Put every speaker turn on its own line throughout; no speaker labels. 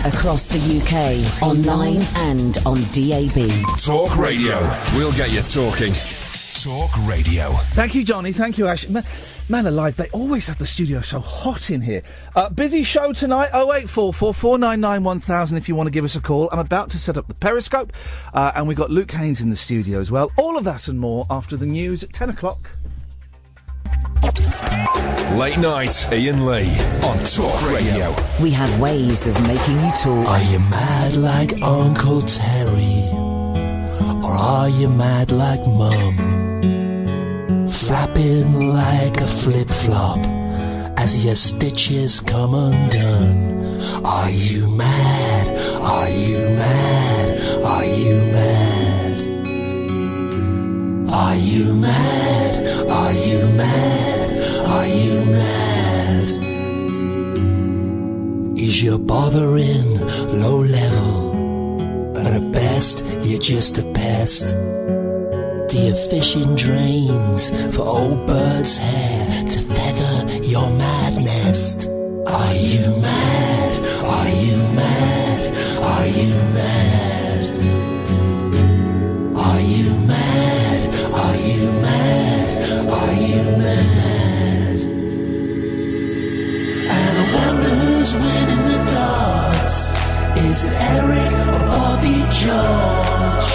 Across the UK, online and on DAB.
Talk Radio. We'll get you talking. Talk Radio.
Thank you, Johnny. Thank you, Ash. Man alive, they always have the studio so hot in here. Busy show tonight, 0844 499 1000 if you want to give us a call. I'm about to set up the Periscope, and we've got Luke Haines in the studio as well. All of that and more after the news at 10 o'clock.
Late night, Iain Lee on Talk Radio.
We have ways of making you talk.
Are you mad like Uncle Terry? Or are you mad like Mum? Flapping like a flip-flop as your stitches come undone. Are you mad? Are you mad? Are you mad? Are you mad? Are you mad? Are you mad? Is your bothering low level? And at best, you're just a pest. Do you fish in drains for old birds' hair to feather your mad nest? Are you mad? Are you mad? Are you mad? Are you mad? Are you mad? Are you mad? And I wonder who's winning the darts. Is it Eric or Bobby George?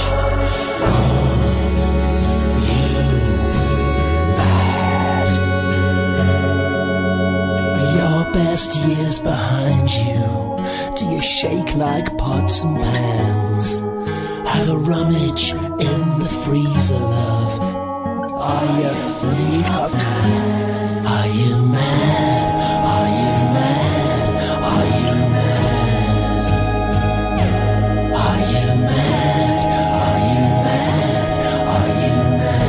Best years behind you. Do you shake like pots and pans? Have a rummage in the freezer, love. Are you freak of mad? Are you mad? Are you mad? Are you mad? Are you mad? Are you mad? Are you mad?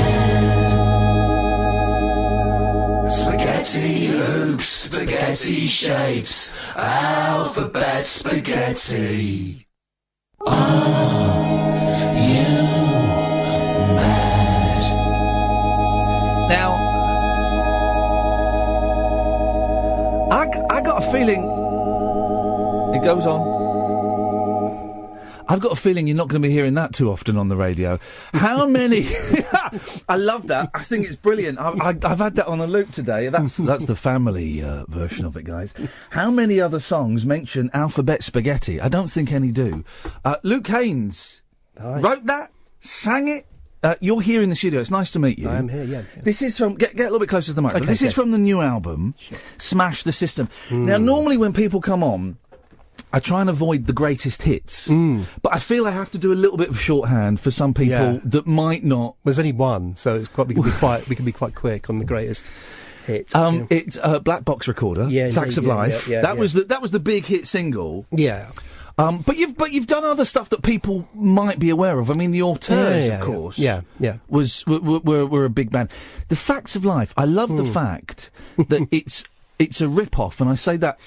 Spaghetti hoops, spaghetti shapes, alphabet spaghetti. Are you mad?
Now, I got a feeling it goes on. I've got a feeling you're not going to be hearing that too often on the radio. How many... I love that. I think it's brilliant. I've had that on a loop today. That's the family version of it, guys. How many other songs mention alphabet spaghetti? I don't think any do. Luke Haines wrote that, sang it. You're here in the studio. It's nice to meet you.
I am here, yeah.
This is from... Get a little bit closer to the mic.
Okay,
this is from the new album, Smash the System. Now, normally when people come on, I try and avoid the greatest hits, but I feel I have to do a little bit of shorthand for some people that might not.
There's only one, so it's quite, we can be quite quick on the greatest hit.
It's Black Box Recorder, Facts of Life. That was the big hit single.
Yeah.
But you've done other stuff that people might be aware of. I mean, the Auteurs, of course.
Yeah.
Were a big band. The Facts of Life. I love the fact that it's a rip-off, and I say that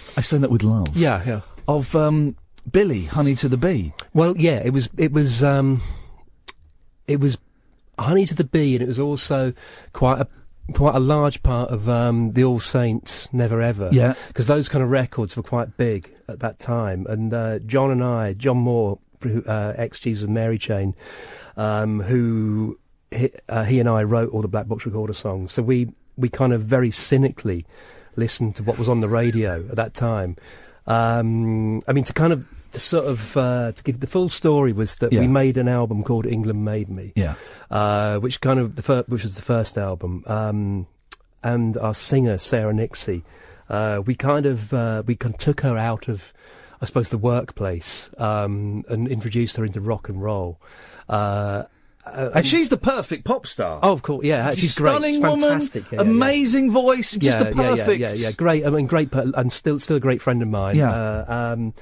with love.
Yeah.
Of Billy, Honey to the Bee.
Well, yeah, it was Honey to the Bee, and it was also quite a large part of the All Saints Never Ever.
Yeah,
because those kind of records were quite big at that time. And John Moore, ex Jesus and Mary Chain, who he and I wrote all the Black Box Recorder songs. So we kind of very cynically listened to what was on the radio at that time. I mean, to give the full story was that we made an album called England Made Me, which was the first album, and our singer Sarah Nixie, we took her out of, I suppose, the workplace, and introduced her into rock and roll.
And she's the perfect pop star.
Oh, of course, yeah. She's great.
Stunning
she's fantastic.
woman, amazing voice, just a perfect.
Yeah. Great. I mean, great, and still a great friend of mine.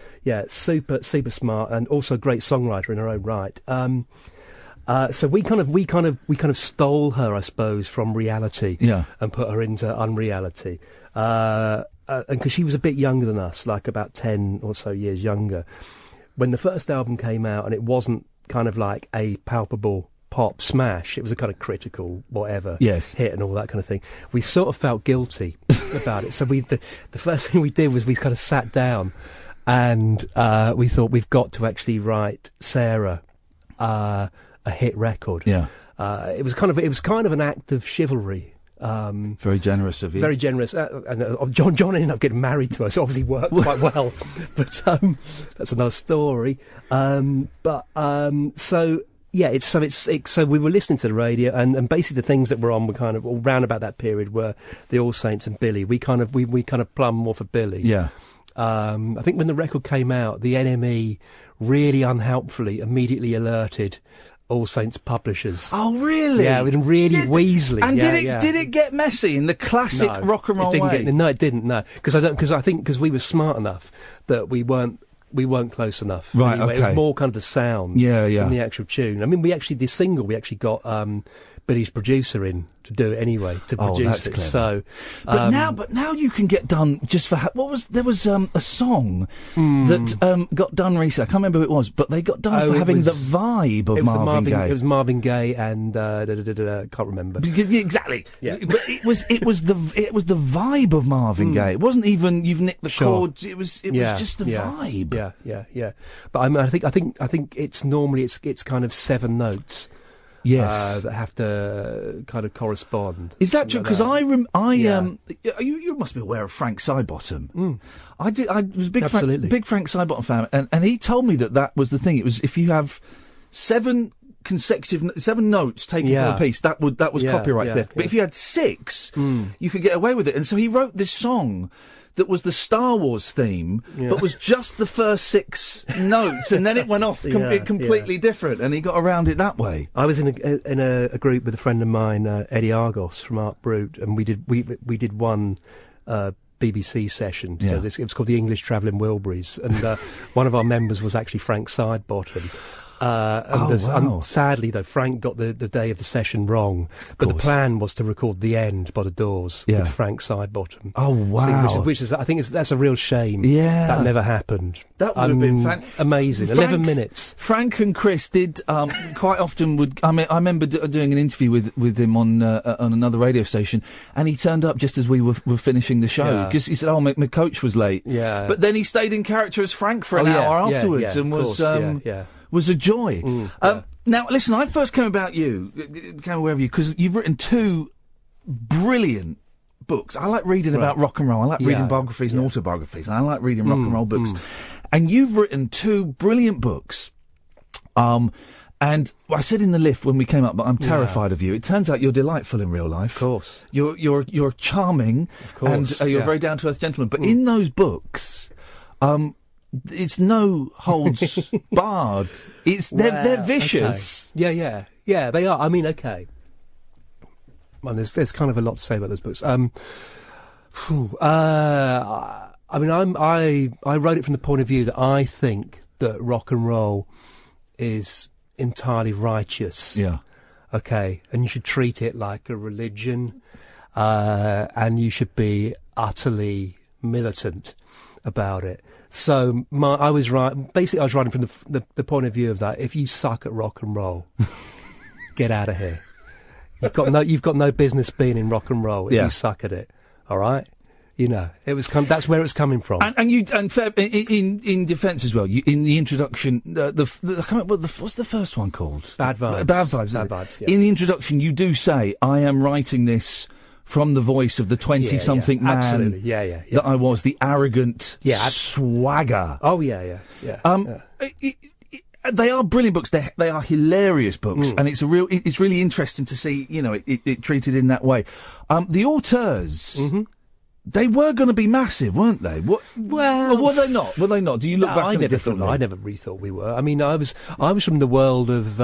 Super smart, and also a great songwriter in her own right. So we kind of stole her, I suppose, from reality, and put her into unreality. And because she was a bit younger than us, like about 10 or so years younger, when the first album came out, and it wasn't kind of like a palpable pop smash, it was a kind of critical whatever hit and all that kind of thing. We sort of felt guilty about it, so the first thing we did was we kind of sat down And we thought we've got to actually write Sarah a hit record.
Yeah.
It was kind of an act of chivalry.
Very generous of you.
Very generous. And John ended up getting married to her, so obviously worked quite well. But that's another story. So we were listening to the radio, and basically the things that were on were kind of all round about that period were the All Saints and Billy. We kind of plumbed more for Billy.
Yeah.
I think when the record came out, the NME really unhelpfully immediately alerted All Saints publishers.
Oh, really?
Yeah, with really Weasley.
And
yeah,
did it get messy in the classic rock and roll way?
No, it didn't. No, because we were smart enough that we weren't close enough.
Right.
Anyway.
Okay.
It was more kind of the sound.
Yeah.
Than the actual tune. I mean, the single we actually got Billy's producer in to do it anyway, to produce it.
Clever.
So,
but now you can get done just for there was a song that got done recently. I can't remember who it was, but they got done for having the vibe of Marvin Gaye.
It was Marvin Gaye and can't remember.
Exactly.
Yeah.
But it was the vibe of Marvin Gaye. It wasn't even you've nicked the chords. It was just the vibe.
Yeah. But I think it's normally it's kind of 7 notes.
Yes,
that have to kind of correspond.
Is that true? Because you must be aware of Frank Sidebottom. I was a big Frank Sidebottom fan, and he told me that was the thing. It was if you have 7 notes taken from a piece, that was copyright theft. But if you had 6, you could get away with it. And so he wrote this song that was the Star Wars theme, but was just the first 6 notes, and then it went off completely different, and he got around it that way.
I was in a group with a friend of mine, Eddie Argos from Art Brut, and we did one BBC session. It was called the English Travelling Wilburys, and one of our members was actually Frank Sidebottom. Sadly, though, Frank got the day of the session wrong. But the plan was to record the end by the Doors with Frank Sidebottom.
Oh wow!
Which is I think that's a real shame.
Yeah,
that never happened.
That would have been
amazing. 11 minutes.
Frank and Chris did quite often. I remember doing an interview with him on another radio station, and he turned up just as we were finishing the show because he said, "Oh, my coach was late."
Yeah,
but then he stayed in character as Frank for an hour afterwards, and was a joy. Now, listen, I first became aware of you because you've written 2 brilliant books. I like reading about rock and roll. I like reading biographies and autobiographies, and I like reading rock and roll books. And you've written 2 brilliant books. And I said in the lift when we came up, but I'm terrified of you. It turns out you're delightful in real life.
Of course.
You're charming,
of course,
and you're a very down-to-earth gentleman. But in those books, it's no holds barred. They're vicious.
Okay. Yeah, they are. I mean, okay. Well, there's kind of a lot to say about those books. I wrote it from the point of view that I think that rock and roll is entirely righteous.
Yeah.
Okay, and you should treat it like a religion, and you should be utterly militant about it. So I was writing from the point of view of that. If you suck at rock and roll, get out of here. You've got no business being in rock and roll if you suck at it. All right, that's where it's coming from.
And in defence as well. In the introduction, what's the first one called?
Bad Vibes.
Bad Vibes.
Bad Vibes. Yeah.
In the introduction, you do say, "I am writing this from the voice of the 20-something man
absolutely.
that I was, the arrogant swagger."
Oh, yeah.
They are brilliant books. They are hilarious books, and it's really interesting to see, it treated in that way. The auteurs, they were going to be massive, weren't they? Or were they not? Were they not? Do you look back at it differently?
I never really thought we were. I mean, I was from the world of.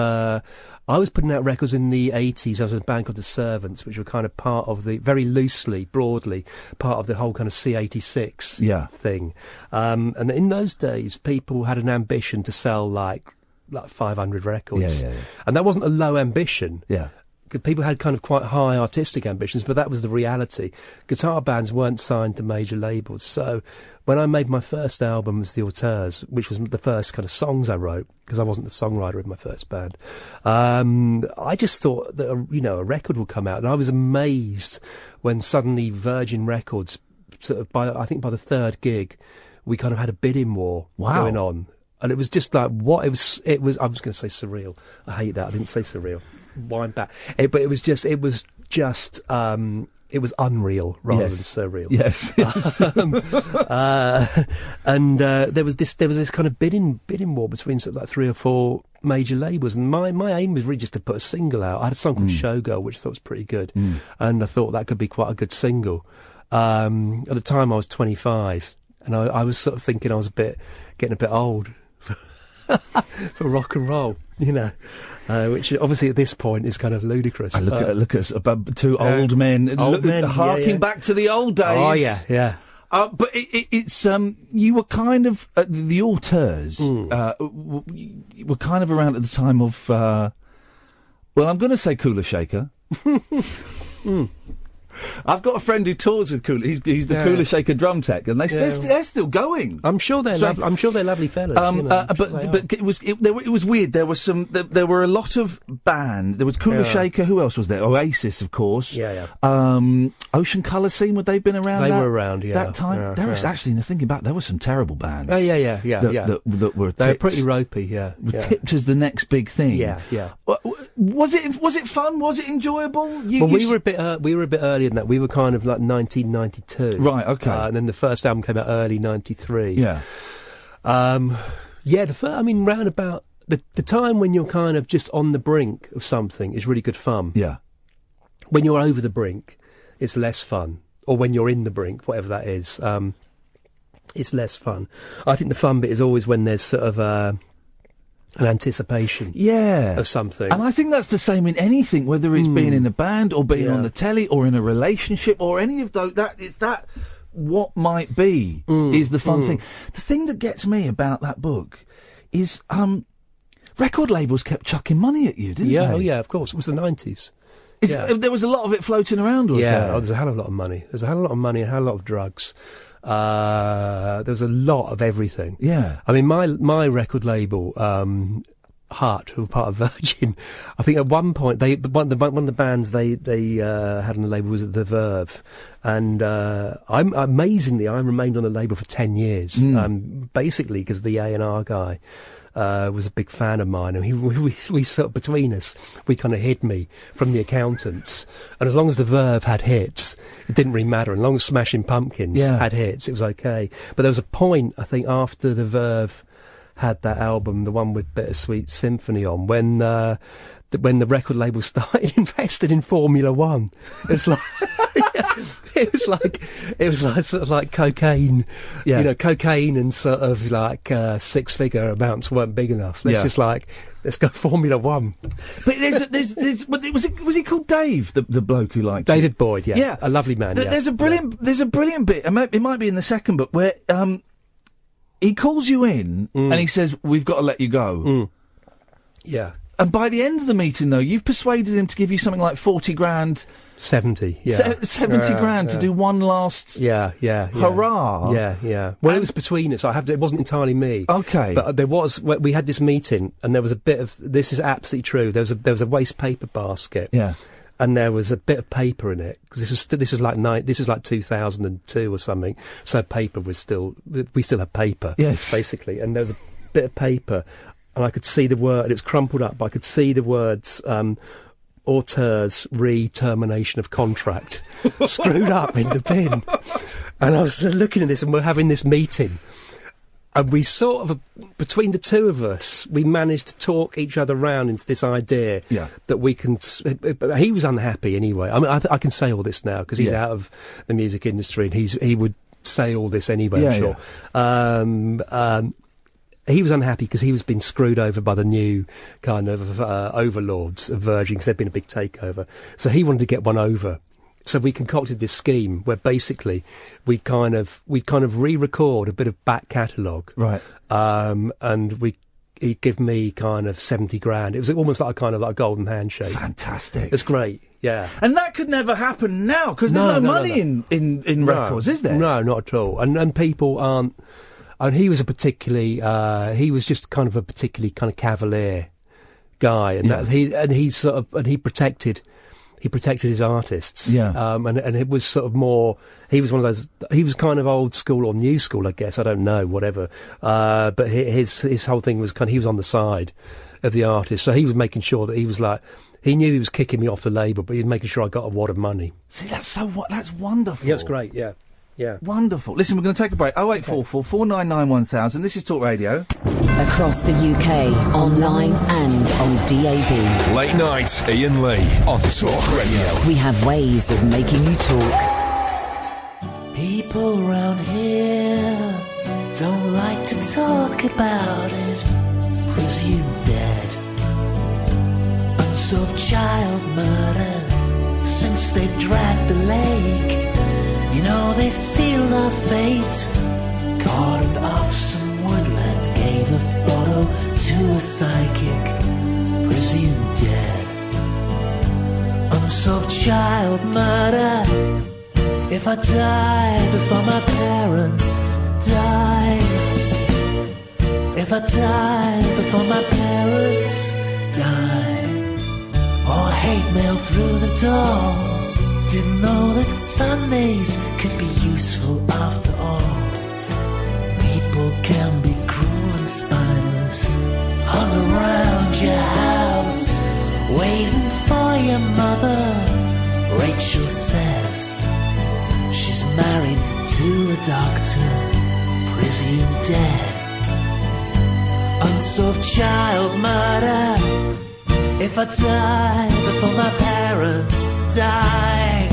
I was putting out records in the 80s. I was in a band called The Servants, which were kind of part of very loosely, broadly, part of the whole kind of C86 thing. And in those days, people had an ambition to sell like 500 records.
Yeah.
And that wasn't a low ambition.
Yeah.
People had kind of quite high artistic ambitions, but that was the reality. Guitar bands weren't signed to major labels. So when I made my first album as The Auteurs, which was the first kind of songs I wrote, because I wasn't the songwriter of my first band, I just thought that, a record would come out. And I was amazed when suddenly Virgin Records, sort of by the 3rd gig, we kind of had a bidding war going on. And it was just like, what? It was, I was going to say surreal. I hate that. I didn't say surreal. Wind back. But it was just, it was unreal rather than surreal.
Yes.
And there was this kind of bidding war between sort of like 3 or 4 major labels, and my aim was really just to put a single out. I had a song called Showgirl, which I thought was pretty good, and I thought that could be quite a good single. At the time I was 25, and I was sort of thinking I was getting a bit old for rock and roll, you know. Which obviously at this point is kind of ludicrous.
Look at us, about 2 old men, harking back to the old days.
Oh yeah.
But it's you were kind of the auteurs. You were kind of around at the time of. Well, I'm going to say Cooler Shaker. I've got a friend who tours with Cooler. He's the Cooler Shaker drum tech, and they're still going.
I'm sure they're lovely fellas.
But it was weird. There was there were a lot of bands. There was Cooler Shaker. Who else was there? Oasis, of course. Ocean Colour Scene. Would they've been around?
They were around.
That time. There was actually, thinking back, there were some terrible bands. That were
they were pretty ropey.
Tipped as the next big thing.
Yeah.
Was it fun? Was it enjoyable?
We were a bit earlier than that. We were kind of like 1992.
Right, okay.
And then the first album came out early 93.
Yeah.
Round about the time when you're kind of just on the brink of something is really good fun.
Yeah.
When you're over the brink, it's less fun. Or when you're in the brink, whatever that is, it's less fun. I think the fun bit is always when there's sort of an anticipation of something.
And I think that's the same in anything, whether it's being in a band or being on the telly or in a relationship or any of those. That what might be is the fun thing. The thing that gets me about that book is record labels kept chucking money at you, didn't they?
Oh yeah, of course. It was the 90s.
There was a lot of it floating around, wasn't there?
There's a hell of a lot of money. There's a hell of a lot of money and a hell of a lot of drugs. There was a lot of everything.
Yeah.
I mean, my record label, Heart, who were part of Virgin, I think at one point one of the bands they had on the label was The Verve, and amazingly I remained on the label for 10 years, basically because the A&R guy was a big fan of mine, and we sort of, between us, we kind of hid me from the accountants, and as long as The Verve had hits, it didn't really matter, and as long as Smashing Pumpkins had hits, it was okay. But there was a point, I think, after The Verve had that album, the one with Bittersweet Symphony on, when the record label started investing in Formula One. It's like it was like sort of like cocaine, cocaine and sort of like 6-figure amounts weren't big enough. Let's go Formula One.
But was he called Dave, the bloke who liked
David Boyd? Yeah, a lovely man.
There's a brilliant bit. It might be in the second book where he calls you in and he says, "We've got to let you go."
Yeah. And
by the end of the meeting, though, you've persuaded him to give you something like 40 grand.
70, yeah.
70 grand to do one last hurrah.
Yeah. Well, it was between us. It wasn't entirely me.
Okay.
But we had this meeting, and there was a bit of, this is absolutely true, there was a waste paper basket.
Yeah.
And there was a bit of paper in it, because this was like 2002 or something, so paper was we still had paper.
Yes.
Basically. And there was a bit of paper, and I could see the word, it was crumpled up, but I could see the words, auteurs re-termination of contract, screwed up in the bin. And I was looking at this, and we're having this meeting, and we sort of, between the two of us, we managed to talk each other round into this idea that we can. He was unhappy anyway. I mean, I can say all this now because he's out of the music industry, and he would say all this anyway. I'm sure. He was unhappy because he was being screwed over by the new kind of overlords of Virgin, because there'd been a big takeover. So he wanted to get one over. So we concocted this scheme where basically we'd kind of re-record a bit of back catalogue,
right?
And he'd give me kind of 70 grand. It was almost like a golden handshake.
Fantastic!
It's great. Yeah.
And that could never happen now because there's no money in records, is there?
No, not at all. And people aren't. And he was he was just kind of a particularly kind of cavalier guy, and he protected he protected his artists.
Yeah.
And it was sort of more, he was one of those, he was kind of old school or new school, I guess, I don't know, whatever. But his whole thing was he was on the side of the artist, so he was making sure that he was like, he knew he was kicking me off the label, but he was making sure I got a wad of money.
See, that's wonderful.
Yeah, it's great, yeah.
Wonderful. Listen, we're going to take a break. 0844 499 1000. This is Talk Radio.
Across the UK, online and on DAB.
Late night, Iain Lee on Talk Radio.
We have ways of making you talk.
People round here don't like to talk about it. Presumed dead. Unsolved child murder since they dragged the lake. You know they sealed our fate. Cordoned off some woodland, gave a photo to a psychic. Presumed dead. Unsolved child murder. If I die before my parents die. If I die before my parents die. Or hate mail through the door. Didn't know that Sundays could be useful after all. People can be cruel and spineless. Hung around your house, waiting for your mother. Rachel says she's married to a doctor, presumed dead. Unsolved child murder. If I die before my parents die.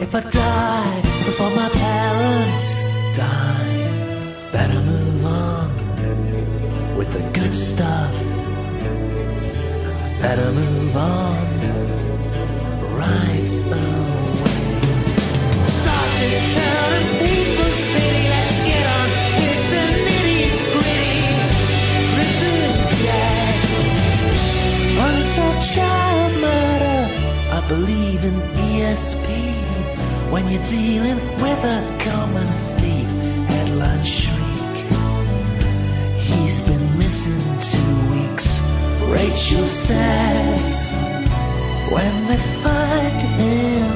If I die before my parents die. Better move on with the good stuff. Better move on right away. Start this town and people's pity. Let's get on with the nitty gritty. Listen, Dad. Unsolved child murder. I believe in ESP. When you're dealing with a common thief, headline shriek. He's been missing 2 weeks, Rachel says. When they find him,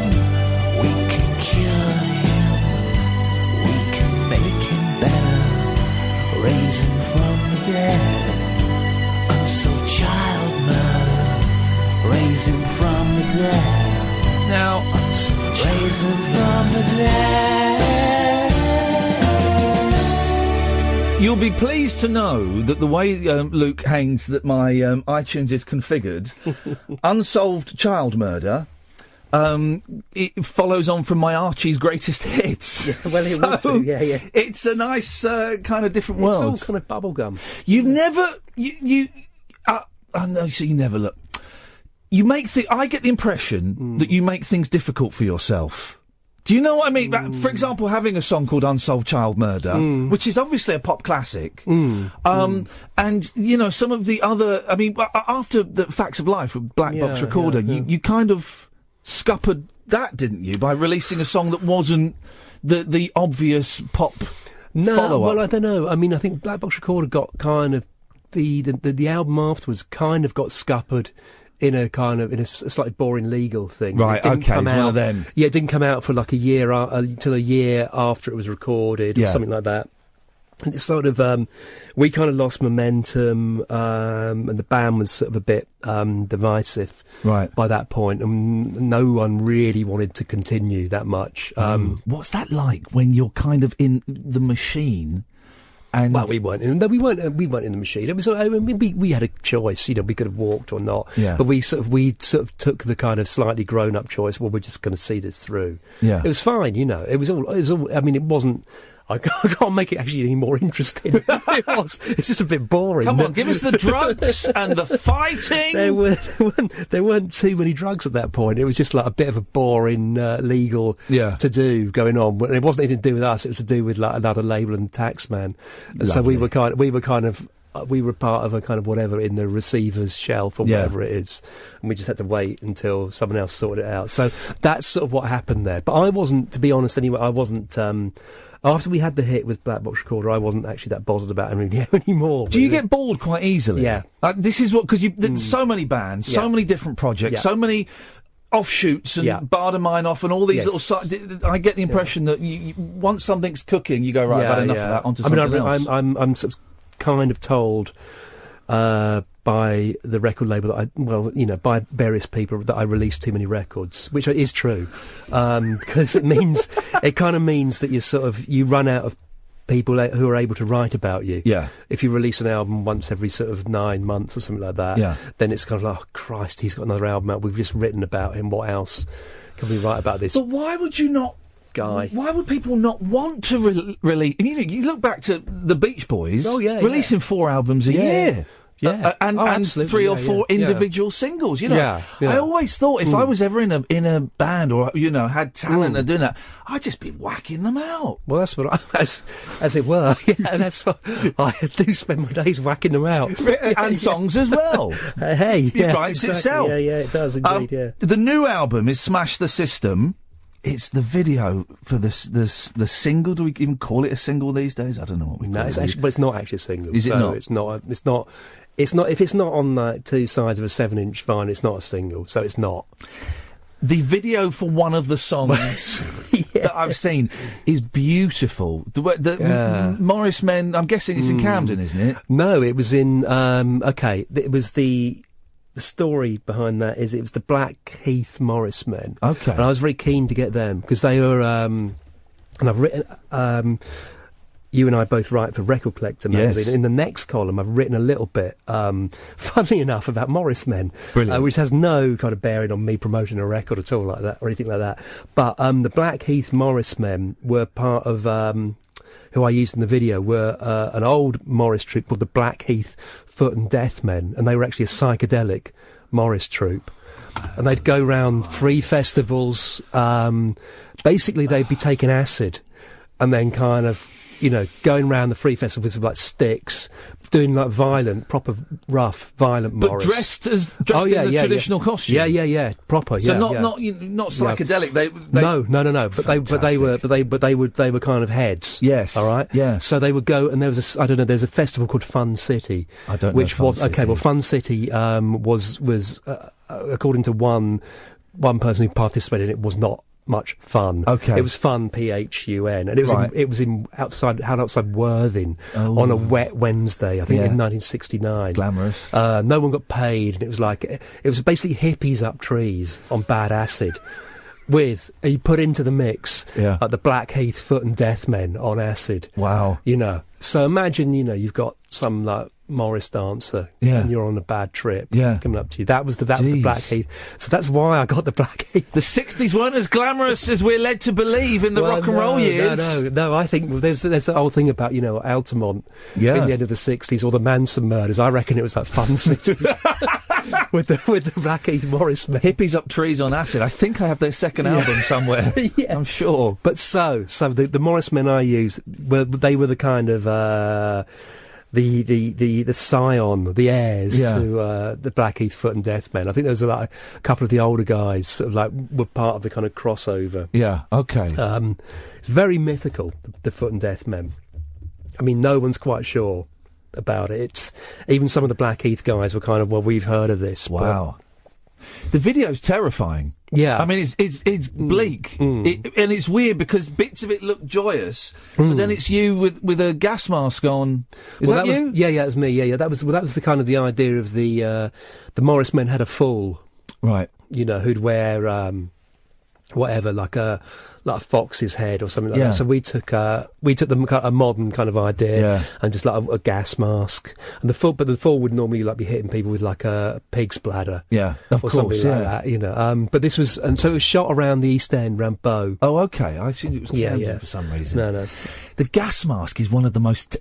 we can cure him. We can make him better, raise him from the dead. Unsolved child murder, raise him from the dead.
Now,
raise him from the dead.
you'll be pleased to know that the way, Luke Haines, that my iTunes is configured, Unsolved Child Murder, it follows on from my Archie's Greatest Hits.
Yeah, well, it would do, yeah.
It's a nice kind of different world.
It's all kind of bubblegum.
You've never... I know, so you never look... You make I get the impression that you make things difficult for yourself. Do you know what I mean? For example, having a song called Unsolved Child Murder, which is obviously a pop classic, and, you know, some of the other... I mean, after the Facts of Life with Black Box Recorder, you kind of scuppered that, didn't you, by releasing a song that wasn't the obvious pop follow-up?
Well, I don't know. I mean, I think Black Box Recorder got kind of... The album afterwards kind of got scuppered in a slightly boring legal thing.
Right, okay, it's one of them.
Yeah, it didn't come out for like a year, until a year after it was recorded or something like that. And it's sort of, we kind of lost momentum, and the band was sort of a bit divisive by that point, and no one really wanted to continue that much.
What's that like when you're kind of in the machine? And
well, we weren't in the machine. It was, I mean, we had a choice. You know, we could have walked or not.
Yeah.
But we sort of took the kind of slightly grown up choice. Well, we're just going to see this through.
Yeah.
It was fine. You know, it was all. I mean, it wasn't. I can't make it actually any more interesting. It was. It's just a bit boring.
Come on, give us the drugs and the fighting.
There weren't too many drugs at that point. It was just like a bit of a boring legal to do going on. It wasn't anything to do with us. It was to do with like another label and tax man. And so we were kind of we were part of a kind of whatever in the receiver's shelf or whatever it is, and we just had to wait until someone else sorted it out. So that's sort of what happened there. But I wasn't, to be honest anyway, I wasn't... after we had the hit with Black Box Recorder, I wasn't actually that bothered about it anymore.
Do you get bored quite easily?
Yeah.
This is what... Because there's so many bands, so many different projects, so many... offshoots and Bardamine off and all these little... I get the impression that you, once something's cooking, you go, right, I've had enough of that, onto something else.
I'm sort of kind of told by the record label that by various people that I release too many records, which is true, because it kind of means that you run out of people who are able to write about you.
Yeah.
If you release an album once every sort of 9 months or something like that, then it's kind of like, oh, Christ, he's got another album out. We've just written about him. What else can we write about this?
But why would you not...
guy.
Why would people not want to release... You look back to the Beach Boys, releasing 4 albums a year.
Yeah,
and 3 or 4 individual singles. You know, I always thought if I was ever in a band or had talent at doing that, I'd just be whacking them out.
Well, that's what as it were. Yeah, that's what I do. Spend my days whacking them out,
and songs as well.
It
writes itself.
Yeah, it does indeed.
The new album is Smash the System. It's the video for the single. Do we even call it a single these days? I don't know what we call it.
No, it's actually, but it's not actually a single.
Is it not?
It's not. It's not. It's not. If it's not on like 2 sides of a 7-inch vinyl, it's not a single. So it's not.
The video for one of the songs that I've seen is beautiful. The Morris Men. I'm guessing it's in Camden, isn't it?
No, it was in. It was the story behind that is it was the Blackheath Morris Men.
Okay.
And I was very keen to get them because they were. And I've written. You and I both write for Record Collector magazine.
Yes.
In the next column, I've written a little bit, funnily enough, about Morris Men, which has no kind of bearing on me promoting a record at all like that or anything like that. But the Blackheath Morris Men were part of who I used in the video were an old Morris troupe called the Blackheath Foot and Death Men, and they were actually a psychedelic Morris troupe. And they'd go round free festivals. Basically, they'd be taking acid and then kind of, going round the free festivals with like sticks, doing like proper rough, violent Morris.
But dressed in the traditional costume.
Yeah, proper.
So not psychedelic.
They were kind of heads.
Yes.
All right.
Yeah.
So they would go, and there's a festival called Fun City.
I don't know.
Well, Fun City was according to one person who participated in it, was not much fun.
Okay.
It was fun, PHUN, and it was outside Worthing on a wet Wednesday, I think in 1969.
Glamorous.
No one got paid, and it was basically hippies up trees on bad acid. You put into the mix the Blackheath Foot and Death Men on acid.
Wow.
So imagine, you've got some like Morris dancer and you're on a bad trip coming up to you. That was the Blackheath. So that's why I got the Blackheath.
The 60s weren't as glamorous as we're led to believe in the rock and roll years.
No, I think there's the whole thing about, Altamont in the end of the 60s or the Manson murders. I reckon it was like Fun City. with the Blackheath Morris Men.
Hippies up trees on acid. I think I have their second album somewhere. I'm sure.
But so the Morris Men I use were the kind of the scion, the heirs to the Blackheath Foot and Death Men. I think there was like a couple of the older guys sort of like were part of the kind of crossover.
Yeah. Okay.
It's very mythical, the Foot and Death Men. I mean, no one's quite sure about it. Even some of the Blackheath guys were kind of, well, we've heard of this.
Wow. The video's terrifying.
Yeah.
I mean, it's bleak. And it's weird because bits of it look joyous, but then it's you with a gas mask on. Is that you?
Yeah, it was me. Yeah. That was the kind of the idea of the Morris Men had a fool.
Right.
Who'd wear, whatever, like a fox's head or something like that. So we took a modern kind of idea and just like a gas mask. And the fool would normally like be hitting people with like a pig's bladder.
Yeah, of course,
something like that, but this was, and so it was shot around the East End, around Bow.
Oh, okay. I assumed it was Camden for some reason.
No.
The gas mask is one of the most...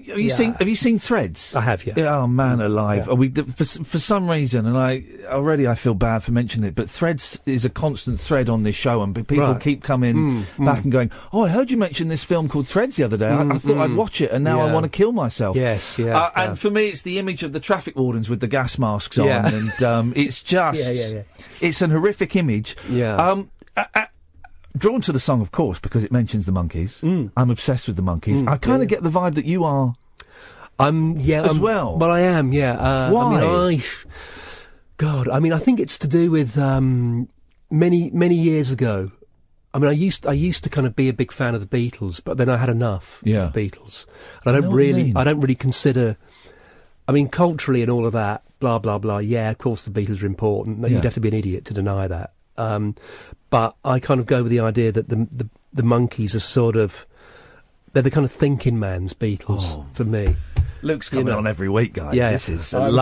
have you seen Threads?
I have, yeah.
Oh man, alive!
Yeah.
For some reason, and I feel bad for mentioning it, but Threads is a constant thread on this show, and people keep coming back and going, "Oh, I heard you mention this film called Threads the other day. I thought I'd watch it, and now I want to kill myself."
Yes, yeah.
And for me, it's the image of the traffic wardens with the gas masks on, and it's just, it's an horrific image.
Yeah.
Drawn to the song, of course, because it mentions the Monkees. I'm obsessed with the Monkees. I kind of get the vibe that you are. As well.
But I am, yeah.
Why?
I think it's to do with many years ago. I mean, I used to kind of be a big fan of the Beatles, but then I had enough of the Beatles. And I don't really consider. I mean, culturally and all of that, blah blah blah. Yeah, of course the Beatles are important. You'd have to be an idiot to deny that. But I kind of go with the idea that the Monkees are sort of, they're the kind of thinking man's Beatles for me.
Luke's coming on every week, guys.
Yeah.
This is at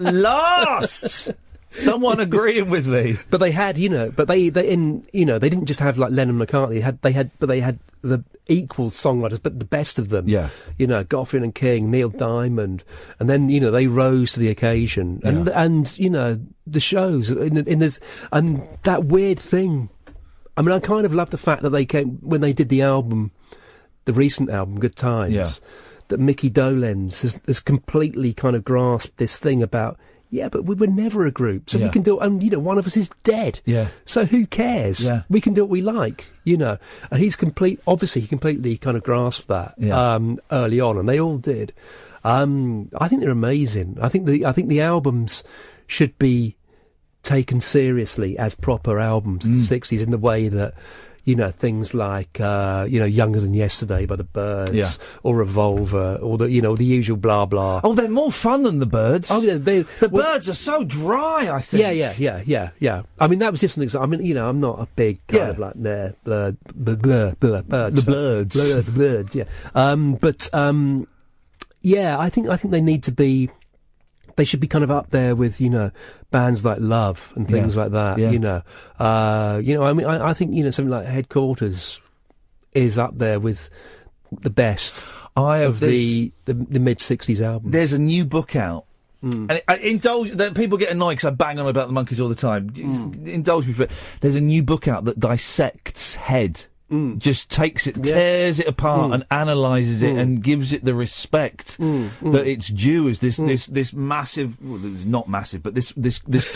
last, someone agreeing with me.
But they had, they didn't just have like Lennon and McCartney. They had the equal songwriters, but the best of them.
Yeah.
Goffin and King, Neil Diamond, and then they rose to the occasion, and the shows in this and that weird thing. I mean, I kind of love the fact that they came when they did the album, the recent album, Good Times.
Yeah.
That Mickey Dolenz has completely kind of grasped this thing about. Yeah, but we were never a group, so we can do it. And one of us is dead.
Yeah.
So who cares?
Yeah.
We can do what we like. And he completely kind of grasped that early on, and they all did. I think they're amazing. I think the albums should be taken seriously as proper albums of the 60s in the way that. Things like, Younger Than Yesterday by the Byrds, or Revolver, or the usual blah blah.
Oh, they're more fun than the Byrds.
Oh, yeah,
the Byrds are so dry, I think.
Yeah. I mean, that was just an example. I mean, I'm not a big kind of like Birds. The Blurds, yeah. I think they need to be. They should be kind of up there with, bands like Love and things like that, I think, something like Headquarters is up there with the best of the mid-60s albums.
There's a new book out. And people get annoyed because I bang on about the Monkees all the time. Indulge me for it. There's a new book out that dissects Head. Just takes it, tears it apart and analyses it and gives it the respect that it's due as this massive, well, it's not massive, but this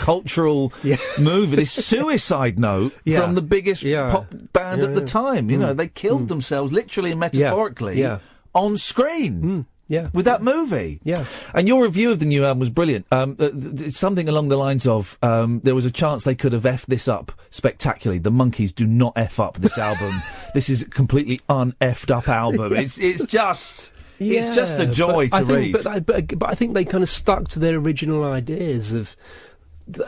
cultural movie, this suicide note from the biggest pop band at the time. They killed themselves literally and metaphorically on screen. With that movie.
Yeah.
And your review of the new album was brilliant. It's something along the lines of, there was a chance they could have effed this up spectacularly. The Monkees do not eff up this album. This is a completely un-effed up album. It's just a joy to read.
But I think they kind of stuck to their original ideas of.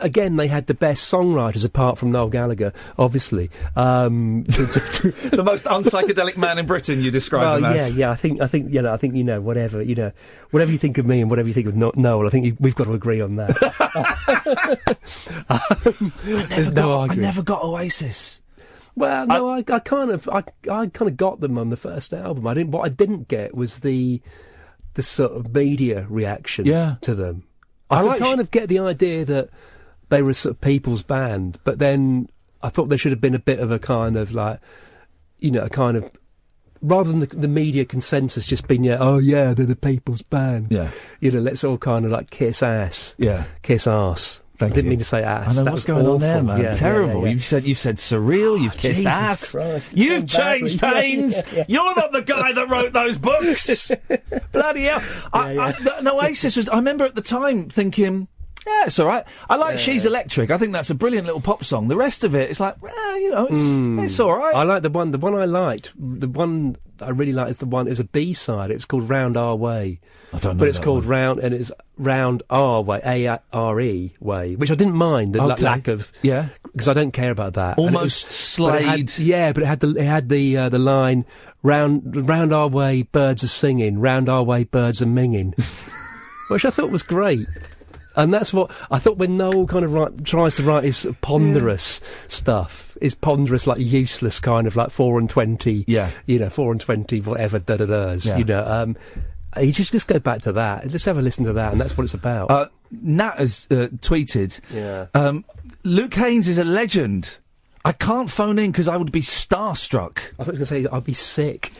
Again, they had the best songwriters apart from Noel Gallagher, obviously.
The most unpsychedelic man in Britain, you describe him as.
I think whatever you think of me and whatever you think of Noel, I think we've got to agree on that.
I never got Oasis.
Well, no, I kind of got them on the first album. What I didn't get was the sort of media reaction to them. I kind of get the idea that they were a sort of people's band, but then I thought there should have been a bit of a kind of like, rather than the media consensus just being, they're the people's band.
Yeah.
Let's all kind of like kiss ass.
Yeah.
Kiss ass. I didn't mean to say ass.
I know what's going on there, man.
Yeah,
terrible.
Yeah.
You've said surreal. You've kissed
Jesus
ass.
Christ,
you've changed, Haynes. You're not the guy that wrote those books. Bloody hell! Oasis was. I remember at the time thinking, yeah, it's all right. I like She's Electric. I think that's a brilliant little pop song. The rest of it, it's like, it's all right.
I like the one I liked. The one I really liked is the one. It was a B-side. It was called Round Our Way.
I don't know.
But it's called Round, and it's Round Our Way, A-R-E way, which I didn't mind. The lack of because I don't care about that.
Almost Slade.
But it had the line round our way, birds are singing. Round our way, birds are minging, which I thought was great. And that's what I thought when Noel kind of tries to write his sort of ponderous stuff, his ponderous, like useless kind of like 4 and 20, 4 and 20, whatever, da-da-da's, you just go back to that. Just have a listen to that, and that's what it's about.
Nat has tweeted, Luke Haines is a legend. I can't phone in because I would be starstruck.
I thought he was going to say I'd be sick.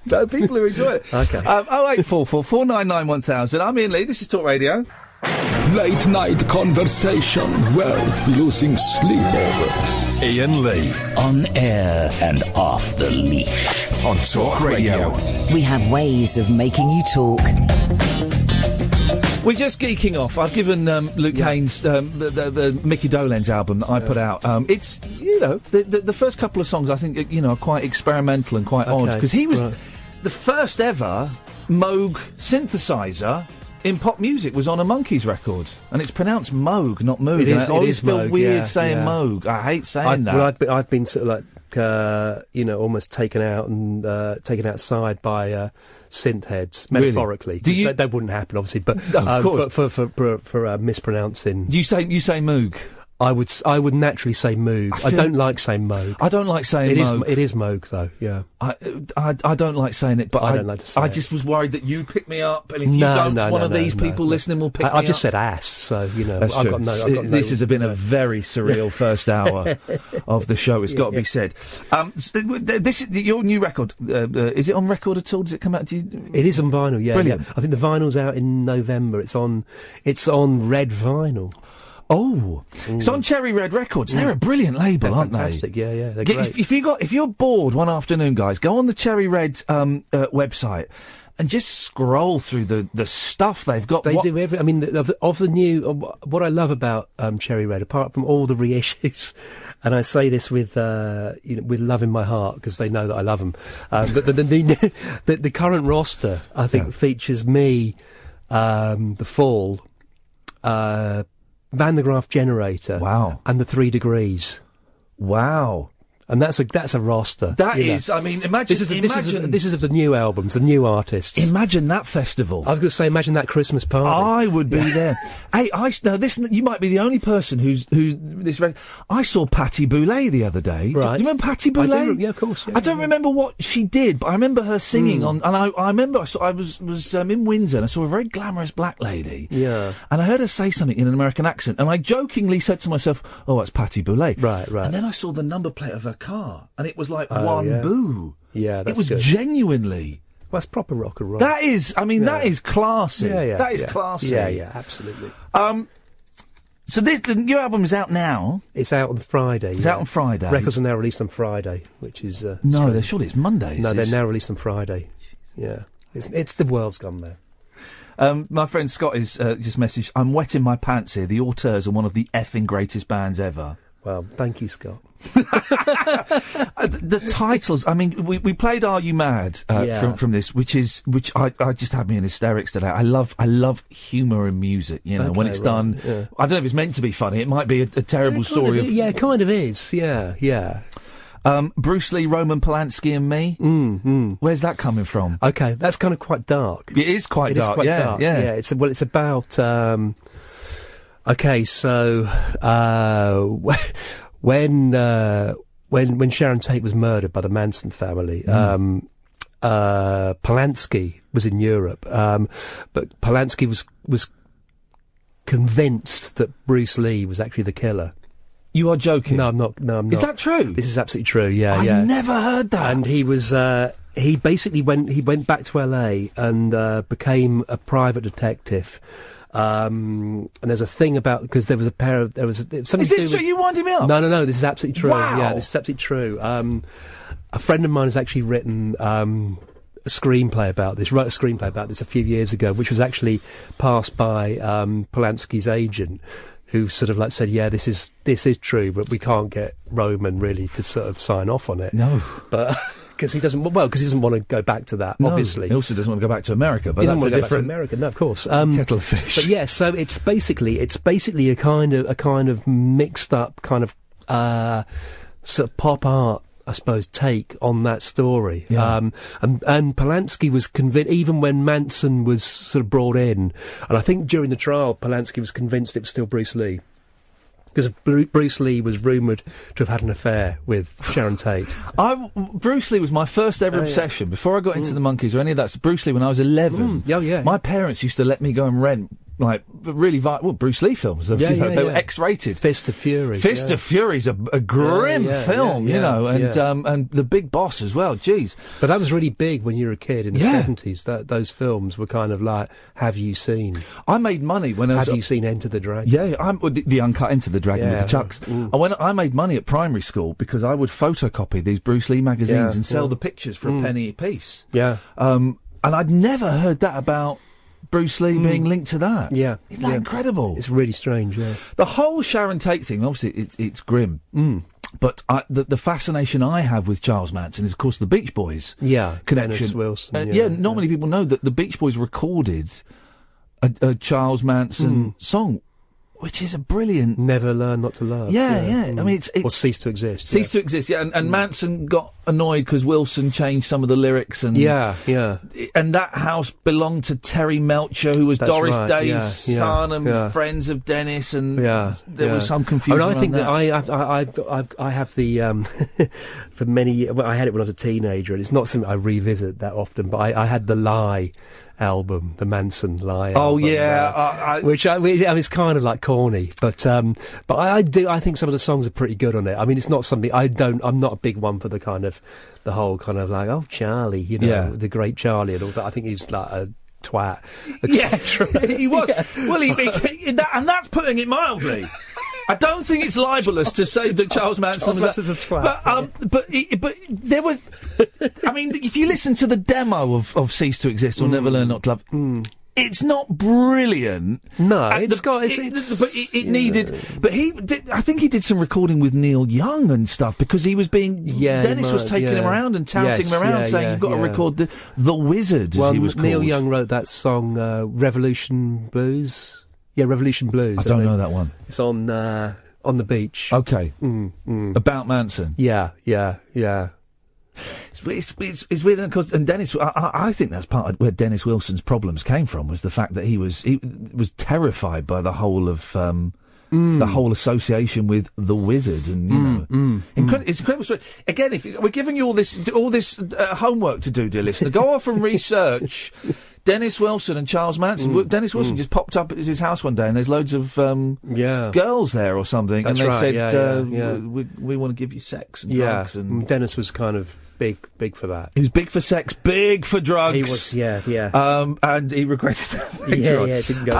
No, people who enjoy it.
Okay.
0844 499 1000. I'm Iain Lee. This is Talk Radio.
Late night conversation worth losing sleep over. Iain Lee.
On air and off the leash.
On Talk Radio.
We have ways of making you talk.
We're just geeking off. I've given Luke Haines the Mickey Dolenz album that I put out. It's, the first couple of songs I think, are quite experimental and quite odd. Because he was the first ever Moog synthesizer in pop music was on a Monkees record. And it's pronounced Moog, not Moog. I always feel Moog, weird saying Moog. I hate saying that.
Well, I've been sort of like, almost taken out and taken outside by synth heads, metaphorically.
Really?
That wouldn't happen, obviously, but
of course.
for mispronouncing.
Do you say Moog?
I would naturally say Moog. I don't like saying Moog.
I don't like saying Moog.
It is Moog, though. Yeah.
I don't like saying it, but
I don't like to say
I
it.
just was worried that you pick me up, and if you don't, one of these people listening will pick me up.
I've just said ass, so
That's true. This has been a very surreal first hour of the show. It's got to be said. This is your new record. Is it on record at all? Does it come out to you?
It is on vinyl. Yeah,
brilliant.
Yeah. I think the vinyl's out in November. It's on red vinyl.
Oh, it's on Cherry Red Records. They're a brilliant label, aren't
fantastic.
they?
Yeah, they're great.
If you're bored one afternoon, guys, go on the Cherry Red website and just scroll through the stuff they've got.
They do every. I mean, of the new. What I love about Cherry Red, apart from all the reissues, and I say this with with love in my heart because they know that I love them. But the current roster, I think, features me, The Fall, Van der Graaf Generator, and the 3 Degrees.
Wow.
And that's a roster.
That is, I mean, imagine...
This is of the new albums, the new artists.
Imagine that festival.
I was going to say, imagine that Christmas party.
I would be there. Hey, you might be the only person I saw Patti Boulay the other day.
Right.
Do you remember Patti Boulay?
Yeah, of course. Yeah,
I don't remember what she did, but I remember her singing on, and I remember I was in Windsor and I saw a very glamorous black lady.
Yeah.
And I heard her say something in an American accent, and I jokingly said to myself, "Oh, that's Patti Boulay."
Right.
And then I saw the number plate of her car, and it was like boo.
Yeah, that's
it was
good.
Genuinely.
Well, that's proper rock and roll.
That is, that is classy.
Yeah.
That is classy.
Yeah, absolutely.
So the new album is out now.
It's out on Friday.
It's out on Friday.
Records are now released on Friday, which is
surely it's Monday.
No, they're now released on Friday. Yeah, it's the world's gone there.
My friend Scott is just messaged, "I'm wetting my pants here. The Auteurs are one of the effing greatest bands ever."
Well, thank you, Scott.
The titles, I mean, we played Are You Mad from this, which I just had me in hysterics today. I love humour in music, when it's done. Yeah. I don't know if it's meant to be funny. It might be a terrible story of...
Yeah, it kind of is. Yeah.
Bruce Lee, Roman Polanski and Me. Where's that coming from?
Okay, that's kind of quite dark.
It is quite dark.
Yeah. It's about... okay, so when Sharon Tate was murdered by the Manson family, Polanski was in Europe, but Polanski was convinced that Bruce Lee was actually the killer.
You are joking?
No, I'm not.
Is that true?
This is absolutely true. Yeah,
I never heard that.
And he was. He basically went back to LA and became a private detective. And there's a thing about, because there was something. Is
this so you winding me up?
No, this is absolutely true.
Wow.
Yeah, this is absolutely true. A friend of mine has actually written a screenplay about this, wrote a screenplay about this a few years ago, which was actually passed by Polanski's agent, who sort of like said, yeah, this is true, but we can't get Roman really to sort of sign off on it.
No.
But... Because he doesn't want to go back to that, obviously.
He also doesn't want to go back to America, but
he
that's a different...
Go back to America, no, of course.
Kettle of fish.
But yeah, so it's basically a kind of mixed up kind of sort of pop art I suppose, take on that story.
Yeah.
And Polanski was convinced, even when Manson was sort of brought in, and I think during the trial, Polanski was convinced it was still Bruce Lee. Because Bruce Lee was rumoured to have had an affair with Sharon Tate.
Bruce Lee was my first ever obsession. Before I got into the Monkees or any of that, Bruce Lee when I was 11. My parents used to let me go and rent, like, really Bruce Lee films. They were X-rated.
Fist of Fury.
Fist of Fury's a grim film, you know, and The Big Boss as well, jeez.
But that was really big when you were a kid in the 70s. Those films were kind of like, have you seen?
I made money when I was...
Have you seen Enter the Dragon?
Yeah, the uncut Enter the Dragon with the chucks. I made money at primary school because I would photocopy these Bruce Lee magazines and sell the pictures for a penny a piece.
Yeah.
And I'd never heard that about Bruce Lee being linked to that.
Yeah.
Isn't that incredible?
It's really strange, yeah.
The whole Sharon Tate thing, obviously, it's grim. But the fascination I have with Charles Manson is, of course, the Beach Boys connection.
Dennis Wilson.
Not many people know that the Beach Boys recorded a Charles Manson song, which is a brilliant...
Never Learn Not to Love.
Yeah. I mean, it's...
Or Cease to Exist.
Cease to Exist, yeah. And Manson got annoyed because Wilson changed some of the lyrics. And and that house belonged to Terry Melcher, who was Doris Day's son and friends of Dennis, and there was some confusion.
I think
that
I have the... for many... Well, I had it when I was a teenager, and it's not something I revisit that often, but I had the Lie album, the Manson Lie album.
Oh yeah,
which I mean, it's kind of like corny, but I think some of the songs are pretty good on it. I mean, it's not something I'm not a big one for the whole kind of like, oh, Charlie, you know, the great Charlie and all that. I think he's like a twat.
He was. Well, and that's putting it mildly. I don't think it's libelous to say that Charles Manson was
a twat.
But there was... I mean, if you listen to the demo of Cease to Exist or Never Learn Not to Love... It's not brilliant.
No,
but it needed... But I think he did some recording with Neil Young and stuff, because he was being... Dennis was taking him around and touting him around, saying, you've got to record the Wizard, as he was called.
Neil Young wrote that song, Revolution Blues... Yeah, Revolution Blues.
I don't know that one.
It's on the beach.
Okay. About Manson.
Yeah.
It's weird, and of course, and Dennis. I think that's part of where Dennis Wilson's problems came from, was the fact that he was terrified by the whole of the whole association with the Wizard, and you know, it's incredible story. Again, if we're giving you all this homework to do, dear listener, go off and research. Dennis Wilson and Charles Manson. Dennis Wilson just popped up at his house one day, and there's loads of girls there or something,
That's
and they
right,
said, we want to give you sex and drugs. And
Dennis was kind of big for that.
He was big for sex, big for drugs.
He was,
and he regretted that.
It didn't go.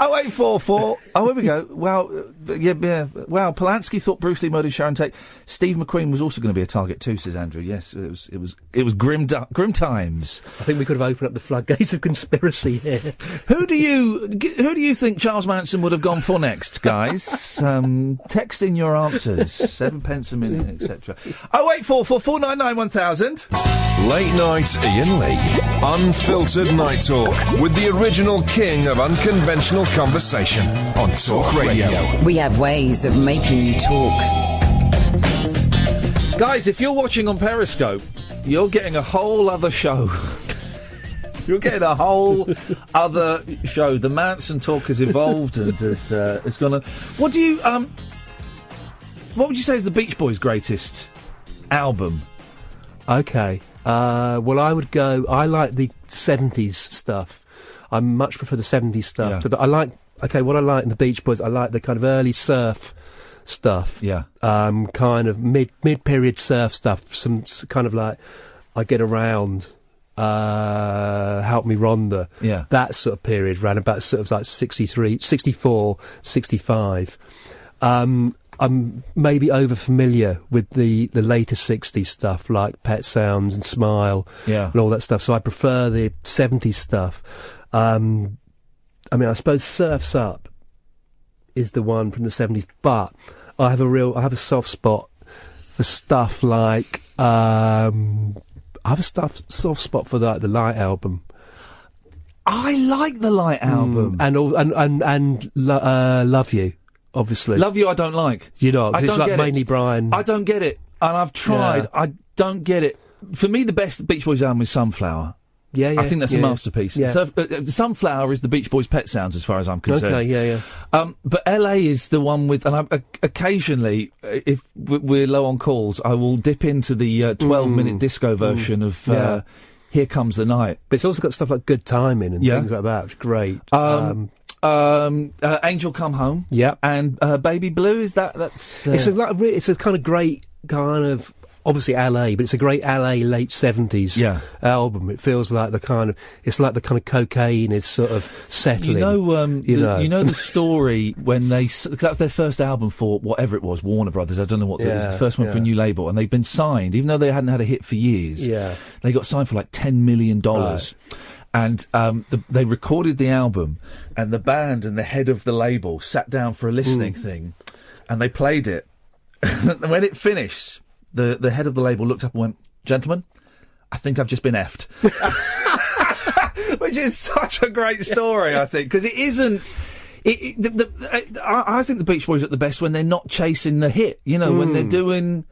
0844. Oh, here we go. Wow, Wow, Polanski thought Bruce Lee murdered Sharon Tate. Steve McQueen was also going to be a target too, says Andrew. Yes, it was grim times.
I think we could have opened up the floodgates of conspiracy here.
Who do you think Charles Manson would have gone for next, guys? Text in your answers. 7 pence a minute, etc. 0844 499 1000.
Late night Iain Lee. Unfiltered night talk with the original king of unconventional conversation on Talk Radio.
We have ways of making you talk.
Guys, if you're watching on Periscope, you're getting a whole other show. You're getting a whole other show. The Manson talk has evolved and has gone on. What would you say is the Beach Boys' greatest album?
Okay. Well, I would go... I like the 70s stuff. I much prefer the 70s stuff. Yeah. What I like in the Beach Boys, I like the kind of early surf stuff.
Yeah.
Kind of mid-period surf stuff. Some kind of like... I Get Around... Help Me Rhonda.
Yeah.
That sort of period ran about sort of like 63, 64, 65. I'm maybe over familiar with the later 60s stuff like Pet Sounds and Smile and all that stuff. So I prefer the 70s stuff. I mean, I suppose Surf's Up is the one from the 70s, but I have a soft spot for stuff like, I have a soft spot for the Light album.
I like the Light album.
And Love You, obviously.
Love You I don't like.
You know, it's like
get
mainly
it.
Brian.
I don't get it. I've tried.
Yeah.
I don't get it. For me, the best Beach Boys album is Sunflower.
Yeah,
I think that's a masterpiece.
Yeah.
So, Sunflower is the Beach Boys' Pet Sounds, as far as I'm concerned.
Okay, yeah.
But LA is the one with, and occasionally, if we're low on calls, I will dip into the 12-minute disco version of Here Comes the Night.
But it's also got stuff like Good Timing and things like that, which is great.
Angel Come Home.
Yeah.
And Baby Blue, that's...
It's a kind of great kind of... Obviously LA, but it's a great LA late 70s album. It feels like it's like the kind of cocaine is sort of settling.
You know the story when because that was their first album for whatever it was, Warner Brothers. I don't know what it was the first one for a new label, and they'd been signed, even though they hadn't had a hit for years.
Yeah,
they got signed for like $10 million.
Right.
And they recorded the album, and the band and the head of the label sat down for a listening thing, and they played it. When it finished, the head of the label looked up and went, "Gentlemen, I think I've just been effed." Which is such a great story, I think, because it isn't... I think the Beach Boys are at the best when they're not chasing the hit, when they're doing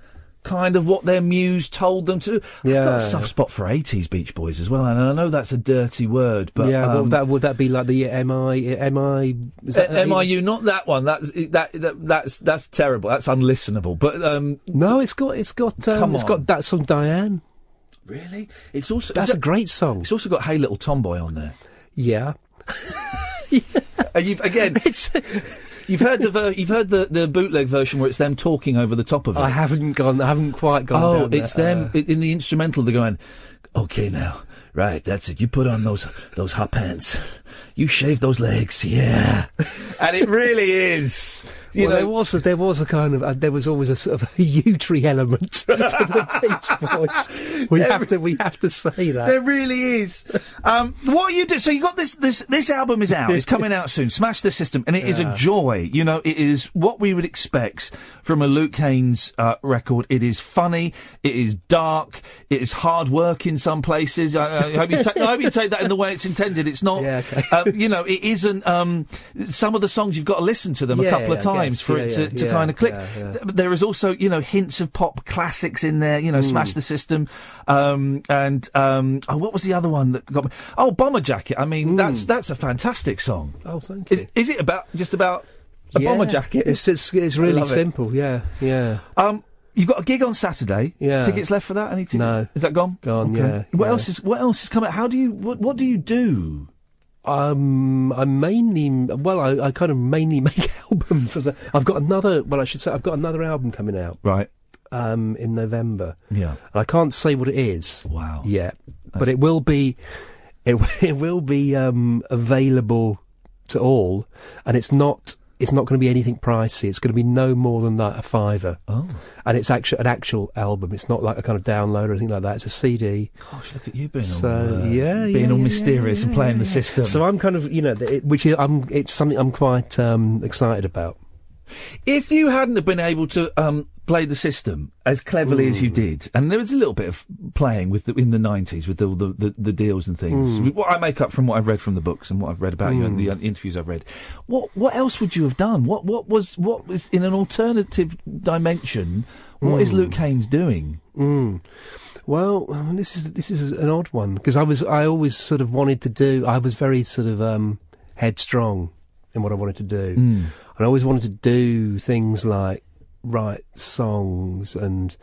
kind of what their muse told them to do. I've got a soft spot for 80s Beach Boys as well, and I know that's a dirty word, but...
Yeah, would that be like the MIU?
Not that one. That's terrible. That's unlistenable. But
no, it's got that song Diane.
Really? It's also
a great song.
It's also got Hey Little Tomboy on there.
Yeah.
And you've heard the bootleg version where it's them talking over the top of it.
I haven't quite gone down there.
It's them in the instrumental. They're going, "Okay, now, right, that's it. You put on those hot pants. You shave those legs, yeah." And it really is.
There was always a sort of a U-tree element to the Beach Boys. We have to say that.
There really is. What are you doing? So you got this album is out. It's coming out soon. Smash the System, and it is a joy. It is what we would expect from a Luke Haines record. It is funny. It is dark. It is hard work in some places. I hope you take that in the way it's intended. It's not.
Yeah, okay.
It isn't. Some of the songs you've got to listen to them a couple of times for it to kind of click. There is also, hints of pop classics in there, Smash the System, and what was the other one that got me? Oh, Bomber Jacket. I mean, that's a fantastic song.
Oh, thank you.
Is it just about a bomber jacket?
It's really simple. Yeah.
You've got a gig on Saturday. Yeah. Tickets left for that? Any tickets?
No.
Is that gone?
Gone. Okay.
Yeah. What else is coming? What do you do?
I kind of mainly make albums. I've got another album coming out.
Right.
In November.
Yeah.
And I can't say what it is.
Wow.
Yet. But it will be available to all, and it's not going to be anything pricey. It's going to be no more than that, a £5.
Oh.
And it's an actual album. It's not like a kind of download or anything like that. It's a CD.
Gosh, look at you being
all
mysterious and playing the system.
So I'm kind of, it's something I'm quite excited about.
If you hadn't have been able to play the system as cleverly as you did, and there was a little bit of playing in the 90s with all the deals and things, what I make up from what I've read from the books and what I've read about you and the interviews I've read, what else would you have done? What was in an alternative dimension? What is Luke Haines doing?
Well, this is an odd one, because I always sort of wanted to do. I was very sort of headstrong in what I wanted to do. And I always wanted to do things like write songs and,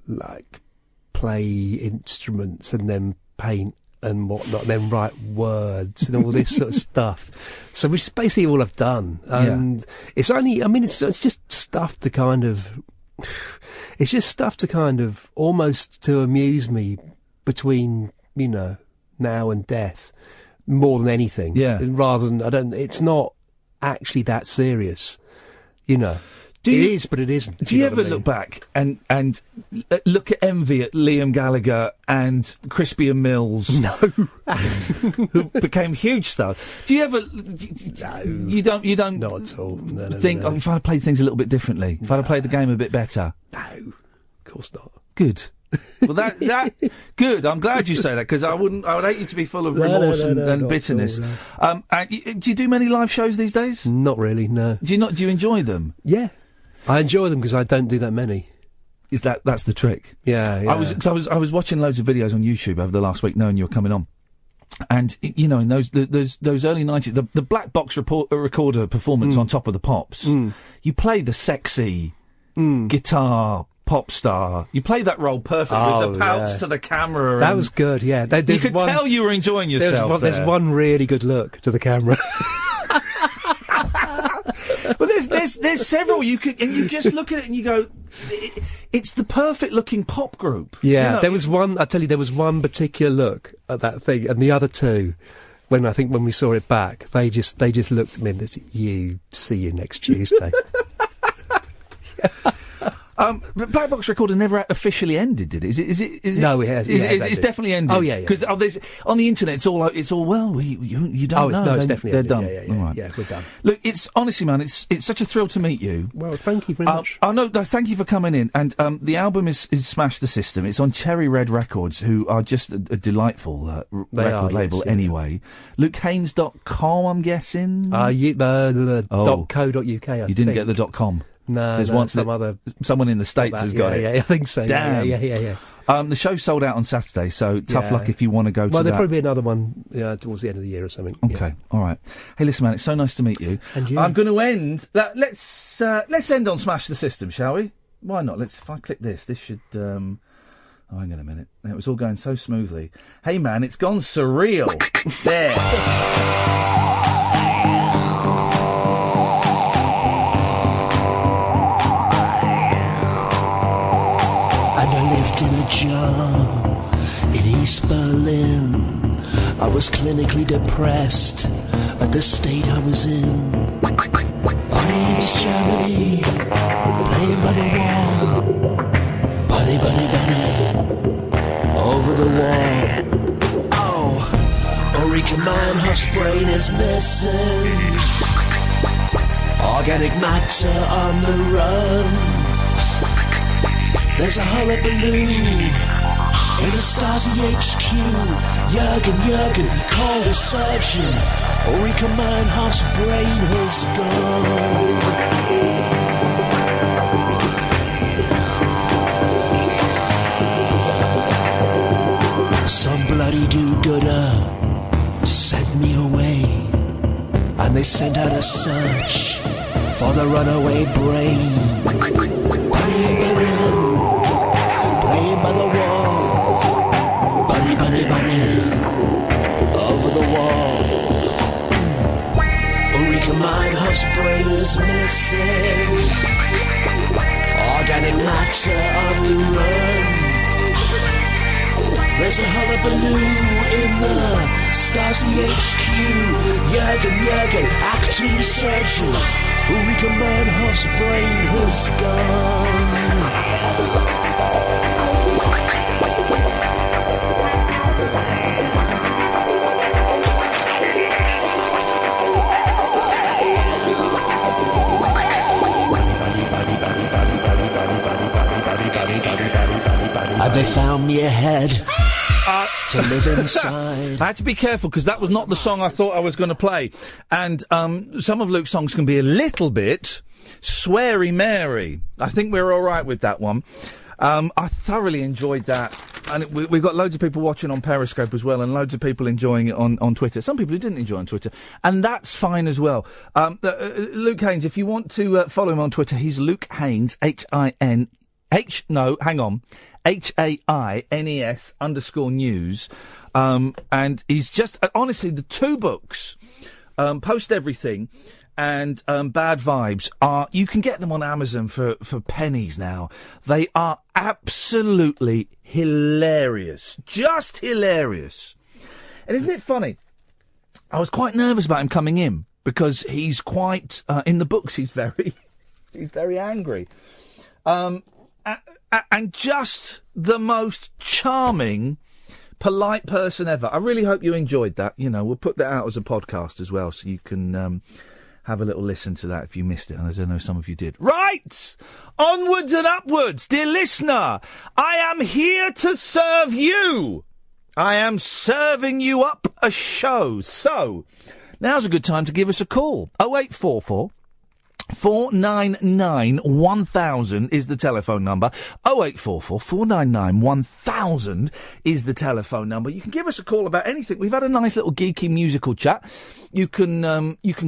like play instruments and then paint and whatnot, and then write words and all this sort of stuff. So which is basically all I've done. And it's just stuff to kind of... It's just stuff to kind of almost to amuse me between, now and death, more than anything. Yeah. Rather than, it's not actually that serious, It is, but it isn't.
Do you ever look back and look at envy at Liam Gallagher and Crispy and Mills?
No.
Who became huge stars. Do you ever...
No.
You don't...
Not at all. No,
think,
no.
if I'd played things a little bit differently, if I'd have played the game a bit better?
No, of course not.
Good. Well, that good. I'm glad you say that, because I would hate you to be full of remorse and bitterness. All, no. And do you do many live shows these days?
Not really. No.
Do you enjoy them?
Yeah, I enjoy them because I don't do that many.
That's the trick.
Yeah.
I was watching loads of videos on YouTube over the last week, knowing you were coming on. And, you know, in those early 90s, the black box recorder performance on Top of the Pops, you play the sexy guitar pop star. You played that role perfectly with the pouts to the camera.
That was good, yeah.
You could tell you were enjoying yourself.
There's one really good look to the camera.
But there's several you just look at it and you go, it's the perfect looking pop group.
Yeah,
you know,
there was one. I tell you, there was one particular look at that thing, and the other two, when we saw it back, they just looked at me and said, "You see you next Tuesday."
But Black Box Recorder never officially ended, did it? Is it?
No, it has.
It's definitely ended.
Oh yeah,
because on the internet, it's all well. You don't know.
No, it's definitely
they're
ended.
done.
Yeah,
all right.
Yeah, we're done.
Look, it's honestly, man, it's such a thrill to meet you.
Well, thank you very much.
No, thank you for coming in. And the album is Smash the System. It's on Cherry Red Records, who are just a delightful record label anyway. LukeHaines.com, I'm guessing.
.co.uk.
You didn't get the .com.
No,
there's someone in the States has got it.
Yeah, I think so.
Damn.
Yeah.
The show's sold out on Saturday, so tough luck if you want to go to that.
Well, there'll probably be another one towards the end of the year or something.
Okay, all right. Hey, listen, man, it's so nice to meet you.
And you.
I'm going to end. Let's end on Smash the System, shall we? Why not? If I click this should. Hang on a minute. It was all going so smoothly. Hey, man, it's gone surreal. There.
In a jar in East Berlin, I was clinically depressed at the state I was in. Buddy in East Germany, playing by the wall. Buddy, over the wall. Oh, Ulrike Meinhof's brain is missing. Organic matter on the run. There's a hullabaloo in the Stasi HQ. Jürgen, call the surgeon. Ulrike Meinhof's brain has gone. Some bloody do-gooder sent me away, and they sent out a search for the runaway brain. Buddy in Berlin, playing by the wall. Buddy, over the wall. Ulrike Meinhof's brain is missing. Organic matter on the run. There's a hullabaloo in the Stasi HQ. Jürgen, acting surgeon. Ulrike Meinhof's brain has gone. Have they found me a head to live inside?
I had to be careful because that was not the song I thought I was going to play. And some of Luke's songs can be a little bit sweary Mary. I think we're all right with that one. I thoroughly enjoyed that. And we've got loads of people watching on Periscope as well, and loads of people enjoying it on Twitter. Some people who didn't enjoy it on Twitter, and that's fine as well. Luke Haines, if you want to follow him on Twitter, he's Luke Haines, Haines _news. And he's just, honestly, the two books, Post Everything and Bad Vibes, you can get them on Amazon for pennies now. They are absolutely hilarious. Just hilarious. And isn't it funny? I was quite nervous about him coming in because he's quite, in the books, he's very angry. And just the most charming, polite person ever. I really hope you enjoyed that. You know, we'll put that out as a podcast as well, so you can have a little listen to that if you missed it. And as I know some of you did. Right! Onwards and upwards, dear listener. I am here to serve you. I am serving you up a show. So, now's a good time to give us a call. 0844 499 1000 is the telephone number. 0844 499 1000 is the telephone number. You can give us a call about anything. We've had a nice little geeky musical chat. You can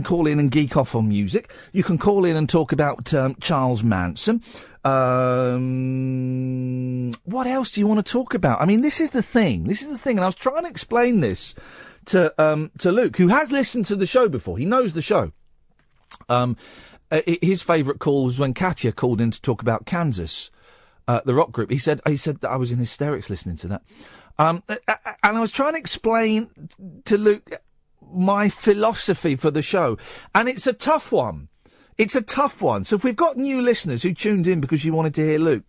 call in and geek off on music. You can call in and talk about Charles Manson. What else do you want to talk about? I mean, this is the thing. And I was trying to explain this to Luke, who has listened to the show before. He knows the show. His favourite call was when Katia called in to talk about Kansas, the rock group. He said that I was in hysterics listening to that. And I was trying to explain to Luke my philosophy for the show. And it's a tough one. So if we've got new listeners who tuned in because you wanted to hear Luke,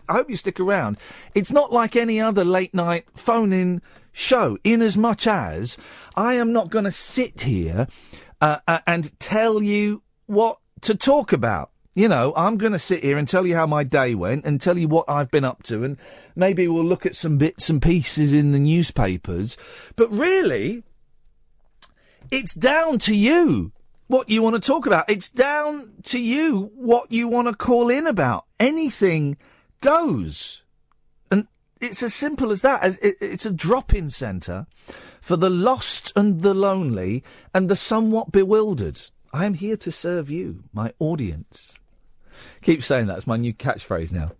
I hope you stick around. It's not like any other late night phone-in show, in as much as I am not going to sit here and tell you what to talk about. You know, I'm going to sit here and tell you how my day went and tell you what I've been up to, and maybe we'll look at some bits and pieces in the newspapers. But really, it's down to you what you want to talk about. It's down to you what you want to call in about. Anything goes. And it's as simple as that. It's a drop-in centre for the lost and the lonely and the somewhat bewildered. I am here to serve you, my audience. Keep saying that. It's my new catchphrase now.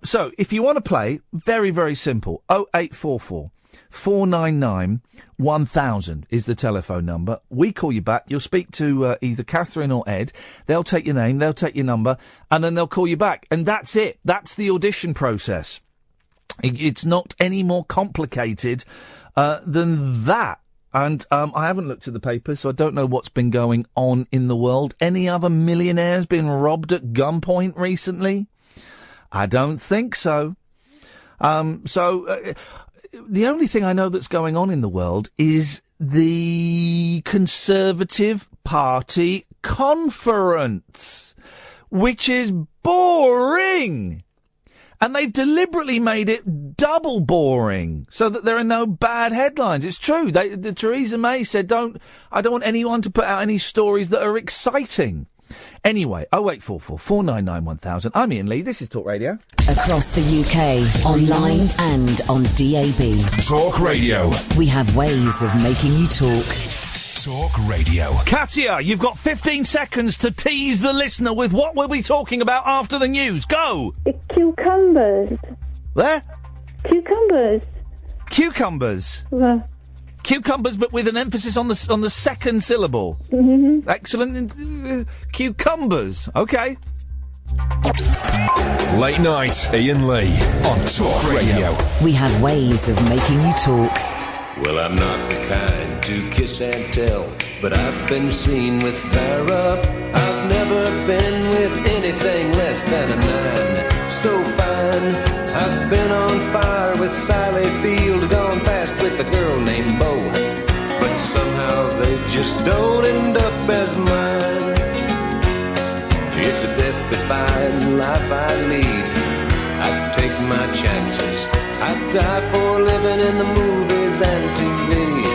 So, if you want to play, very, very simple. 0844 499 1000 is the telephone number. We call you back. You'll speak to either Catherine or Ed. They'll take your name, they'll take your number, and then they'll call you back. And that's it. That's the audition process. It's not any more complicated than that. And I haven't looked at the paper, so I don't know what's been going on in the world. Any other millionaires been robbed at gunpoint recently? I don't think so. The only thing I know that's going on in the world is the Conservative Party conference, which is boring. And they've deliberately made it double boring so that there are no bad headlines. It's true. Theresa May said, I don't want anyone to put out any stories that are exciting. Anyway, 0844 499 1000. I'm Iain Lee. This is Talk Radio.
Across the UK, online and on DAB.
Talk Radio.
We have ways of making you talk.
Talk Radio.
Katia, you've got 15 seconds to tease the listener with what we'll be talking about after the news. Go!
Cucumbers.
Where?
Cucumbers.
Cucumbers. Cucumbers, but with an emphasis on the second syllable.
Mm-hmm.
Excellent. Cucumbers. Okay.
Late night, Iain Lee on Talk Radio.
We have ways of making you talk.
Well, I'm not the kind to kiss and tell, but I've been seen with fire up. I've never been with anything less than a 9. So fine, I've been on fire with Sally Field, gone past with a girl named Bo, but somehow they just don't end up as mine. It's a death-defying life I lead. I take my chances. I die for living in the movies and TV.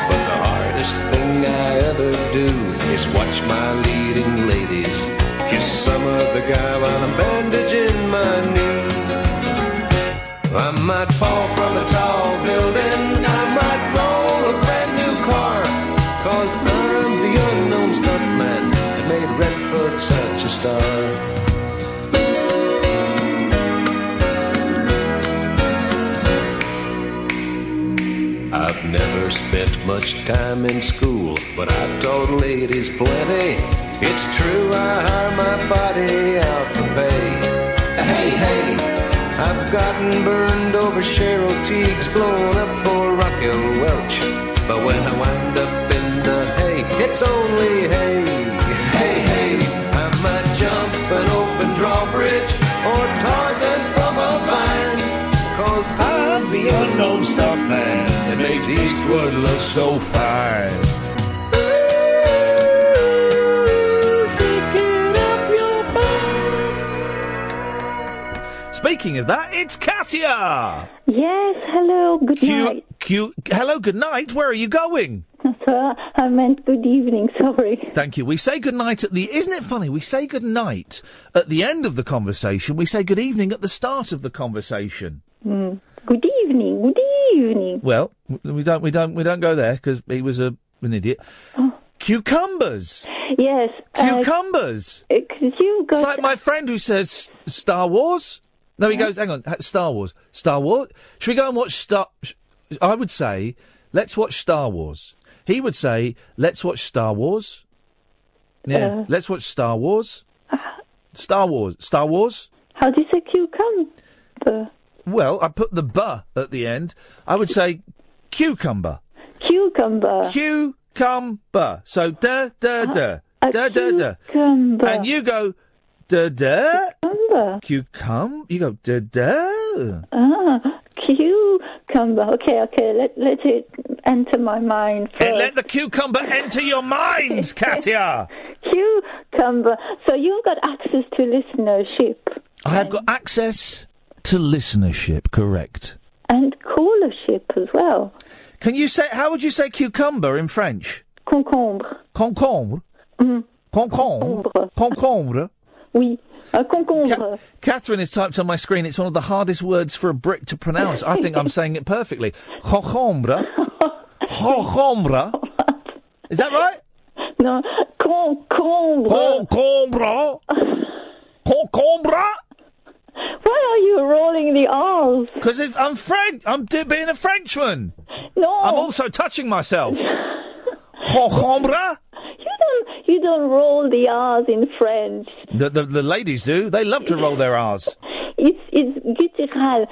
But the hardest thing I ever do is watch my leading ladies kiss some other guy while I'm bandaging my knee. I might fall from a tall building, I might roll a brand new car, 'cause I'm the unknown stuntman that made Redford such a star. I've never spent much time in school, but I taught ladies plenty. It's true, I hire my body out for pay. Hey, hey, I've gotten burned over Cheryl Teague's, blown up for Raquel Welch. But when I wind up in the hay, it's only hay. Hey, hey, I might jump an open drawbridge or Tarzan from a vine, 'cause I'm the unknown stuntman that makes Eastwood look so fine.
Speaking of that, it's Katia!
Yes, hello, good night.
Hello, good night. Where are you going?
I meant good evening, sorry.
Thank you. We say good night at the... Isn't it funny? We say good night at the end of the conversation. We say good evening at the start of the conversation.
Good evening, good evening.
Well, we don't go there because he was an idiot. Cucumbers.
Yes.
Cucumbers.
You got...
It's like my friend who says Star Wars. No, he goes, hang on, Star Wars. Star Wars? Should we go and watch I would say, let's watch Star Wars. He would say, let's watch Star Wars. Yeah, let's watch Star Wars. Star Wars. Star Wars?
How do you say cucumber?
Well, I put the "b" at the end. I would say cucumber.
Cucumber.
Cucumber. So, da.
Cucumber.
And you go, da.
Cucumber.
You go, da.
Cucumber. Okay. Let it enter my mind first.
And let the cucumber enter your mind, Katia.
Cucumber. So you've got access to listenership.
I have got access to listenership, correct.
And callership as well.
Can you say, how would you say cucumber in French?
Concombre.
Concombre? Concombre? Concombre?
Oui. Concombre.
Catherine has typed on my screen, it's one of the hardest words for a Brit to pronounce. I think I'm saying it perfectly. Concombre? Concombre? Is that right?
No. Concombre.
Concombre? Concombre?
Why are you rolling the R's?
Because I'm French. I'm being a Frenchman.
No.
I'm also touching myself. Concombre?
You don't roll the R's in French.
The ladies do. They love to roll their R's.
It's guttural.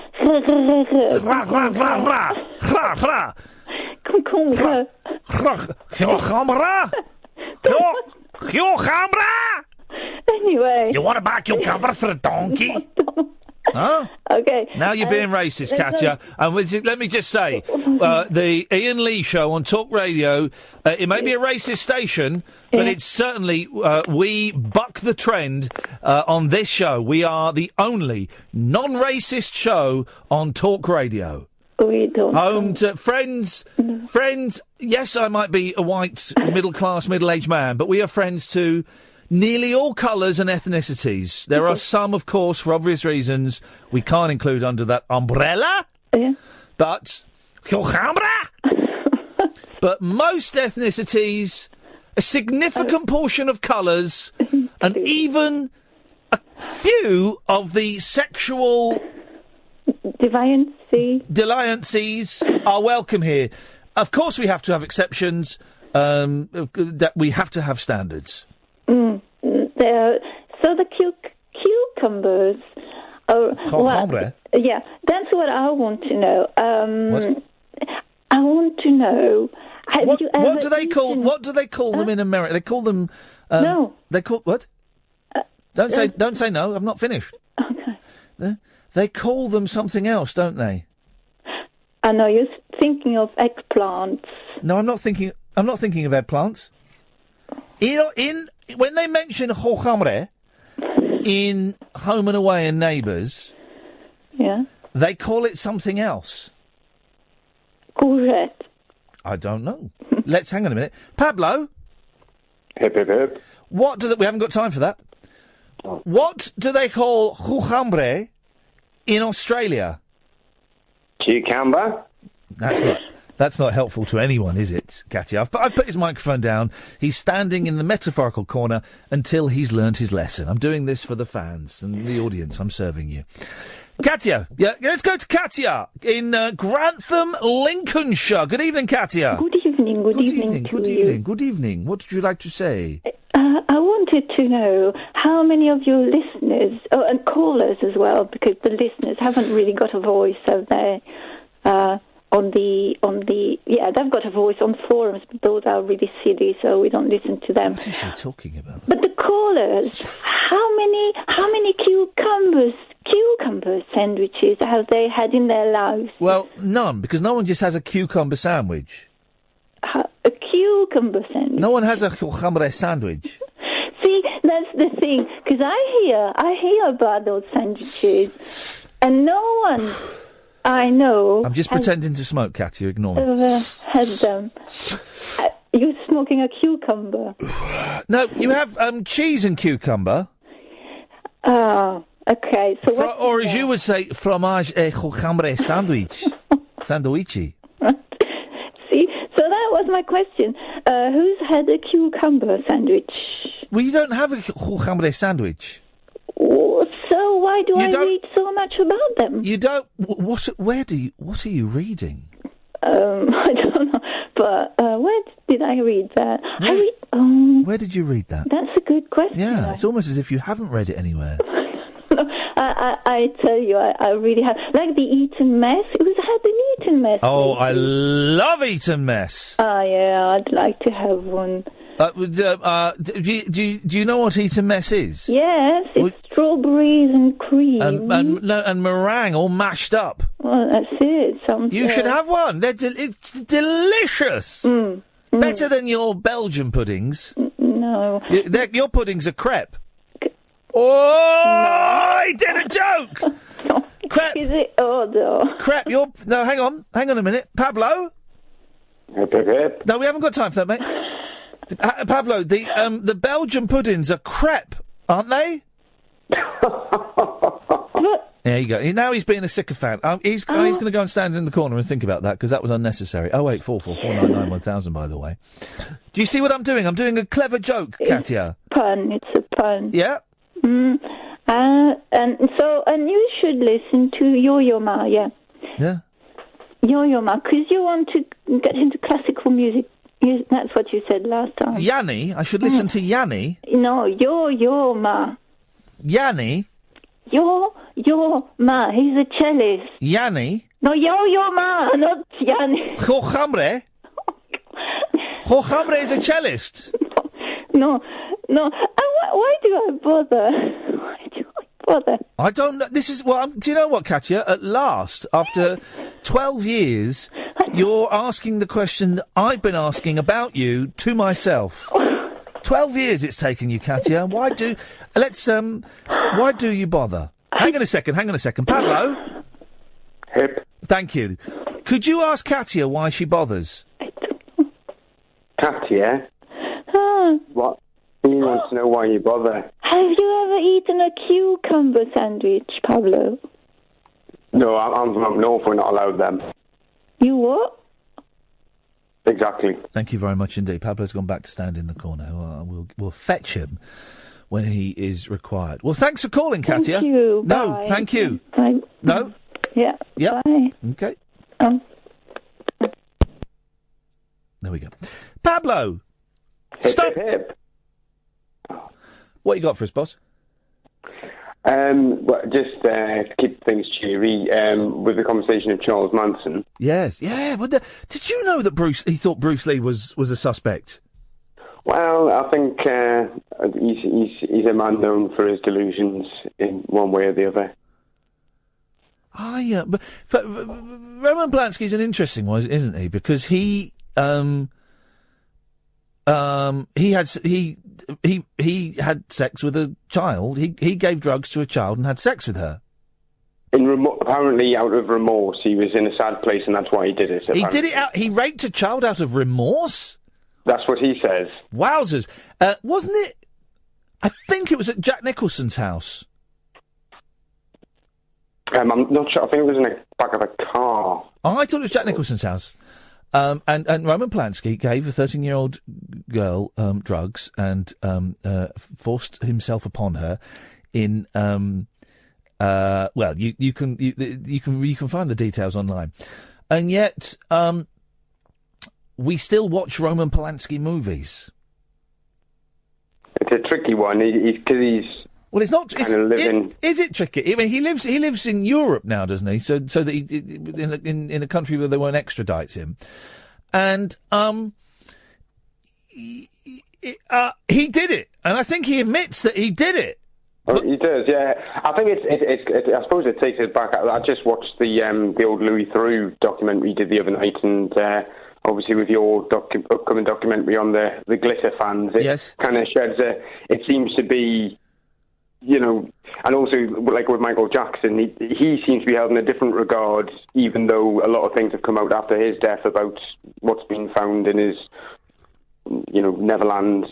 Concombre.
Cucumber? Cucumber?
Anyway.
You want to buy cucumber for a donkey? Huh?
Okay.
Now you're being racist, Katia. And let me just say, the Iain Lee Show on Talk Radio, it may be a racist station, but it's certainly, we buck the trend on this show. We are the only non-racist show on Talk Radio.
We don't.
Home to friends, yes, I might be a white, middle-class, middle-aged man, but we are friends to nearly all colours and ethnicities. There are some, of course, for obvious reasons, we can't include under that umbrella.
Yeah.
But but most ethnicities, a significant portion of colours, and even a few of the sexual deviancies are welcome here. Of course, we have to have exceptions. That we have to have standards.
So the cucumbers. Yeah, that's what I want to know.
What?
I want to know.
What do they call them in America? They call them.
No.
They call what? Don't say no. I've not finished.
Okay.
They call them something else, don't they?
I know you're thinking of eggplants.
No, I'm not thinking of eggplants. When they mention cucumber in Home and Away and Neighbours,
yeah,
they call it something else.
Courgette.
I don't know. Let's hang on a minute. Pablo?
Hip, hip, hip.
We haven't got time for that.
Oh.
What do they call cucumber in Australia?
Cucumber?
That's not helpful to anyone, is it, Katia? I've put his microphone down. He's standing in the metaphorical corner until he's learnt his lesson. I'm doing this for the fans and the audience. I'm serving you. Katia, yeah, let's go to Katia in Grantham, Lincolnshire. Good evening, Katia.
Good evening. Good evening.
Good evening. What did you like to say?
I wanted to know how many of your listeners, and callers as well, because the listeners haven't really got a voice, have they? They've got a voice on forums, but those are really silly, so we don't listen to them.
What is she talking about?
But the callers, how many cucumber sandwiches have they had in their lives?
Well, none, because no one just has a cucumber sandwich.
A cucumber sandwich?
No one has a cucumber sandwich.
See, that's the thing, because I hear about those sandwiches, and no one I know.
I'm just pretending to smoke, Katia. Ignore me.
Had them. You're smoking a cucumber.
No, you have cheese and cucumber.
Oh, okay. So what?
Or as you would say, fromage et cucumber sandwich. Sandwichi.
See, so that was my question. Who's had a cucumber sandwich?
Well, you don't have a cucumber sandwich.
Oh, so why do I read so much about them?
You don't. What are you reading?
I don't know. But where did I read that?
Where did you read that?
That's a good question.
Yeah, it's almost as if you haven't read it anywhere.
I tell you, I really have. Like the Eton Mess. Who's had an Eton Mess?
Oh, I love Eton Mess.
Yeah, I'd like to have one.
Do you know what Eton Mess is?
Yes, it's strawberries and cream.
And meringue all mashed up.
Well, that's it.
You should have one. It's delicious. Better than your Belgian puddings.
No.
Your puddings are crepe. I did a joke! Crepe.
Is it? Oh, no.
Crepe, No, hang on a minute. Pablo? No, we haven't got time for that, mate. Pablo, the Belgian puddings are crepe, aren't they? There you go. Now he's being a sycophant. He's going to go and stand in the corner and think about that, because that was unnecessary. 08444991000, by the way. Do you see what I'm doing? I'm doing a clever joke, Katia.
It's a pun.
Yeah?
And you should listen to Yo-Yo Ma, yeah.
Yeah?
Yo-Yo Ma, because you want to get into classical music. That's what you said last time.
Yanni? I should listen to Yanni?
No, Yo-Yo Ma.
Yanni?
Yo-Yo Ma, he's a cellist.
Yanni?
No, Yo-Yo Ma, not Yanni.
Jojambre? Jojambre is a cellist.
No. Why do I bother?
I don't know. This is do you know what, Katia? At last, after 12 years, you're asking the question that I've been asking about you to myself. 12 years it's taken you, Katia. Why do you bother? Hang on a second. Pablo?
Hip.
Thank you. Could you ask Katia why she bothers?
Katia? What? He wants to know why you bother.
Have you ever eaten a cucumber sandwich, Pablo?
No, I'm from up north. We're not allowed them.
You what?
Exactly.
Thank you very much indeed. Pablo's gone back to stand in the corner. We'll fetch him when he is required. Well, thanks for calling, Katia.
Thank you.
No,
Bye.
thank you.
Bye.
No?
Yeah.
Yep.
Bye.
Okay. There we go. Pablo! Stop!
Hip.
What you got for us, boss?
Just to keep things cheery, with the conversation of Charles Manson.
Yes, yeah. But did you know that he thought Bruce Lee was a suspect?
Well, I think he's a man known for his delusions in one way or the other.
Yeah, but Roman Polanski's an interesting one, isn't he? Because he had sex with a child. He gave drugs to a child and had sex with her.
Apparently, out of remorse, he was in a sad place, and that's why he did it.
He did it. He raped a child out of remorse.
That's what he says.
Wowzers! Wasn't it? I think it was at Jack Nicholson's house.
I'm not sure. I think it was in the back of a car.
Oh, I thought it was Jack Nicholson's house. And Roman Polanski gave a 13-year-old girl drugs and forced himself upon her in well, you can find the details online, and yet we still watch Roman Polanski movies.
It's a tricky one. He's
well, it's not.
Living...
Is it tricky? I mean, he lives in Europe now, doesn't he? So that in a country where they won't extradite him, and he did it, and I think he admits that he did it.
Oh, he does, yeah. I think it's I suppose it takes it back. I just watched the old Louis Theroux documentary you did the other night, and obviously with your upcoming documentary on the glitter fans, it kind of sheds it seems to be, you know, and also like with Michael Jackson, he seems to be held in a different regard, even though a lot of things have come out after his death about what's been found in his Neverland,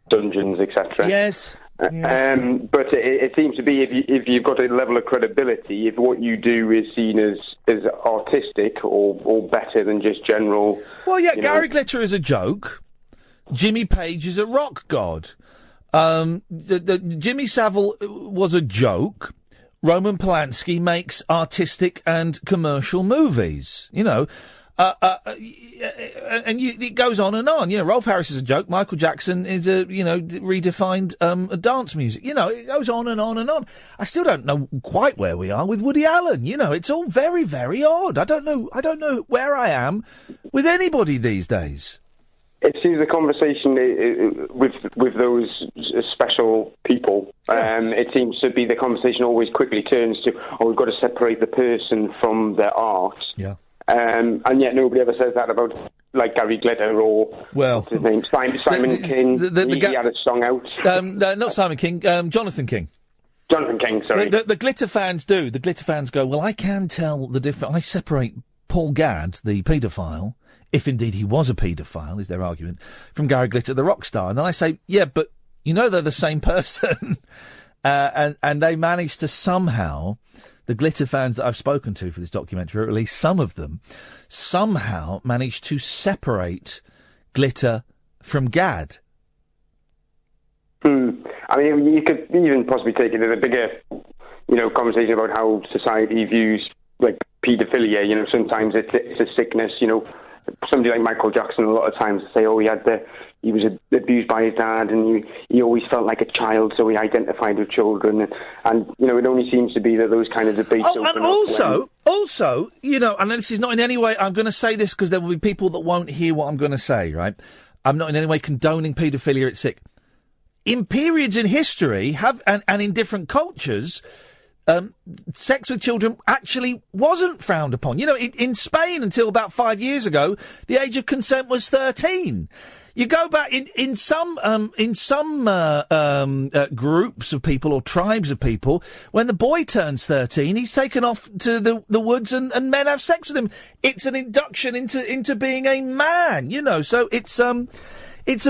Dungeons, etc.
Yes.
But it seems to be if you've got a level of credibility, if what you do is seen as artistic or better than just general.
Well, yeah, Gary Glitter is a joke. Jimmy Page is a rock god. Jimmy Savile was a joke. Roman Polanski makes artistic and commercial movies. It goes on and on. Rolf Harris is a joke. Michael Jackson is redefined dance music. It goes on and on and on. I still don't know quite where we are with Woody Allen. It's all very, very odd. I don't know where I am with anybody these days.
It seems the conversation with those special people. It seems to be the conversation always quickly turns to, we've got to separate the person from their art.
Yeah.
And yet nobody ever says that about, like, Gary Glitter or what's his name? Simon King. He had a song out.
No, not Simon King. Jonathan King.
Jonathan King, sorry.
The Glitter fans do. The Glitter fans go, well, I can tell the difference. I separate Paul Gadd, the paedophile, if indeed he was a paedophile, is their argument, from Gary Glitter, the rock star. And then I say, yeah, but they're the same person. And they managed to somehow, the Glitter fans that I've spoken to for this documentary, or at least some of them, somehow managed to separate Glitter from Gadd.
I mean, you could even possibly take it as a bigger, conversation about how society views, like, paedophilia. Sometimes it's a sickness. Somebody like Michael Jackson, a lot of times say, he was abused by his dad, and he always felt like a child, so he identified with children, and it only seems to be that those kind of debates.
Oh, and also, and this is not in any way. I'm going to say this because there will be people that won't hear what I'm going to say. Right? I'm not in any way condoning paedophilia. It's sick. In periods in history, and in different cultures, sex with children actually wasn't frowned upon. In Spain until about 5 years ago, the age of consent was 13. You go back in some groups of people or tribes of people, when the boy turns 13, he's taken off to the woods and men have sex with him. It's an induction into being a man, so it's a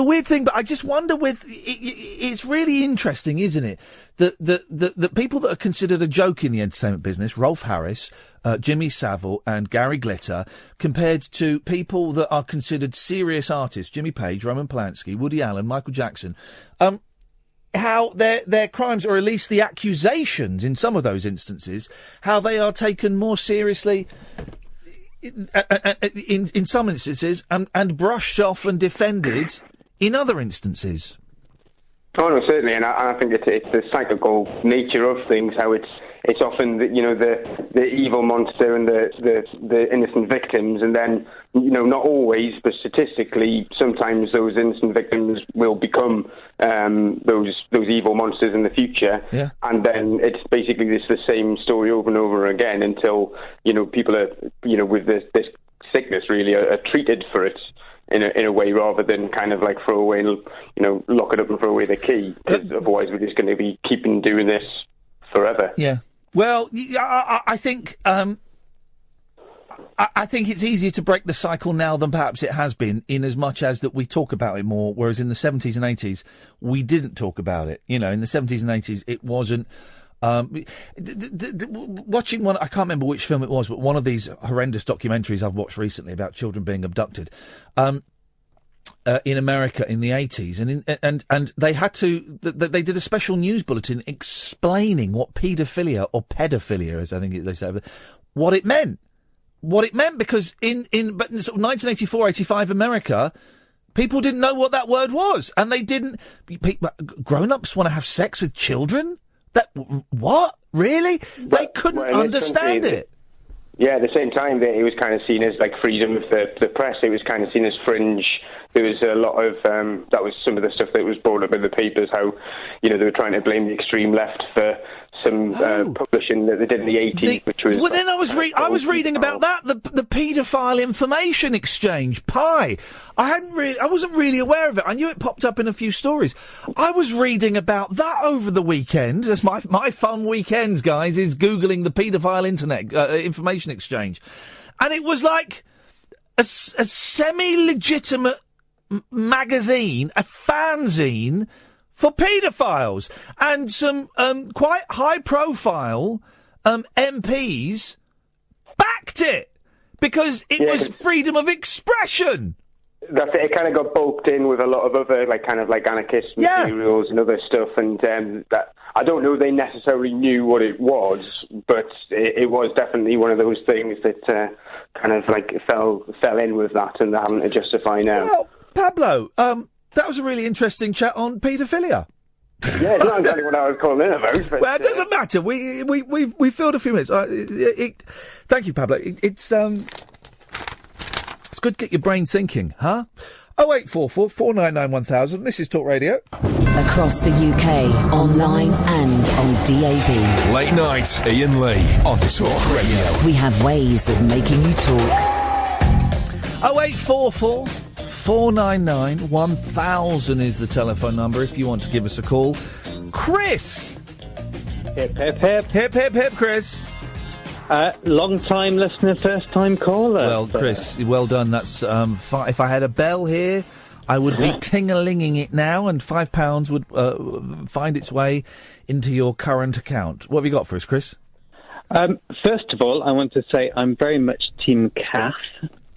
weird thing, but I just wonder it's really interesting, isn't it? The people that are considered a joke in the entertainment business, Rolf Harris, Jimmy Savile and Gary Glitter, compared to people that are considered serious artists, Jimmy Page, Roman Polanski, Woody Allen, Michael Jackson, how their crimes, or at least the accusations in some of those instances, how they are taken more seriously in some instances and brushed off and defended in other instances.
Oh no, certainly, and I think it's the cyclical nature of things. How it's often the evil monster and the innocent victims, and then not always, but statistically, sometimes those innocent victims will become those evil monsters in the future.
Yeah.
And then it's basically the same story over and over again until people are with this sickness really are treated for it in a way, rather than kind of like throw away, lock it up and throw away the key. Because otherwise, we're just going to be keeping doing this forever.
Yeah. Well, I think I think it's easier to break the cycle now than perhaps it has been, in as much as that we talk about it more, whereas in the 70s and 80s we didn't talk about it. In the 70s and 80s it wasn't. Watching one, I can't remember which film it was, but one of these horrendous documentaries I've watched recently about children being abducted in America in the 80s, and they had to, they did a special news bulletin explaining what paedophilia, or pedophilia as I think they say, what it meant, because in sort of 1984, 85 America, people didn't know what that word was, and they didn't. Grown-ups want to have sex with children? What? Really? They couldn't understand it.
Yeah, at the same time, it was kind of seen as like freedom of the press. It was kind of seen as fringe. There was a lot of that was some of the stuff that was brought up in the papers. How they were trying to blame the extreme left for some publishing that they did in the 80s, which was.
Well, then I was reading about that, the paedophile information exchange, PI. I wasn't really aware of it. I knew it popped up in a few stories. I was reading about that over the weekend. That's my fun weekends, guys, is Googling the paedophile internet information exchange, and it was like a semi-legitimate magazine, a fanzine for paedophiles, and some quite high-profile MPs backed it because it was freedom of expression.
That's it. It kind of got bulked in with a lot of other, kind of anarchist materials and other stuff, and that I don't know they necessarily knew what it was, but it was definitely one of those things that kind of fell in with that, and they're having to justify now.
Well, Pablo, that was a really interesting chat on paedophilia.
Yeah, it's not exactly what I was calling in about. But,
well, it doesn't matter. We filled a few minutes. Thank you, Pablo. It's good to get your brain thinking, huh? 0844 499 1000. This is Talk Radio.
Across the UK, online and on DAB.
Late night, Iain Lee on Talk Radio.
We have ways of making you talk.
0844 499 1000 is the telephone number if you want to give us a call. Chris!
Hip, hip, hip.
Hip, hip, hip, Chris.
Long-time listener, first-time caller.
Well, Chris, well done. That's if I had a bell here, I would be ting-a-linging it now, and £5 would find its way into your current account. What have you got for us, Chris?
First of all, I want to say I'm very much Team Kath.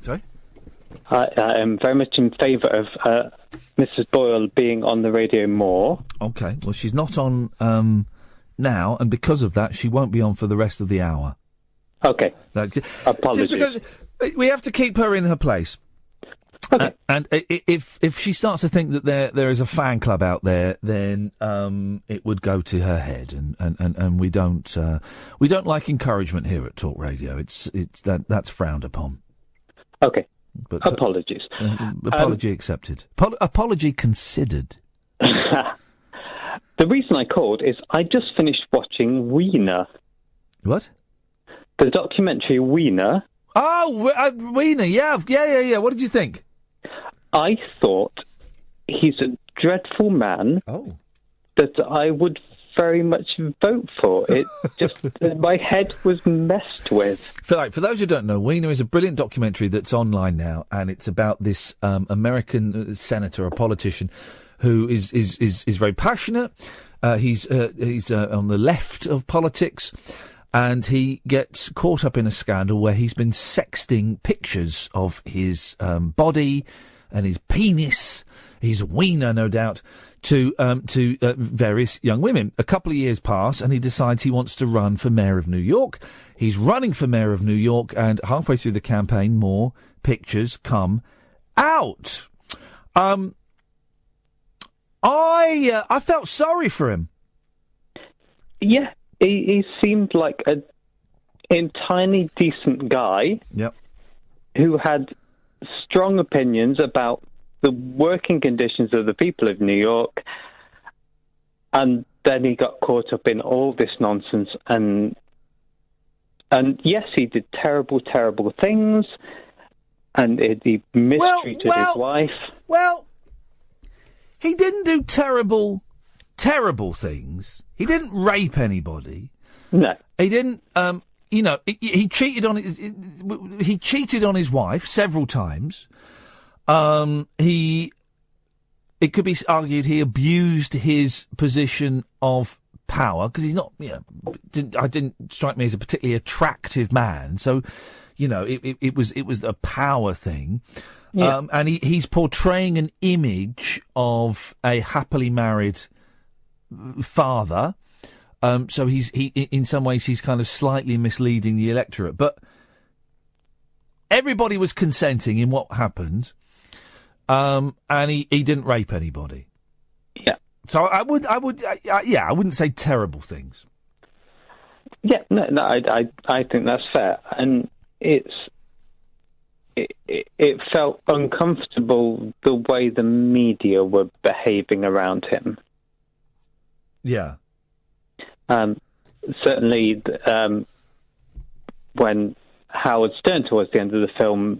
Sorry?
I am very much in favour of Mrs. Boyle being on the radio more.
OK, well, she's not on now, and because of that, she won't be on for the rest of the hour.
OK. Apologies.
Just because we have to keep her in her place.
Okay.
And if she starts to think that there is a fan club out there, then it would go to her head, and we don't like encouragement here at Talk Radio. That's frowned upon.
Okay. But apologies.
Apology accepted. Apology considered.
The reason I called is I just finished watching Wiener.
What?
The documentary Wiener.
Oh, Wiener, yeah. What did you think?
I thought he's a dreadful man that I would very much vote for. It just my head was messed with.
For those who don't know, Wiener is a brilliant documentary that's online now, and it's about this American senator, a politician, who is very passionate. He's on the left of politics. And he gets caught up in a scandal where he's been sexting pictures of his body and his penis, his wiener, no doubt, to various young women. A couple of years pass, and he decides he wants to run for mayor of New York. He's running for mayor of New York, and halfway through the campaign, more pictures come out. I felt sorry for him.
Yeah. He seemed like an entirely decent guy.
Yep.
Who had strong opinions about the working conditions of the people of New York, and then he got caught up in all this nonsense. And yes, he did terrible, terrible things, and he mistreated his wife. Well,
he didn't do terrible things. He didn't rape anybody.
No.
He didn't, he cheated on his wife several times. It could be argued he abused his position of power, because he's not, didn't strike me as a particularly attractive man. So, it was a power thing. Yeah. And he's portraying an image of a happily married father, so he in some ways he's kind of slightly misleading the electorate, but everybody was consenting in what happened, and he didn't rape anybody.
Yeah.
So I wouldn't say terrible things.
Yeah, no, I think that's fair, and it felt uncomfortable the way the media were behaving around him.
Yeah.
Certainly, when Howard Stern, towards the end of the film,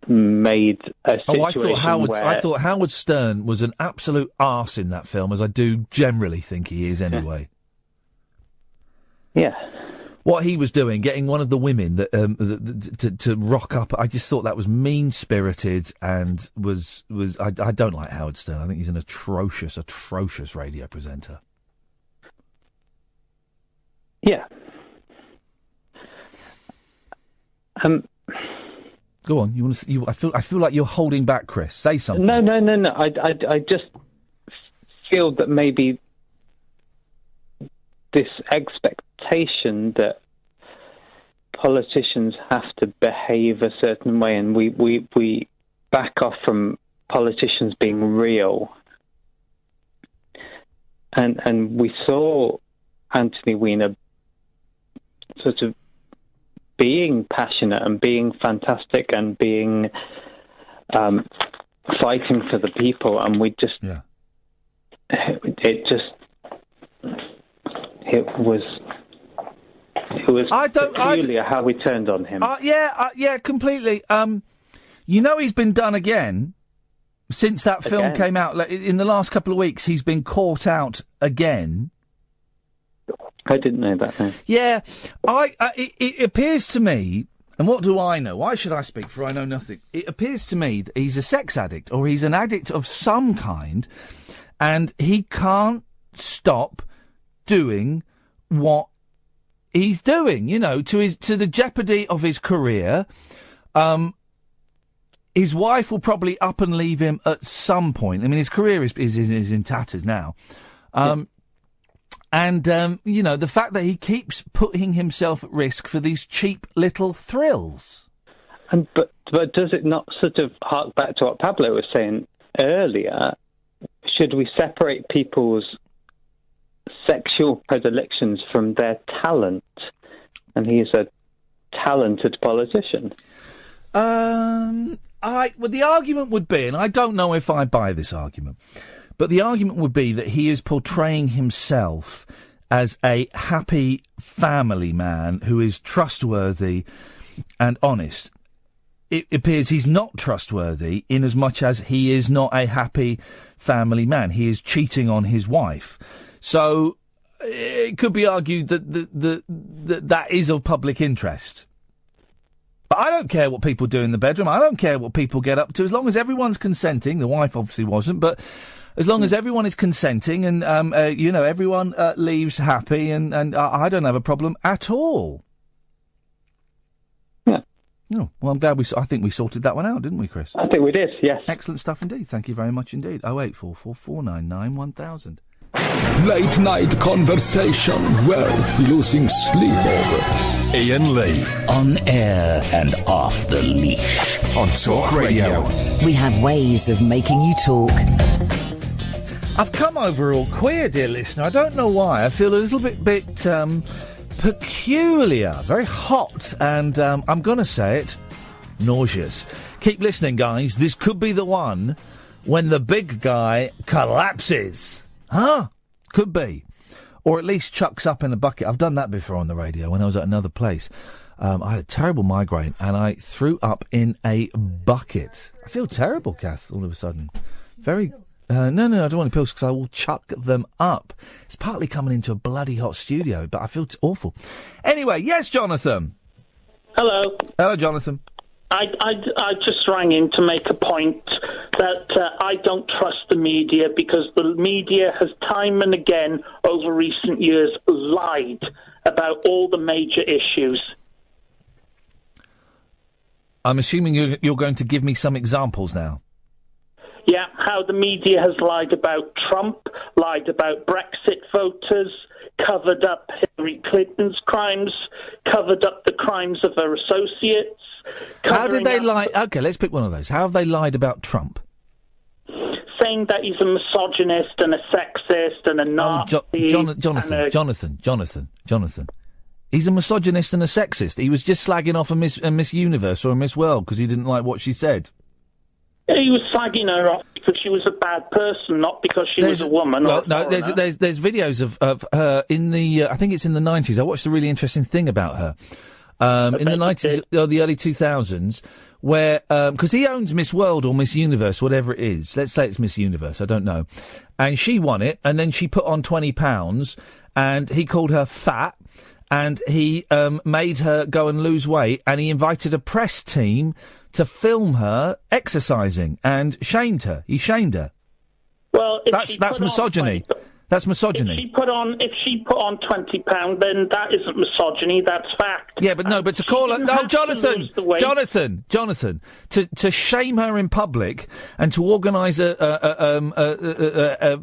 made a situation
I thought Howard Stern was an absolute arse in that film, as I do generally think he is anyway.
Yeah.
what he was doing, getting one of the women that to rock up. I just thought that was mean-spirited and was I don't like Howard Stern. I think he's an atrocious radio presenter.
Yeah.
Go on. You want to? I feel like you're holding back, Chris. Say something.
No. I just feel that maybe this expectation that politicians have to behave a certain way, and we back off from politicians being real. And we saw Anthony Weiner sort of being passionate and being fantastic and being fighting for the people, and we just it was peculiar how we turned on him.
Yeah, completely. He's been done again since that film came out. Like, in the last couple of weeks, he's been caught out again.
I didn't know that. No.
Yeah, it appears to me, and what do I know? Why should I speak, for I know nothing? It appears to me that he's a sex addict, or he's an addict of some kind, and he can't stop doing what he's doing, to the jeopardy of his career. His wife will probably up and leave him at some point. I mean, his career is in tatters now. And, the fact that he keeps putting himself at risk for these cheap little thrills.
But does it not sort of hark back to what Pablo was saying earlier? Should we separate people's sexual predilections from their talent? And he is a talented politician.
The argument would be, and I don't know if I buy this argument, but the argument would be that he is portraying himself as a happy family man who is trustworthy and honest. It appears he's not trustworthy in as much as he is not a happy family man. He is cheating on his wife. So it could be argued that is of public interest. But I don't care what people do in the bedroom. I don't care what people get up to, as long as everyone's consenting. The wife obviously wasn't, but as long as everyone is consenting and, everyone leaves happy, and I don't have a problem at all.
Yeah.
Oh, well, I'm glad I think we sorted that one out, didn't we, Chris?
I think we did, yes.
Excellent stuff indeed. Thank you very much indeed. 08444 499 1000.
Late night conversation worth losing sleep over.
Iain Lee.
On air and off the leash.
On Talk Radio.
We have ways of making you talk.
I've come over all queer, dear listener. I don't know why. I feel a little bit peculiar. Very hot. And I'm going to say it, nauseous. Keep listening, guys. This could be the one when the big guy collapses. Huh? Could be. Or at least chucks up in a bucket. I've done that before on the radio when I was at another place. I had a terrible migraine and I threw up in a bucket. I feel terrible, Kath, all of a sudden. Very... No, I don't want any pills because I will chuck them up. It's partly coming into a bloody hot studio, but I feel awful. Anyway, yes, Jonathan.
Hello.
Hello, Jonathan.
I just rang in to make a point that I don't trust the media because the media has time and again over recent years lied about all the major issues.
I'm assuming you're going to give me some examples now.
Yeah, how the media has lied about Trump, lied about Brexit voters, covered up Hillary Clinton's crimes, covered up the crimes of her associates.
How did they lie? OK, let's pick one of those. How have they lied about Trump?
Saying that he's a misogynist and a sexist and a Nazi.
Jonathan. He's a misogynist and a sexist. He was just slagging off a Miss Universe or a Miss World because he didn't like what she said.
He was slagging her off because she was a bad person, not because she was a woman.
Well, no, there's videos of her in the I think it's in the 90s. I watched a really interesting thing about her in the 90s or the early 2000s, where because he owns Miss World or Miss Universe, whatever it is. Let's say it's Miss Universe. I don't know, and she won it, and then she put on £20, and he called her fat. and he made her go and lose weight, and he invited a press team to film her exercising and shamed her. He shamed her.
Well,
that's misogyny. That's misogyny.
If she put on £20, then that isn't misogyny. That's fact.
Yeah, but no. But to call her, no, Jonathan, to shame her in public and to organise a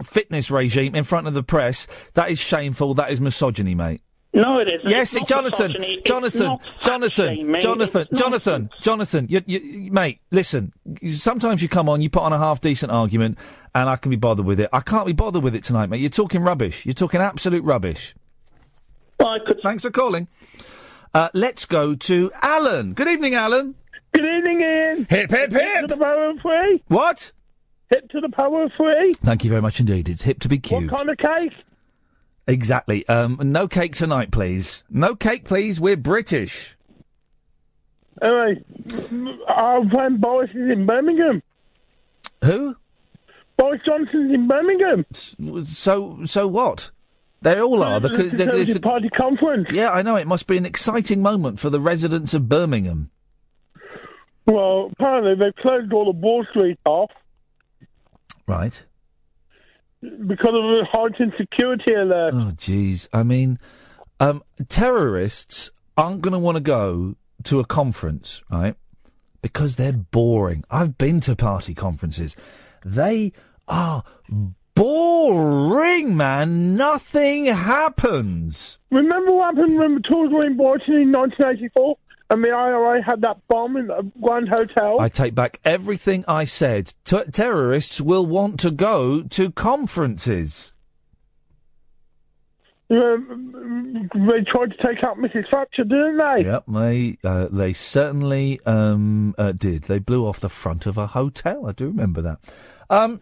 fitness regime in front of the press, that is shameful. That is misogyny, mate.
No, it isn't.
Yes,
it's
Jonathan, you, mate, listen, sometimes you come on, you put on a half-decent argument, and I can be bothered with it. I can't be bothered with it tonight, mate. You're talking rubbish. You're talking absolute rubbish.
Well,
Thanks for calling. Let's go to Alan. Good evening, Alan.
Good evening, Ian.
Hip, hip, hip.
Hip to the power of three.
What?
Hip to the power of three.
Thank you very much indeed. It's hip to be cute.
What kind of cake?
Exactly. No cake tonight, please. No cake, please. We're British.
Anyway, our friend Boris is in Birmingham.
Who?
Boris Johnson's in Birmingham.
So what? They all are.
It's a party conference.
Yeah, I know. It must be an exciting moment for the residents of Birmingham.
Well, apparently they've closed all of Wall Street off.
Right.
Because of the heightened security alert.
Oh, jeez. I mean, terrorists aren't going to want to go to a conference, right? Because they're boring. I've been to party conferences. They are boring, man. Nothing happens.
Remember what happened when the tours were in Brighton in 1984? And the IRA had that bomb in the Grand Hotel.
I take back everything I said. Terrorists will want to go to conferences.
They tried to take out Mrs. Thatcher, didn't they?
Yep, they certainly did. They blew off the front of a hotel. I do remember that. I mean,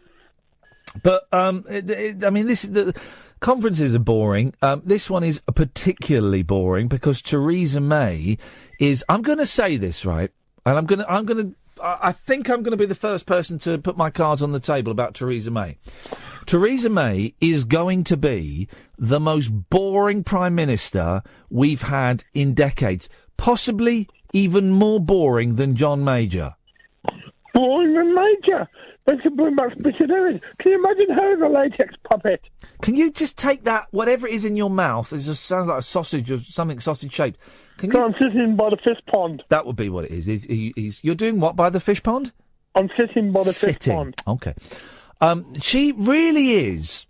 the conferences are boring. This one is particularly boring because Theresa May is. I'm going to say this, right, and I think I'm going to be the first person to put my cards on the table about Theresa May. Theresa May is going to be the most boring Prime Minister we've had in decades, possibly even more boring than John Major.
Boring than Major? They should bring back spitting image. Can you imagine her as a latex puppet?
Can you just take that, whatever it is in your mouth, it just sounds like a sausage or something sausage-shaped.
I'm sitting by the fish pond.
That would be what it is. You're doing what by the fish pond?
I'm sitting by the fish pond.
Okay. She really is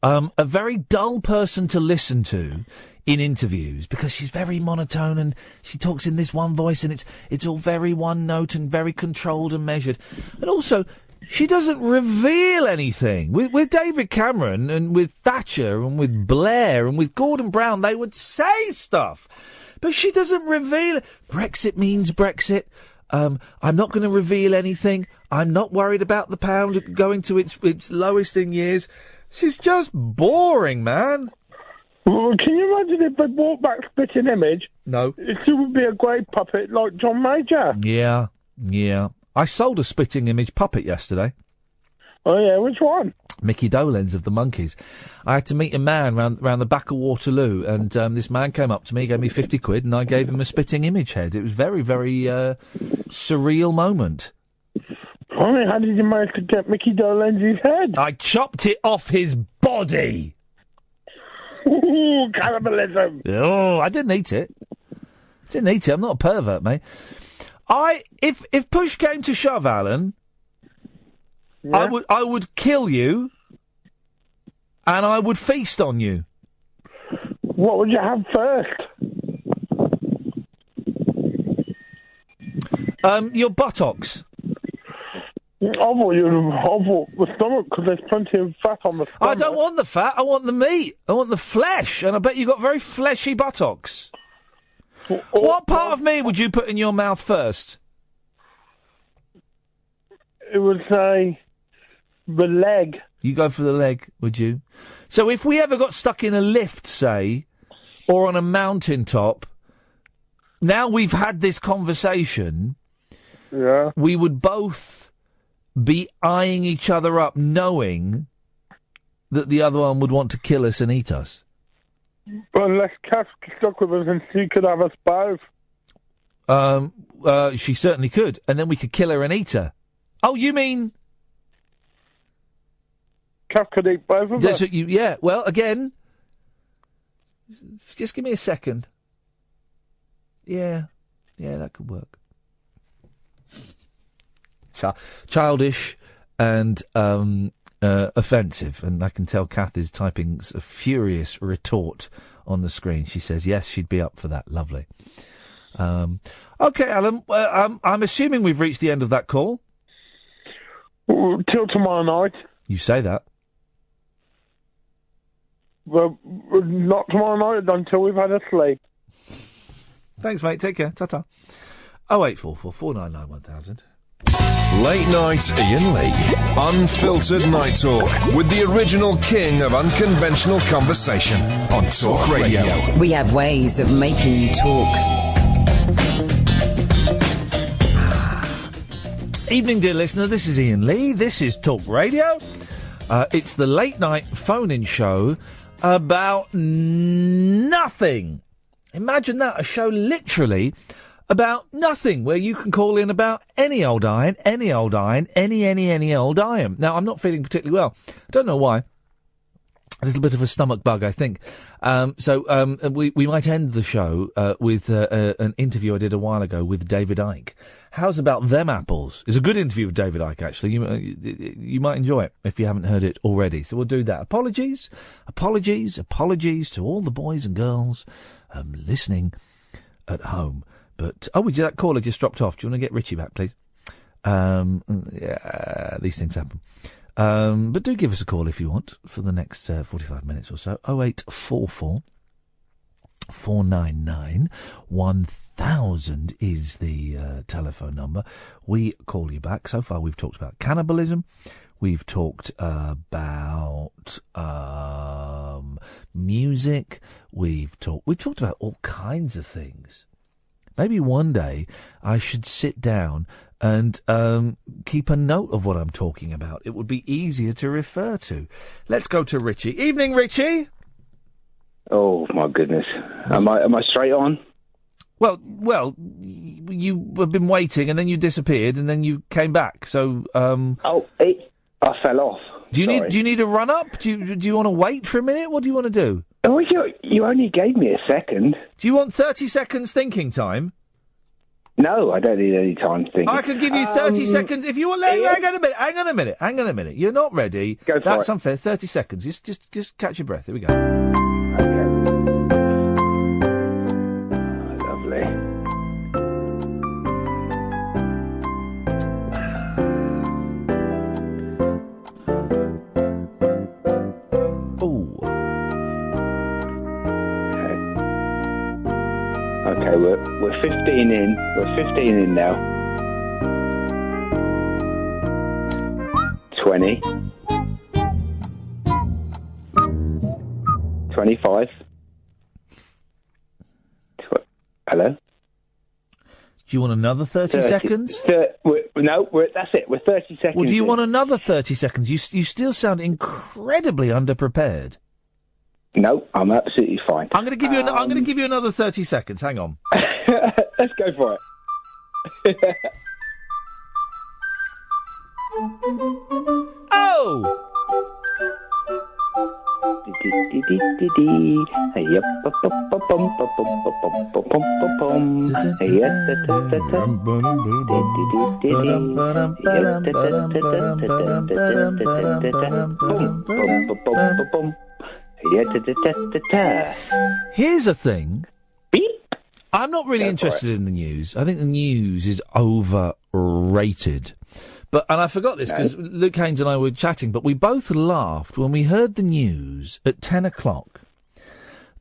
a very dull person to listen to in interviews because she's very monotone and she talks in this one voice and it's all very one note and very controlled and measured. And also, she doesn't reveal anything. With David Cameron and with Thatcher and with Blair and with Gordon Brown, they would say stuff. But she doesn't reveal. Brexit means Brexit. I'm not going to reveal anything. I'm not worried about the pound going to its lowest in years. She's just boring, man.
Well, can you imagine if they brought back spitting image?
No.
It would be a great puppet like John Major.
Yeah. I sold a spitting image puppet yesterday.
Oh, yeah, which one?
Mickey Dolenz of the Monkeys. I had to meet a man round the back of Waterloo, and this man came up to me, gave me 50 quid, and I gave him a spitting image head. It was very, very surreal moment.
I mean, how did you manage to get Mickey Dolenz's head?
I chopped it off his body.
Ooh, cannibalism.
Oh, I didn't eat it. I'm not a pervert, mate. If push came to shove, Alan, yeah? I would kill you, and I would feast on you.
What would you have first?
Your buttocks.
I thought the stomach, because there's plenty of fat on the stomach.
I don't want the fat, I want the meat. I want the flesh, and I bet you got very fleshy buttocks. What part of me would you put in your mouth first?
It would say the leg.
You go for the leg, would you? So if we ever got stuck in a lift, say, or on a mountaintop, now we've had this conversation,
yeah,
we would both be eyeing each other up, knowing that the other one would want to kill us and eat us.
unless Kath's stuck with us and she could have us both.
She certainly could, and then we could kill her and eat her. Oh, you mean...
Kath could eat both of us?
Yeah, well, again... Just give me a second. Yeah, that could work. Childish and offensive, and I can tell Kath is typing a furious retort on the screen. She says, yes, she'd be up for that. Lovely. Okay, Alan, I'm assuming we've reached the end of that call.
Till tomorrow night.
You say that.
Well, not tomorrow night until we've had a sleep.
Thanks, mate. Take care. Ta-ta. 0844 499 1000.
Late Night Iain Lee. Unfiltered Night Talk with the original king of unconventional conversation on Talk Radio.
We have ways of making you talk.
Evening, dear listener. This is Iain Lee. This is Talk Radio. It's the late night phone-in show about nothing. Imagine that, a show literally about nothing, where you can call in about any old iron, any old iron. Now, I'm not feeling particularly well. I don't know why. A little bit of a stomach bug, I think. So we might end the show with an interview I did a while ago with David Icke. How's about them apples? It's a good interview with David Icke, actually. You might enjoy it if you haven't heard it already. So we'll do that. Apologies to all the boys and girls listening at home. But, that caller just dropped off. Do you want to get Richie back, please? Yeah, these things happen. But do give us a call if you want for the next 45 minutes or so. 0844 499 1000 is the telephone number. We call you back. So far we've talked about cannibalism. We've talked about music. We've talked about all kinds of things. Maybe one day I should sit down and keep a note of what I'm talking about. It would be easier to refer to. Let's go to Richie. Evening, Richie.
Oh my goodness! Am I straight on?
Well, you have been waiting, and then you disappeared, and then you came back. So,
I fell off.
Do you need a run up? Do you want to wait for a minute? What do you want to do?
Oh, you only gave me a second.
Do you want 30 seconds thinking time?
No, I don't need any time thinking.
I can give you 30 seconds if you want. Hang on a minute. You're not ready.
Go for
That's
it.
unfair. 30 seconds. Just catch your breath. Here we go.
Lovely. Okay, we're 15 in. We're 15 in now. 20. 25. Hello?
Do you want another 30 seconds?
That's it. We're 30 seconds.
Well, do you want another 30 seconds? You still sound incredibly underprepared.
No, I'm absolutely fine.
I'm going to give you another 30 seconds. Hang on.
Let's go for it.
Oh! Here's a thing. I'm not really interested in the news. I think the news is overrated. And I forgot this because Luke Haines and I were chatting, but we both laughed when we heard the news at 10 o'clock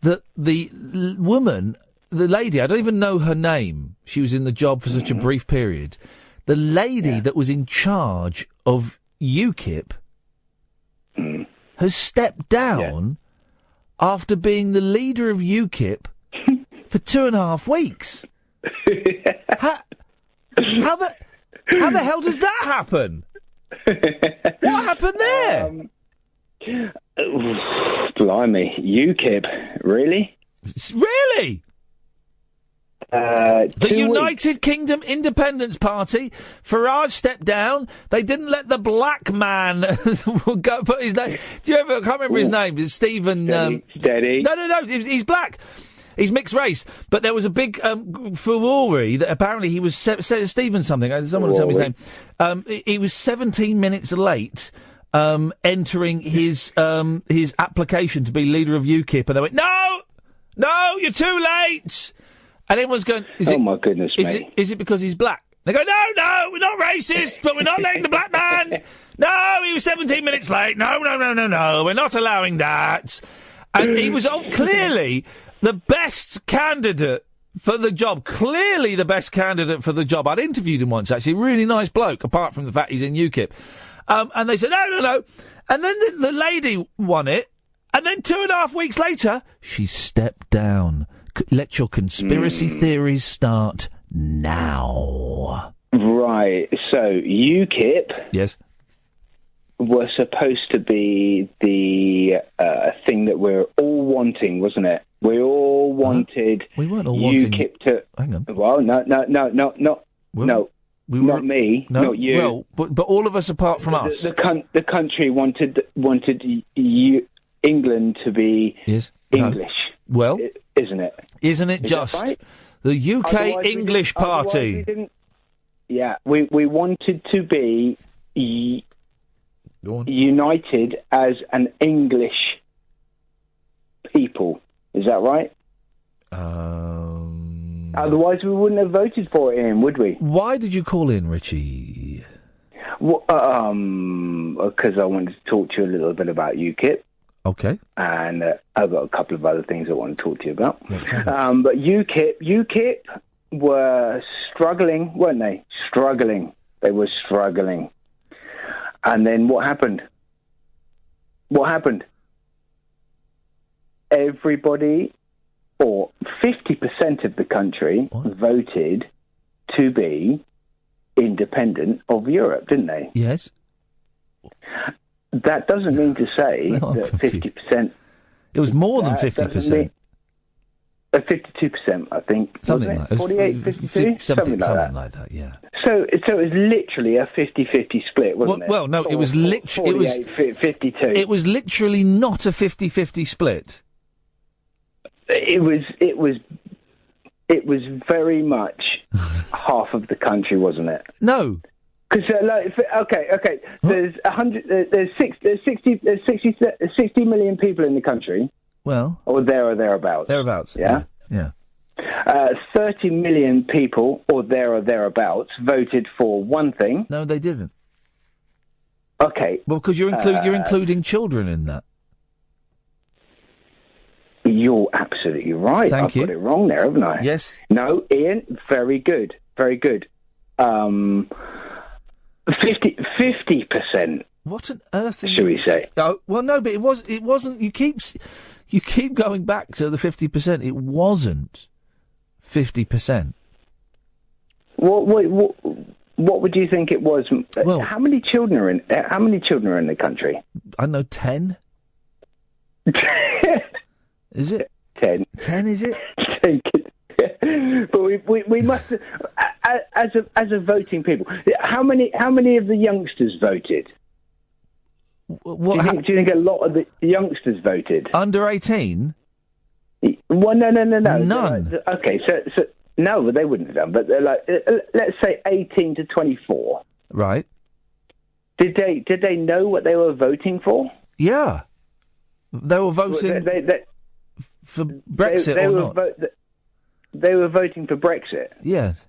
that the woman, the lady, I don't even know her name. She was in the job for such a brief period. The lady that was in charge of UKIP has stepped down after being the leader of UKIP for 2.5 weeks. How the hell does that happen? What happened there?
Blimey, UKIP, really?
Really? The
2
United
weeks.
Kingdom Independence Party. Farage stepped down. They didn't let the black man go put his name. Do you ever? I can't remember his name. It's Stephen.
Steady.
No. He's black. He's mixed race. But there was a big furore that apparently he was Stephen something. Someone will tell me his name. He was 17 minutes late. Entering his application to be leader of UKIP, and they went, no, you're too late. And everyone's going,
my goodness, mate.
Is it because he's black? They go, no, we're not racist, but we're not letting the black man. No, he was 17 minutes late. No, we're not allowing that. And he was clearly the best candidate for the job. Clearly the best candidate for the job. I'd interviewed him once, actually. Really nice bloke, apart from the fact he's in UKIP. And they said, no. And then the lady won it. And then 2.5 weeks later, she stepped down. Let your conspiracy theories start now.
Right. So UKIP,
yes,
were supposed to be the thing that we're all wanting, wasn't it? We all wanted.
We weren't all wanting
UKIP to.
Hang on.
Well, no. No. Not me, not you.
Well, but all of us apart from us.
The country wanted England to be English.
Well,
isn't it?
Isn't it
Is
just
that right?
the UK
Otherwise
English Party?
We wanted to be united as an English people. Is that right? Otherwise, we wouldn't have voted for it, Ian, would we?
Why did you call in, Richie?
Well, because I wanted to talk to you a little bit about UKIP.
Okay.
And I've got a couple of other things I want to talk to you about. But UKIP were struggling, weren't they? They were struggling. And then what happened? Everybody, or 50% of the country, voted to be independent of Europe, didn't they?
Yes.
That doesn't mean to say that 50%...
It was more than 50%.
52%, I think.
Something
wasn't
like
it? 48, 52? Something
like that, yeah.
So it was literally a 50-50 split, wasn't it?
Well, no, it was literally...
52.
It was literally not a 50-50 split.
It was very much half of the country, wasn't it?
No.
Because okay. There's 60 million people in the country.
Well,
or thereabouts.
Thereabouts.
Yeah. 30 million people, or thereabouts, voted for one thing.
No, they didn't.
Okay.
Well, because you're including children in that.
You're absolutely right.
Thank you.
I've got it wrong there, haven't I?
Yes.
No, Ian, very good. 50%.
What on earth?
Should we say?
Oh, well, no, but it wasn't. You keep going back to the 50%. It wasn't 50%.
What would you think it was? Well, how many children are in the country?
I don't know, 10. Is it
10?
10, is it?
But we must, as a voting people, how many of the youngsters voted? Do you think a lot of the youngsters voted?
Under 18?
Well, no.
None.
Okay, so no, they wouldn't have done. But they're like, let's say 18 to 24.
Right.
Did they know what they were voting for?
Yeah, they were voting for Brexit or not.
They were voting for Brexit.
Yes.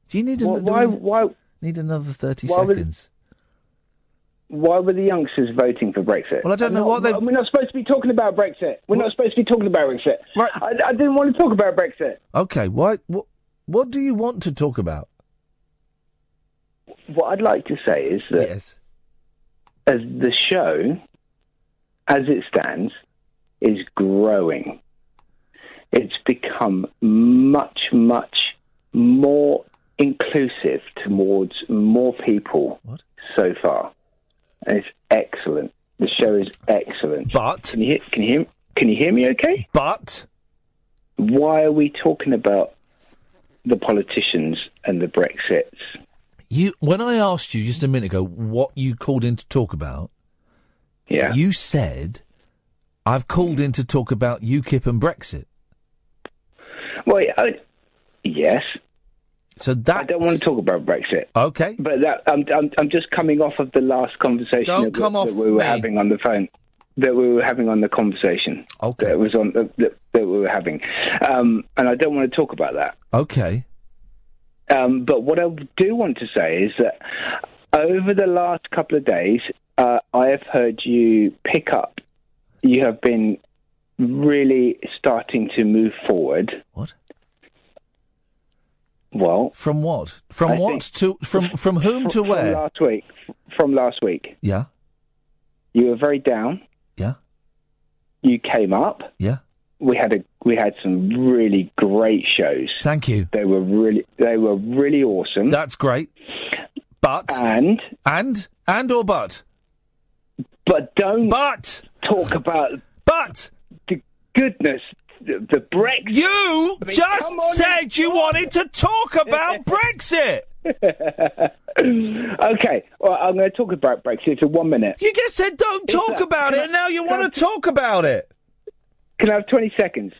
Do you need
why
need another 30 seconds?
Why were the youngsters voting for Brexit?
Well, I don't know what they...
We're not supposed to be talking about Brexit. We're not supposed to be talking about Brexit.
Right.
I didn't want to talk about Brexit.
Okay, what do you want to talk about?
What I'd like to say is that as the show, as it stands, is growing, it's become much, much more inclusive towards more people so far. And it's excellent. The show is excellent.
But
can you hear me? Okay.
But
why are we talking about the politicians and the Brexits?
When I asked you just a minute ago what you called in to talk about, you said, I've called in to talk about UKIP and Brexit.
Well, yes.
So that
I don't want to talk about Brexit.
Okay.
But I'm just coming off of the last conversation that we were having on the phone. That we were having on the conversation.
Okay.
That was on that we were having, and I don't want to talk about that.
Okay.
But what I do want to say is that over the last couple of days, I have heard you pick up. You have been really starting to move forward.
What?
Well,
from what? From whom to where?
From last week.
Yeah.
You were very down.
Yeah.
You came up.
Yeah.
We had some really great shows.
Thank you.
They were really awesome.
That's great. But
and don't talk about the goodness, the Brexit.
You just said you wanted to talk about Brexit.
Okay, well, I'm going to talk about Brexit for 1 minute.
You just said don't talk about it, and now you want to talk about it.
Can I have 20 seconds?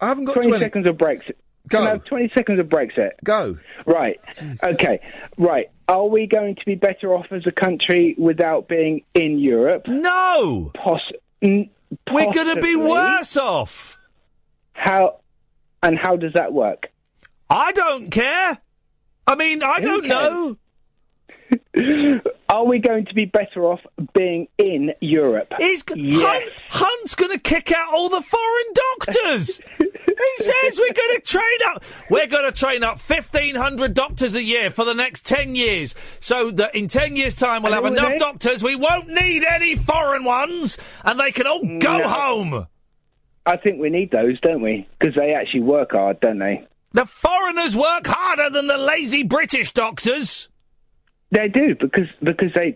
I haven't got
20 seconds of Brexit.
Go.
Can I have 20 seconds of Brexit?
Go.
Right. Jeez. Okay. Right. Are we going to be better off as a country without being in Europe?
No. We're going to be worse off.
How does that work?
I don't care. I mean, I don't know.
Are we going to be better off being in Europe?
Yes. Hunt's going to kick out all the foreign doctors. He says we're going to train up 1,500 doctors a year for the next 10 years. So that in 10 years' time we'll have enough doctors, we won't need any foreign ones, and they can all go home.
I think we need those, don't we? Because they actually work hard, don't they?
The foreigners work harder than the lazy British doctors.
They do, because they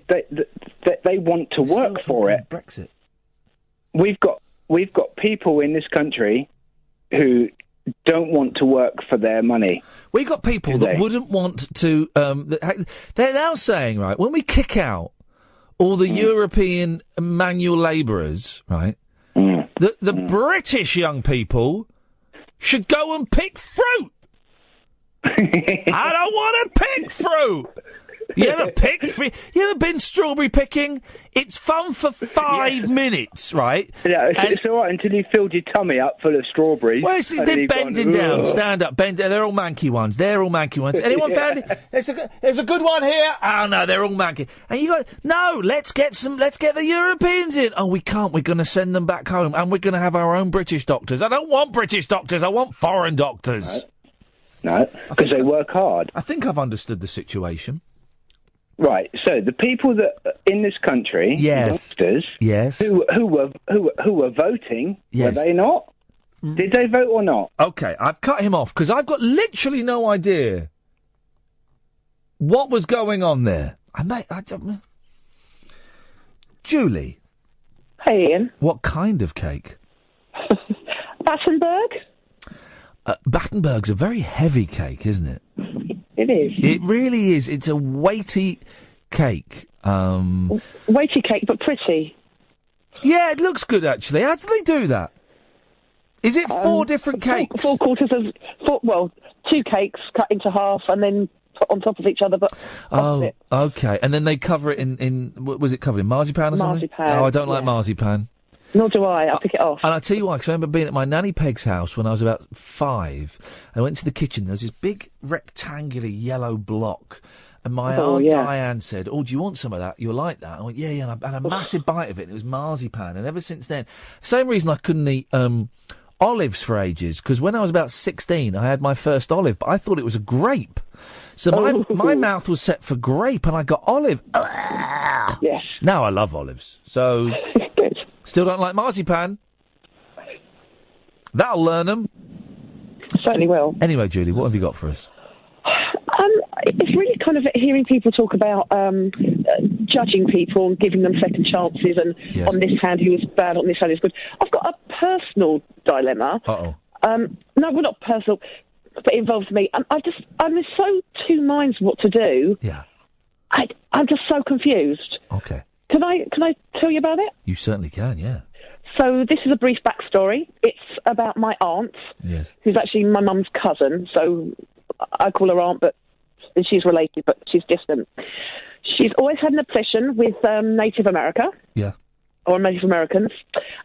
want to work for it.
Brexit.
We've got people in this country who don't want to work for their money.
We've got people that wouldn't want to. They're now saying, right, when we kick out all the European manual labourers, right, the British young people should go and pick fruit. I don't want to pick fruit. You ever been strawberry picking? It's fun for 5 minutes, right?
Yeah, it's all right until you filled your tummy up full of strawberries.
Well, they're bending down. Stand up, bend. They're all manky ones. Anyone found it? There's a good one here. Oh no, they're all manky. And you go, no, let's get the Europeans in. Oh, we can't. We're going to send them back home, and we're going to have our own British doctors. I don't want British doctors. I want foreign doctors.
No, because they work hard.
I think I've understood the situation.
Right, so the people that in this country, youngsters, who were voting, were they not? Did they vote or not?
Okay, I've cut him off because I've got literally no idea what was going on there. Julie.
Hey, Ian.
What kind of cake?
Battenberg?
Battenberg's a very heavy cake, isn't it?
It is.
It really is. It's a weighty cake.
Weighty cake, but pretty.
Yeah, it looks good, actually. How do they do that? Is it 4 different cakes?
4 quarters of... 2 cakes cut into half and then put on top of each other, but opposite.
Okay. And then they cover it in was it covered in marzipan or something?
Marzipan.
Oh, I don't like marzipan.
Nor do I. I'll pick it off.
And I'll tell you why, because I remember being at my Nanny Peg's house when I was about 5. I went to the kitchen. There was this big rectangular yellow block. And my Aunt Diane said, do you want some of that? You'll like that. I went, yeah. And I had a massive bite of it. And it was marzipan. And ever since then, same reason I couldn't eat olives for ages. Because when I was about 16, I had my first olive. But I thought it was a grape. So my mouth was set for grape. And I got olive.
Yes.
Now I love olives. So...
Good.
Still don't like marzipan. That'll learn them.
Certainly will.
Anyway, Julie, what have you got for us?
It's really kind of hearing people talk about judging people and giving them second chances, and on this hand he was bad, on this hand he was good. I've got a personal dilemma.
Uh-oh.
No, well, not personal, but it involves me. I'm in so two minds what to do.
Yeah.
I'm just so confused.
Okay.
Can I tell you about it?
You certainly can, yeah.
So this is a brief backstory. It's about my aunt, who's actually my mum's cousin. So I call her aunt, but she's related, but she's distant. She's always had an obsession with Native America.
Yeah.
Or Native Americans.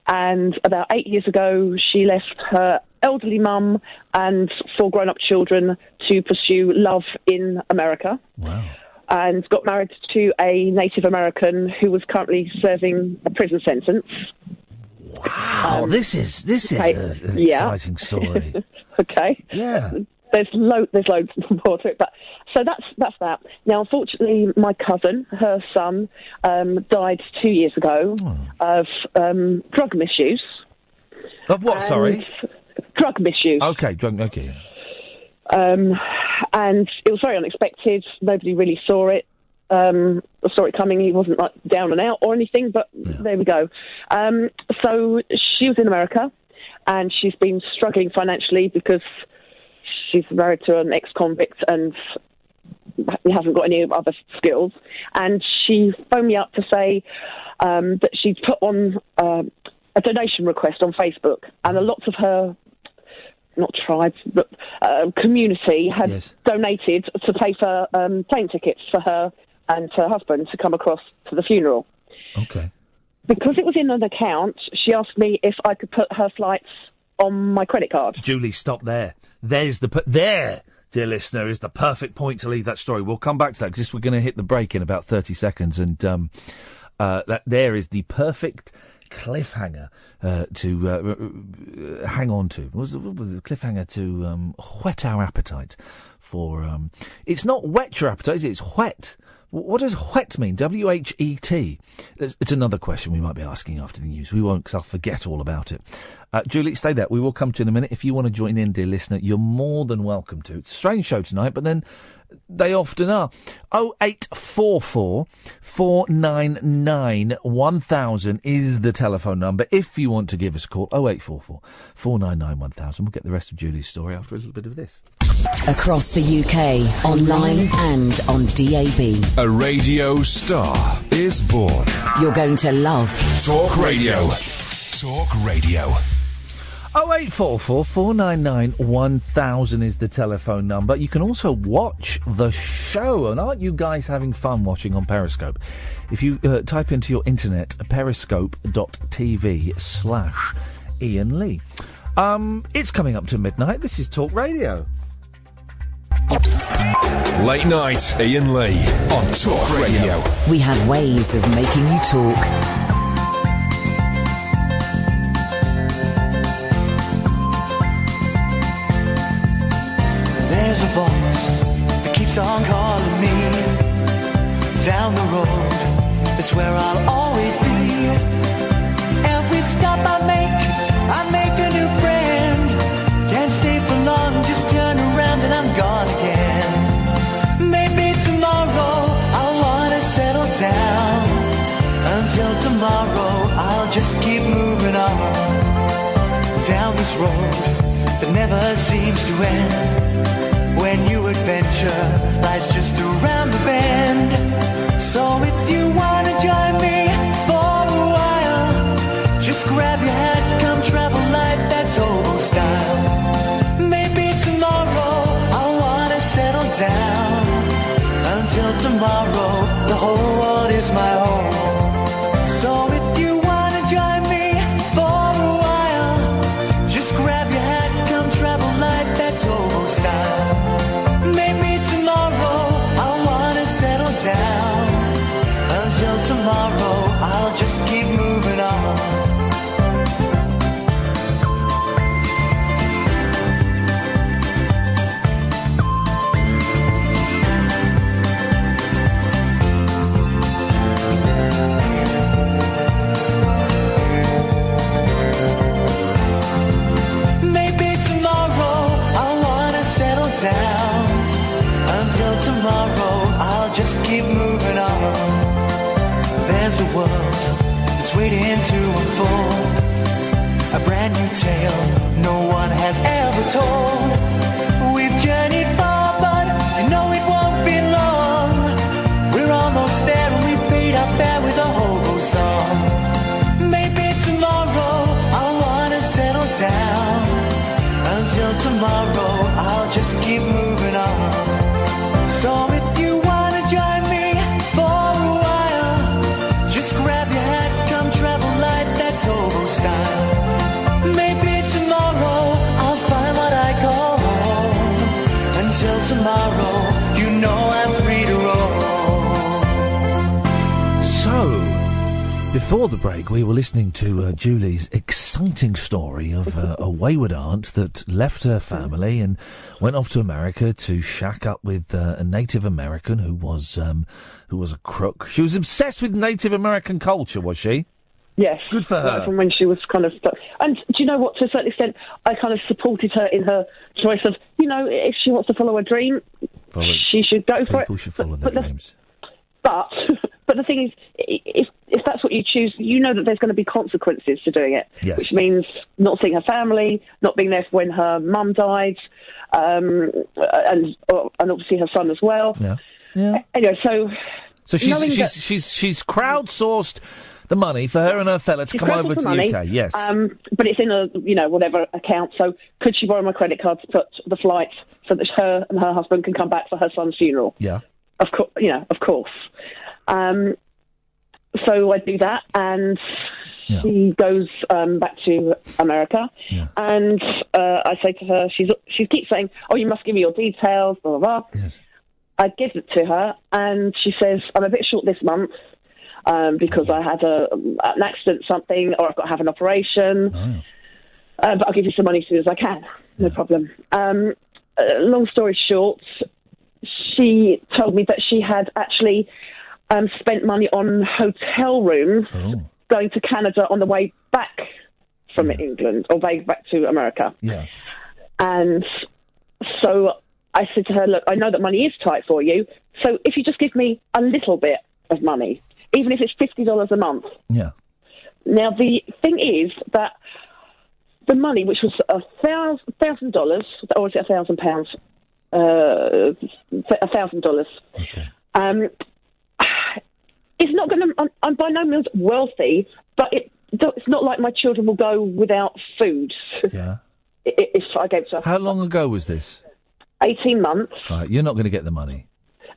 And about 8 years ago, she left her elderly mum and 4 grown-up children to pursue love in America.
Wow.
And got married to a Native American who was currently serving a prison sentence.
Wow, this is an exciting story.
Okay.
Yeah.
There's loads more to it, but so that's that. Now, unfortunately, my cousin, her son, died 2 years ago of drug misuse.
Of what? Sorry.
Drug misuse.
Okay, drug. Okay.
And it was very unexpected. Nobody really saw it. Saw it coming. He wasn't like down and out or anything, but there we go. So she was in America, and she's been struggling financially because she's married to an ex-convict and he hasn't got any other skills. And she phoned me up to say that she'd put on a donation request on Facebook, and a lot of her, not tribes, but community had donated to pay for plane tickets for her and her husband to come across to the funeral.
Okay.
Because it was in an account, she asked me if I could put her flights on my credit card.
Julie, stop there. There's there, dear listener, is the perfect point to leave that story. We'll come back to that because we're going to hit the break in about 30 seconds, and that there is the perfect cliffhanger to hang on to. What was the cliffhanger to whet our appetite for? It's not whet your appetite, is it? It's whet. What does whet mean? W-H-E-T. It's another question we might be asking after the news. We won't, because I'll forget all about it. Julie, stay there. We will come to you in a minute. If you want to join in, dear listener, you're more than welcome to. It's a strange show tonight, but then they often are. 0844 499 1000 is the telephone number. If you want to give us a call, 0844 499 1000. We'll get the rest of Julie's story after a little bit of this.
Across the UK, online and on DAB.
A radio star is born.
You're going to love
Talk Radio. Talk Radio.
0844 499 1000 is the telephone number. You can also watch the show, and aren't you guys having fun watching on Periscope? If you type into your internet periscope.tv/Iain Lee. It's coming up to midnight. This is Talk Radio.
Late night, Iain Lee on Talk Radio.
We have ways of making you talk.
There's a voice that keeps on calling me. Down the road, it's where I'll always be. Every stop I make a new friend. Can't stay for long, just turn around and I'm gone again. Maybe tomorrow I'll wanna settle down. Until tomorrow I'll just keep moving on. Down this road that never seems to end. When new adventure lies just around the bend. So if you wanna join me for a while, just grab your hat, come travel light, that's old style. Maybe tomorrow I'll wanna settle down. Until tomorrow, the whole world is my home. So if you wanna join me for a while, just grab your hat, come travel light, that's old style. Maybe tomorrow I'll wanna settle down. Until tomorrow, I'll just keep moving on. there's a world that's waiting to unfold. A brand new tale no one has ever told. We've journeyed far, but you know it won't be long. We're almost there and we paid our fare with a hobo song. Maybe tomorrow I'll wanna settle down. Until tomorrow I'll just keep moving on. So if you wanna join me for a while, just grab your hat, come travel light, that's hobo style. Maybe tomorrow I'll find what I call home. Until tomorrow, you know I'm free to roll.
So, before the break, we were listening to Julie's exciting story of a wayward aunt that left her family and went off to America to shack up with a Native American who was a crook. She was obsessed with Native American culture, was she?
Yes.
Good for her.
Right from when she was kind of stuck. And do you know what, to a certain extent, I kind of supported her in her choice of, if she wants to follow a dream, she should go for it.
People should follow their dreams.
But the thing is, if that's what you choose, you know that there's going to be consequences to doing it.
Yes.
Which means not seeing her family, not being there when her mum died, and obviously her son as well.
Yeah. Yeah.
Anyway,
so she's crowdsourced the money for her and her fella to come over to the UK. Yes.
But it's in a whatever account. So could she borrow my credit card to put the flight so that her and her husband can come back for her son's funeral?
Yeah.
Of course. So I do that, and she goes back to America, and I say to her, she keeps saying, "Oh, you must give me your details." Blah blah blah.
Yes.
I give it to her, and she says, "I'm a bit short this month because I had an accident, something, or I've got to have an operation. But I'll give you some money as soon as I can. No problem." Long story short, she told me that she had actually spent money on hotel rooms going to Canada on the way back from England, or back to America.
Yeah.
And so I said to her, "Look, I know that money is tight for you, so if you just give me a little bit of money, even if it's $50 a month."
Yeah.
Now, the thing is that the money, which was $1,000, or is it £1,000? $1,000.
Okay.
It's not going to. I'm by no means wealthy, but it's not like my children will go without food.
Yeah.
If I gave to her.
How long ago was this?
18 months.
Right. You're not going to get the money.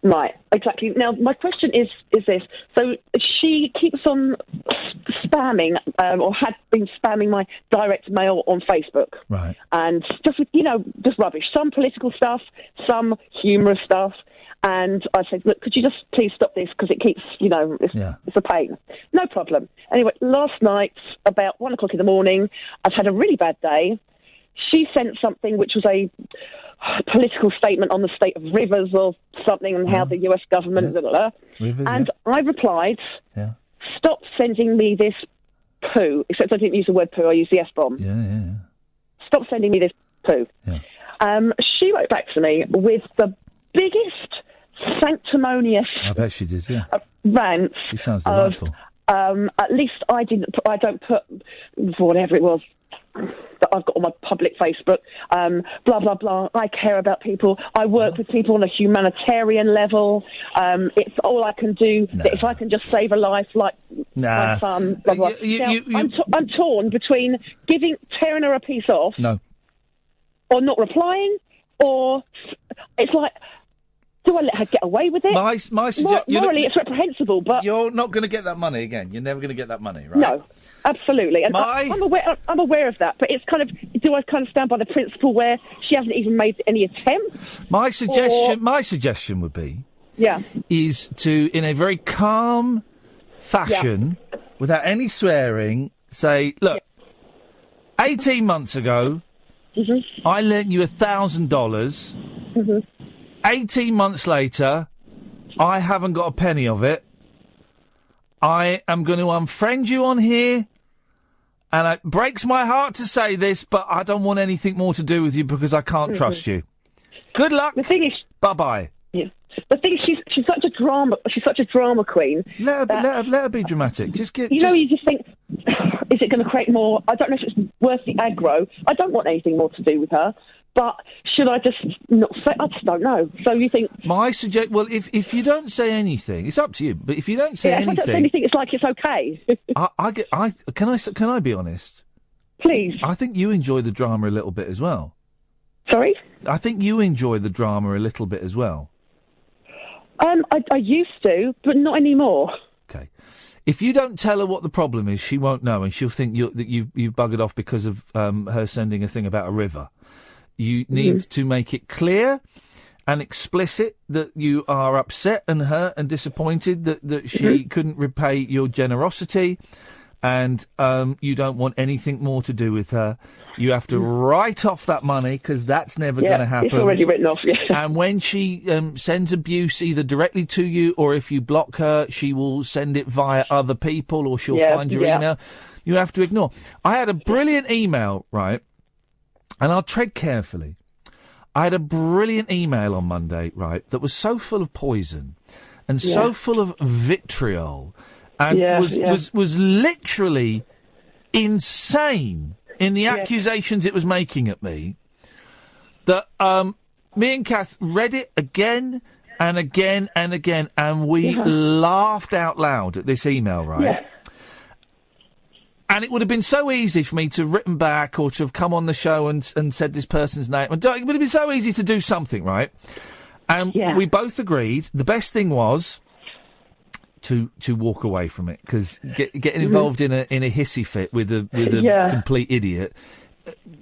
Right, exactly. Now, my question is this. So she keeps on spamming, or had been spamming my direct mail on Facebook.
Right. And
just, just rubbish. Some political stuff, some humorous stuff. And I said, "Look, could you just please stop this, because it keeps, it's a pain." No problem. Anyway, last night, about 1 o'clock in the morning, I've had a really bad day. She sent something which was a political statement on the state of rivers or something, and how the US government,
Rivers,
and I replied, "Stop sending me this poo," except I didn't use the word poo, I used the S-bomb.
Yeah.
"Stop sending me this poo."
Yeah.
She wrote back to me with the biggest sanctimonious,
I bet she did, yeah.
Rant.
She sounds delightful.
At least I don't put whatever it was that I've got on my public Facebook, blah, blah, blah. I care about people. I work with people on a humanitarian level. It's all I can do. That if I can just save a life, like my son, blah, blah. I'm torn between tearing her a piece off, or not replying, or it's like, do I let her get away with it? Morally, it's reprehensible, but
you're not going to get that money again. You're never going to get that money, right?
No, absolutely. And I'm aware of that, but it's kind of, do I kind of stand by the principle where she hasn't even made any attempt?
My suggestion would be, is to, in a very calm fashion, without any swearing, say, "Look, 18 months ago, I lent you $1,000. 18 months later, I haven't got a penny of it. I am going to unfriend you on here, and it breaks my heart to say this, but I don't want anything more to do with you because I can't trust you. Good luck.
The thing is,
bye-bye."
Yeah. The thing is, she's such a drama queen.
Let her be dramatic. Just get.
You just think, is it going to create more? I don't know if it's worth the aggro. I don't want anything more to do with her. But should I just not say? I just don't know. So you think?
Well, if you don't say anything, it's up to you. But if you don't say anything,
if I don't say anything, it's like it's okay.
Can I be honest?
Please.
I think you enjoy the drama a little bit as well.
Sorry?
I think you enjoy the drama a little bit as well.
I used to, but not anymore.
Okay. If you don't tell her what the problem is, she won't know, and she'll think that you've buggered off because of her sending a thing about a river. You need to make it clear and explicit that you are upset and hurt and disappointed that she couldn't repay your generosity, and you don't want anything more to do with her. You have to write off that money because that's never going to happen.
It's already written off, yeah.
And when she sends abuse either directly to you or if you block her, she will send it via other people or she'll find your email. You have to ignore. I had a brilliant email, right? And I'll tread carefully. I had a brilliant email on Monday, right, that was so full of poison and so full of vitriol and was literally insane in the accusations it was making at me, that me and Kath read it again and again and again, and we laughed out loud at this email, right? Yeah. And it would have been so easy for me to have written back or to have come on the show and said this person's name. It would have been so easy to do something, right? And we both agreed the best thing was to walk away from it, because getting involved in a hissy fit with a complete idiot,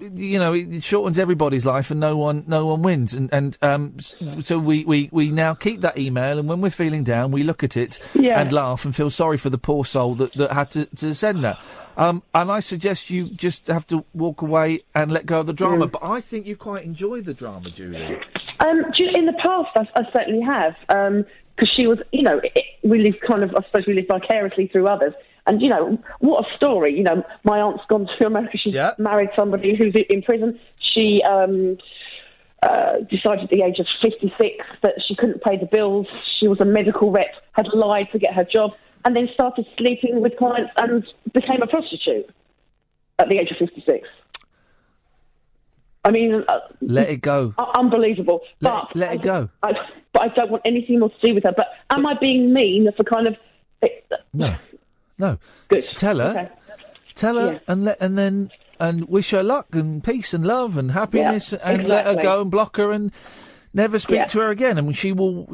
it shortens everybody's life and no one wins. So we now keep that email, and when we're feeling down, we look at it and laugh and feel sorry for the poor soul that had to send that. And I suggest you just have to walk away and let go of the drama. But I think you quite enjoy the drama, Julie.
In the past, I certainly have. Because she was, we live vicariously through others. And, what a story. My aunt's gone to America. She's married somebody who's in prison. She decided at the age of 56 that she couldn't pay the bills. She was a medical rep, had lied to get her job, and then started sleeping with clients and became a prostitute at the age of 56. I mean...
let it go.
Unbelievable.
Let it go.
But I don't want anything more to do with her. But am I being mean for kind of...
No.
Good.
Tell her.
Okay.
and wish her luck and peace and love and happiness, and let her go and block her and never speak to her again. I mean, she will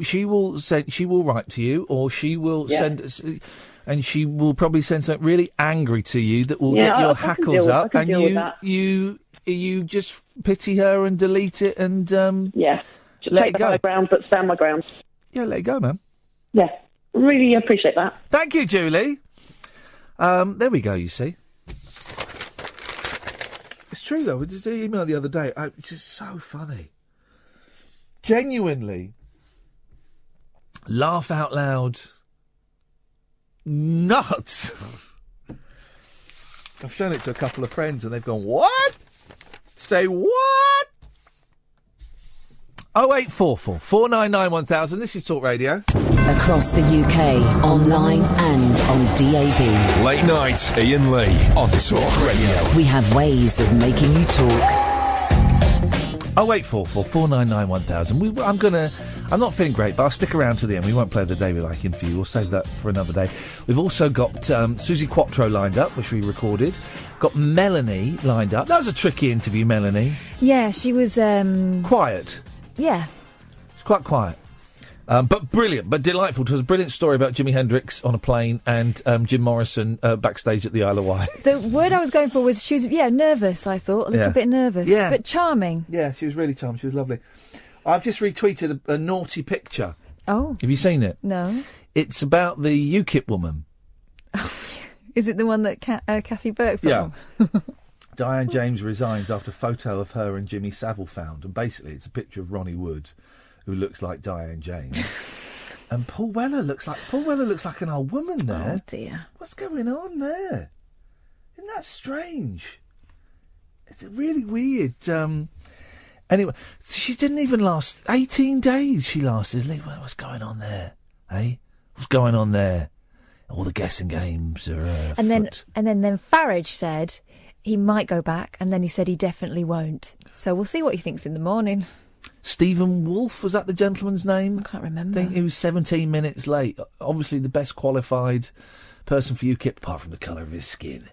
write to you, or she will send, and she will probably send something really angry to you that will get your hackles up, and you just pity her and delete it and
just let it go. My ground, but stand my ground.
Yeah, let it go, man.
Yeah, really appreciate that.
Thank you, Julie. There we go, you see. It's true, though. There's an email the other day. It's just so funny. Genuinely. Laugh out loud. Nuts. I've shown it to a couple of friends and they've gone, what? Say what? 0844 499 1000. This is Talk Radio.
Across the UK, online and on DAB.
Late night, Iain Lee on Talk Radio.
We have ways of making you talk.
0844 499 1000. I'm not feeling great, but I'll stick around to the end. We won't play the Day We Like in for you. We'll save that for another day. We've also got Susie Quattro lined up, which we recorded. Got Melanie lined up. That was a tricky interview, Melanie.
Yeah, she was...
quiet.
Yeah.
It's quite quiet. But brilliant, but delightful. It was a brilliant story about Jimi Hendrix on a plane and Jim Morrison backstage at the Isle of Wight.
The word I was going for was she was, nervous, I thought. A little bit nervous.
Yeah.
But charming.
Yeah, she was really charming. She was lovely. I've just retweeted a naughty picture.
Oh.
Have you seen it?
No.
It's about the UKIP woman.
Is it the one that Kathy Burke put on?
Diane James resigns after photo of her and Jimmy Savile found. And basically it's a picture of Ronnie Wood, who looks like Diane James. And Paul Weller looks like an old woman there.
Oh, dear.
What's going on there? Isn't that strange? It's really weird. Anyway, she didn't even last 18 days. She lasted. What's going on there? Hey, what's going on there? All the guessing games are.
And then Farage said he might go back, and then he said he definitely won't. So we'll see what he thinks in the morning.
Stephen Wolfe, was that the gentleman's name?
I can't remember.
I think he was 17 minutes late. Obviously, the best qualified person for UKIP, apart from the colour of his skin.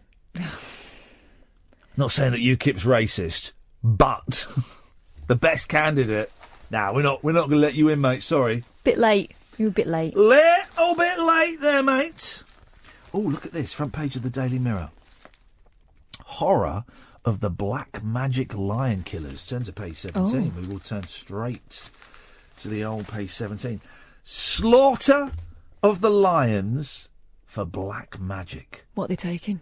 Not saying that UKIP's racist, but the best candidate. Nah, we're not going to let you in, mate. Sorry.
Bit late. You were a bit late.
Little bit late there, mate. Oh, look at this. Front page of the Daily Mirror. Horror of the black magic lion killers. Turn to page 17. We will turn straight to the old page 17. Slaughter of the lions for black magic.
What are they taking?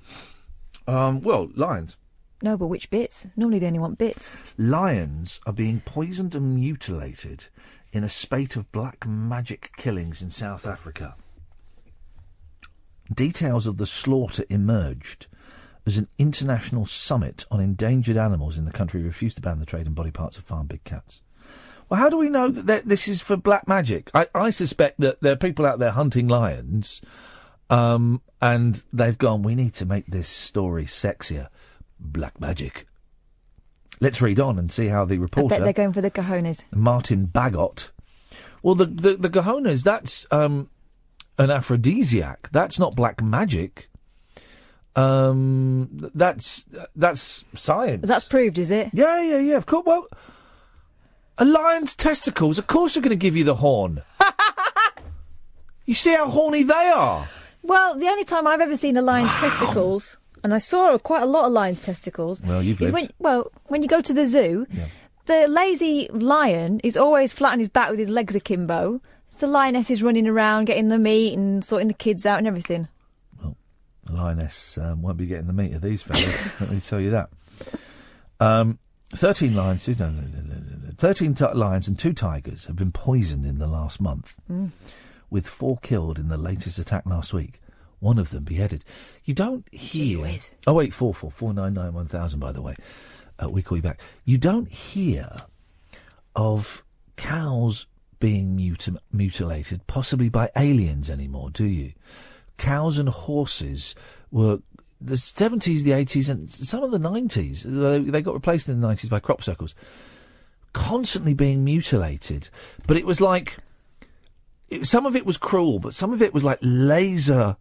Well, lions.
No, but which bits? Normally they only want bits.
Lions are being poisoned and mutilated in a spate of black magic killings in South Africa. Details of the slaughter emerged as an international summit on endangered animals in the country refused to ban the trade in body parts of farm big cats. Well, how do we know that this is for black magic? I suspect that there are people out there hunting lions, and they've gone, we need to make this story sexier. Black magic. Let's read on and see how the reporter...
I bet they're going for the cojones.
Martin Bagot. Well, the cojones, that's an aphrodisiac. That's not black magic. That's science.
That's proved, is it?
Yeah, of course. Well, a lion's testicles, of course, are going to give you the horn. You see how horny they are?
Well, the only time I've ever seen a lion's testicles... And I saw quite a lot of lion's testicles.
Well, you've lived.
When you go to the zoo, the lazy lion is always flat on his back with his legs akimbo. The lioness is running around, getting the meat and sorting the kids out and everything.
Well, the lioness won't be getting the meat of these fellas, let me tell you that. 13 lions and 2 tigers have been poisoned in the last month, with 4 killed in the latest attack last week. One of them beheaded. You don't hear... 0844 499 1000, by the way. We call you back. You don't hear of cows being mutilated, possibly by aliens anymore, do you? Cows and horses were... The 70s, the 80s, and some of the 90s. They got replaced in the 90s by crop circles. Constantly being mutilated. But it was like... some of it was cruel, but some of it was like laser...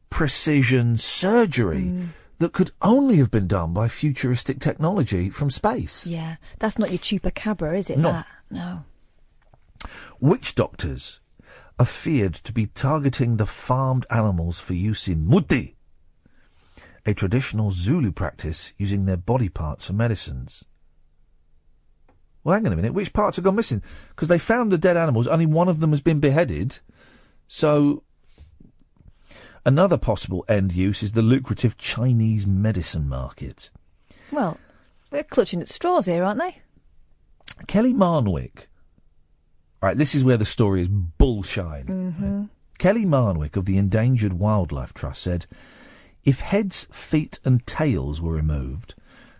precision surgery that could only have been done by futuristic technology from space.
Yeah, that's not your chupacabra, is it?
No.
That? No.
Witch doctors are feared to be targeting the farmed animals for use in muti, a traditional Zulu practice using their body parts for medicines. Well, hang on a minute, which parts have gone missing? Because they found the dead animals, only one of them has been beheaded, so... Another possible end use is the lucrative Chinese medicine market.
Well, they're clutching at straws here, aren't they?
Kelly Marnwick. Right, this is where the story is bullshine.
Mm-hmm.
Kelly Marnwick of the Endangered Wildlife Trust said, if heads, feet and tails were removed,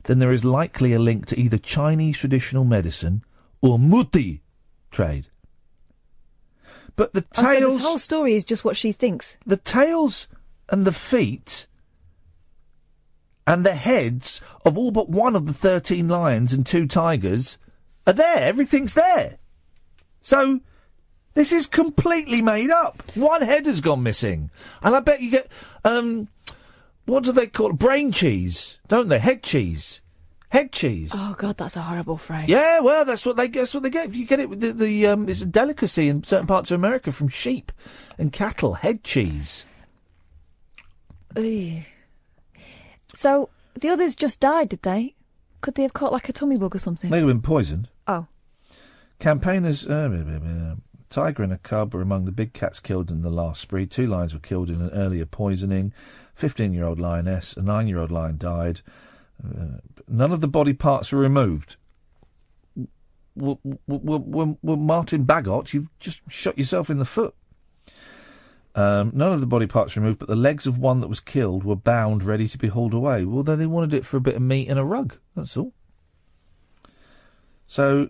then there is likely a link to either Chinese traditional medicine or muti trade. But the tails...
So this whole story is just what she thinks.
The tails and the feet and the heads of all but one of the 13 lions and 2 tigers are there. Everything's there. So this is completely made up. One head has gone missing. And I bet you get... what do they call it? Brain cheese, don't they? Head cheese. Head cheese.
Oh God, that's a horrible phrase.
Yeah, well, that's what they get. You get it with it's a delicacy in certain parts of America from sheep and cattle. Head cheese.
Ew. So the others just died, did they? Could they have caught like a tummy bug or something?
They'd have been poisoned.
Oh.
Campaigners. Tiger and a cub are among the big cats killed in the last spree. 2 lions were killed in an earlier poisoning. 15-year-old lioness, a 9-year-old lion died. None of the body parts were removed. Well, Martin Bagot, you've just shot yourself in the foot. None of the body parts were removed, but the legs of one that was killed were bound, ready to be hauled away. Well, they wanted it for a bit of meat and a rug, that's all. So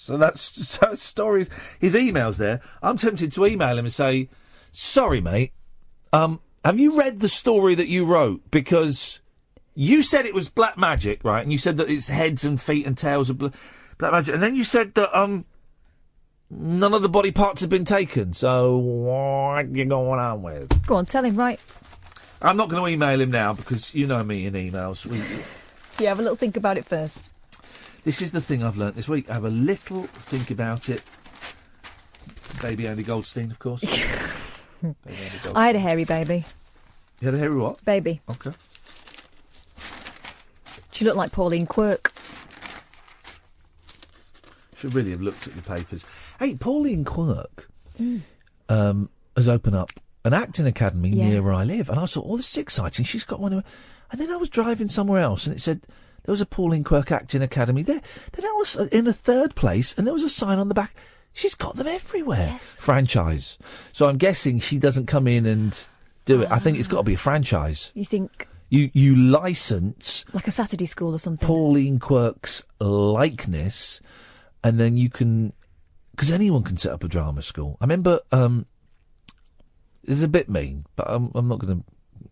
that's stories. His email's there. I'm tempted to email him and say, sorry, mate, have you read the story that you wrote? Because you said it was black magic, right? And you said that it's heads and feet and tails of black magic. And then you said that none of the body parts have been taken. So what are you going on with?
Go on, tell him, right?
I'm not going to email him now because you know me in emails.
Yeah, have a little think about it first.
This is the thing I've learnt this week. Have a little think about it. Baby Andy Goldstein, of course. Baby Andy Goldstein.
I had a hairy baby.
You had a hairy what?
Baby.
Okay.
She looked like Pauline Quirk.
Should really have looked at the papers. Hey, Pauline Quirk has opened up an acting academy near where I live. And I thought, this is exciting. She's got one. And then I was driving somewhere else and it said there was a Pauline Quirk acting academy there. Then I was in a third place and there was a sign on the back. She's got them everywhere. Yes. Franchise. So I'm guessing she doesn't come in and do it. I think it's got to be a franchise.
You think...
You license...
Like a Saturday school or something.
Pauline Quirk's likeness, and then you can... Because anyone can set up a drama school. I remember... this is a bit mean, but I'm not going to...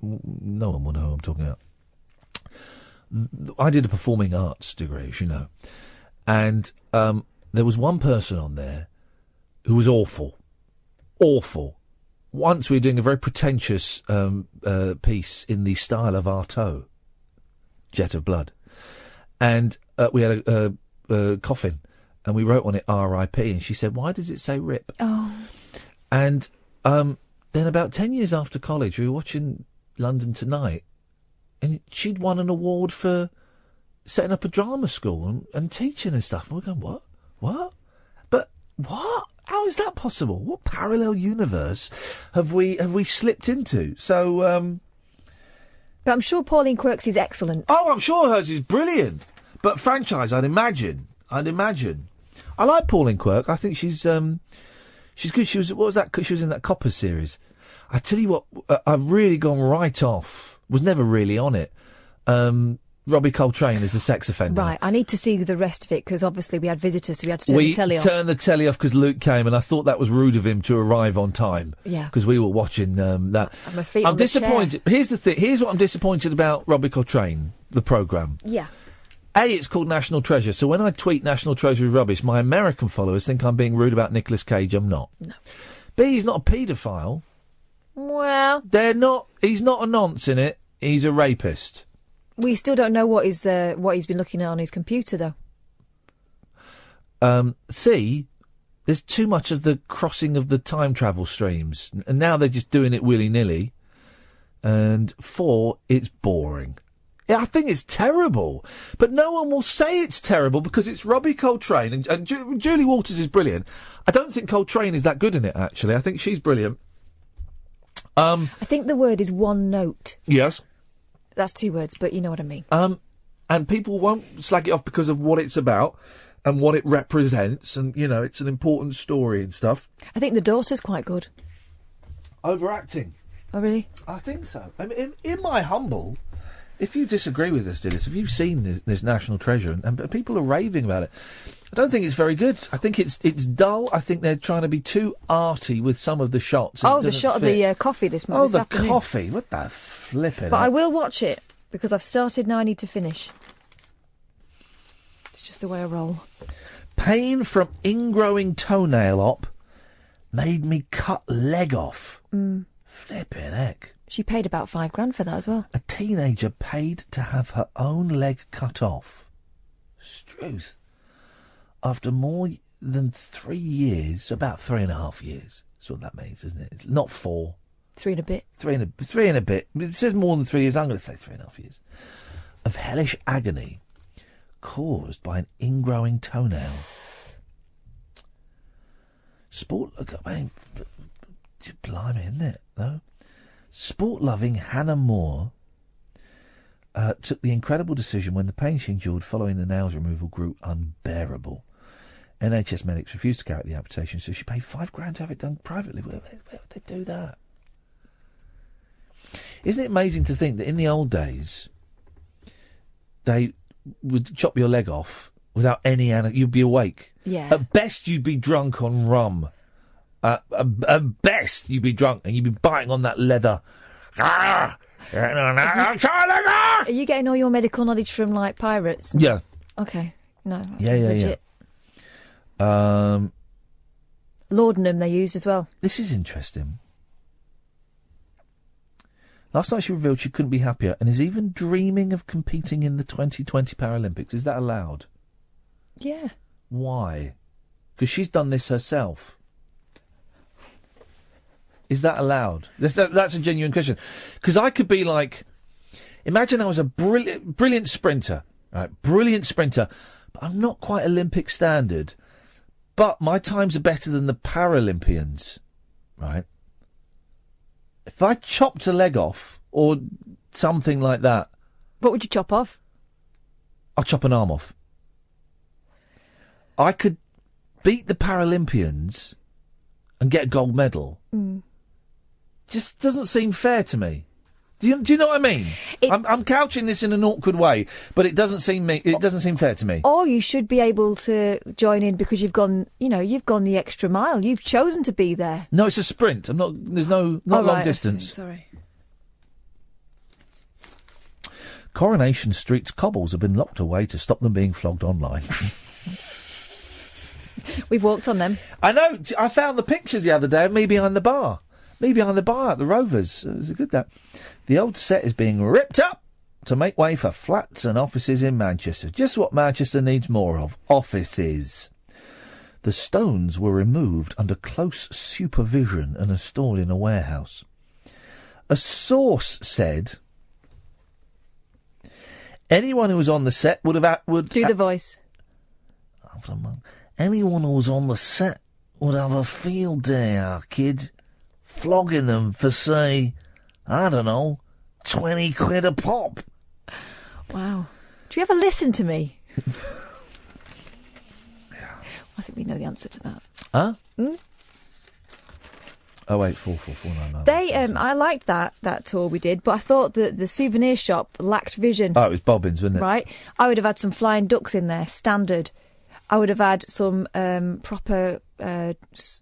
No one will know who I'm talking about. I did a performing arts degree, as you know. And there was one person on there who was awful. Awful. Once we were doing a very pretentious piece in the style of Artaud, Jet of Blood. And we had a coffin, and we wrote on it R.I.P., and she said, why does it say RIP?
Oh.
And then about 10 years after college, we were watching London Tonight, and she'd won an award for setting up a drama school and teaching and stuff. And we're going, what? What? But what? How is that possible? What parallel universe have we slipped into? So,
But I'm sure Pauline Quirk's is excellent.
Oh, I'm sure hers is brilliant. But franchise, I'd imagine. I like Pauline Quirk. I think she's good. She was in that Coppers series. I tell you what, I've really gone right off. Was never really on it. Robbie Coltrane is the sex offender.
Right, I need to see the rest of it because obviously we had visitors, so we had to turn the telly off.
We turned the telly off because Luke came, and I thought that was rude of him to arrive on time.
Yeah.
Because we were watching that.
I'm
disappointed. Here's the thing. Here's what I'm disappointed about Robbie Coltrane, the programme.
Yeah.
A, it's called National Treasure, so when I tweet National Treasure is rubbish, my American followers think I'm being rude about Nicolas Cage. I'm not.
No.
B, he's not a paedophile.
Well...
He's not a nonce in it. He's a rapist.
We still don't know what he's been looking at on his computer,
though. C, there's too much of the crossing of the time travel streams, and now they're just doing it willy-nilly. And 4, it's boring. Yeah, I think it's terrible. But no one will say it's terrible because it's Robbie Coltrane, and Julie Walters is brilliant. I don't think Coltrane is that good in it, actually. I think she's brilliant.
I think the word is one note.
Yes.
That's 2 words, but you know what I mean.
And people won't slag it off because of what it's about and what it represents, and, you know, it's an important story and stuff.
I think the daughter's quite good.
Overacting.
Oh, really?
I think so. I mean, in my humble... If you disagree with us, Dillis, if you've seen this National Treasure, and people are raving about it, I don't think it's very good. I think it's dull. I think they're trying to be too arty with some of the shots.
Oh, the shot of the coffee this morning.
Oh, the coffee. What the flipping...
But I will watch it, because I've started, now I need to finish. It's just the way I roll.
Pain from ingrowing toenail op made me cut leg off. Flipping heck.
She paid about $5,000 for that as well.
A teenager paid to have her own leg cut off. Struth. After more than 3 years, about 3.5 years. That's what that means, isn't it? It's not 4.
3 and a bit.
3 and a bit. It says more than 3 years. I'm going to say 3.5 years. Of hellish agony caused by an ingrowing toenail. Blimey, isn't it, though? Sport-loving Hannah Moore took the incredible decision when the pain she endured following the nails removal grew unbearable. NHS medics refused to carry out the amputation, so she paid $5,000 to have it done privately. Where would they do that? Isn't it amazing to think that in the old days, they would chop your leg off without any you'd be awake.
Yeah.
At best, you'd be drunk on rum. At best, you'd be drunk and you'd be biting on that leather. Are
you getting all your medical knowledge from, like, pirates?
Yeah.
Okay. No, that's
Yeah.
legit. Laudanum they used as well.
This is interesting. Last night she revealed she couldn't be happier and is even dreaming of competing in the 2020 Paralympics. Is that allowed?
Yeah.
Why? Because she's done this herself. Is that allowed? That's a genuine question. Because I could be like, imagine I was a brilliant sprinter, right? Brilliant sprinter, but I'm not quite Olympic standard. But my times are better than the Paralympians, right? If I chopped a leg off or something like that...
What would you chop off?
I'll chop an arm off. I could beat the Paralympians and get a gold medal. Just doesn't seem fair to me. Do you know what I mean? I'm couching this in an awkward way, but it doesn't seem fair to me.
Or you should be able to join in because you've gone the extra mile. You've chosen to be there.
No, it's a sprint. There's not long distance.
Sorry.
Coronation Street's cobbles have been locked away to stop them being flogged online.
We've walked on them.
I know. I found the pictures the other day of me behind the bar. Me behind the bar at the Rovers. It was good, that. The old set is being ripped up to make way for flats and offices in Manchester. Just what Manchester needs more of. Offices. The stones were removed under close supervision and are stored in a warehouse. A source said anyone who was on the set would
do the voice.
Anyone who was on the set would have a field day, kid. Flogging them for, say, I don't know, 20 quid a pop.
Wow. Do you ever listen to me? I think we know the answer to that.
Huh? 0844499.
I liked that tour we did, but I thought that the souvenir shop lacked vision.
Oh, it was Bobbins, wasn't it?
Right. I would have had some flying ducks in there, standard. I would have had some proper,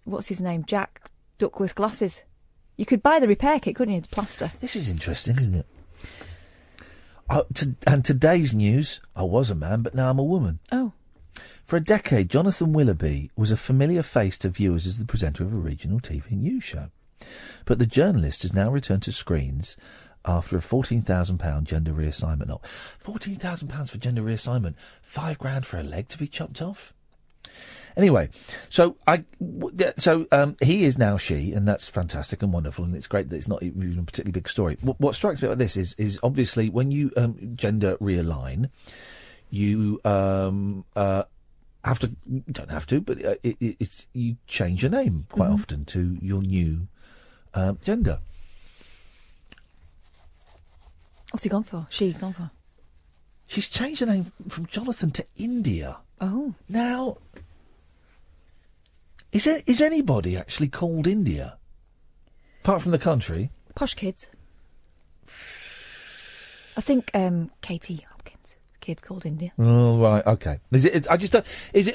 what's his name, Jack Duckworth glasses. You could buy the repair kit, couldn't you, the plaster?
This is interesting, isn't it? And today's news, I was a man, but now I'm a woman.
Oh.
For a decade, Jonathan Willoughby was a familiar face to viewers as the presenter of a regional TV news show. But the journalist has now returned to screens after a £14,000 gender reassignment. Not £14,000 for gender reassignment. £5,000 for a leg to be chopped off. Anyway, so he is now she, and that's fantastic and wonderful, and it's great that it's not even a particularly big story. What strikes me about this is obviously when you gender realign, you have to. You don't have to, but it's you change your name quite often to your new gender.
What's he gone for? She gone for?
She's changed her name from Jonathan to India.
Oh,
now. Is anybody actually called India? Apart from the country?
Posh kids. I think Katie Hopkins. Kid's called India.
Oh, right, okay. Is it a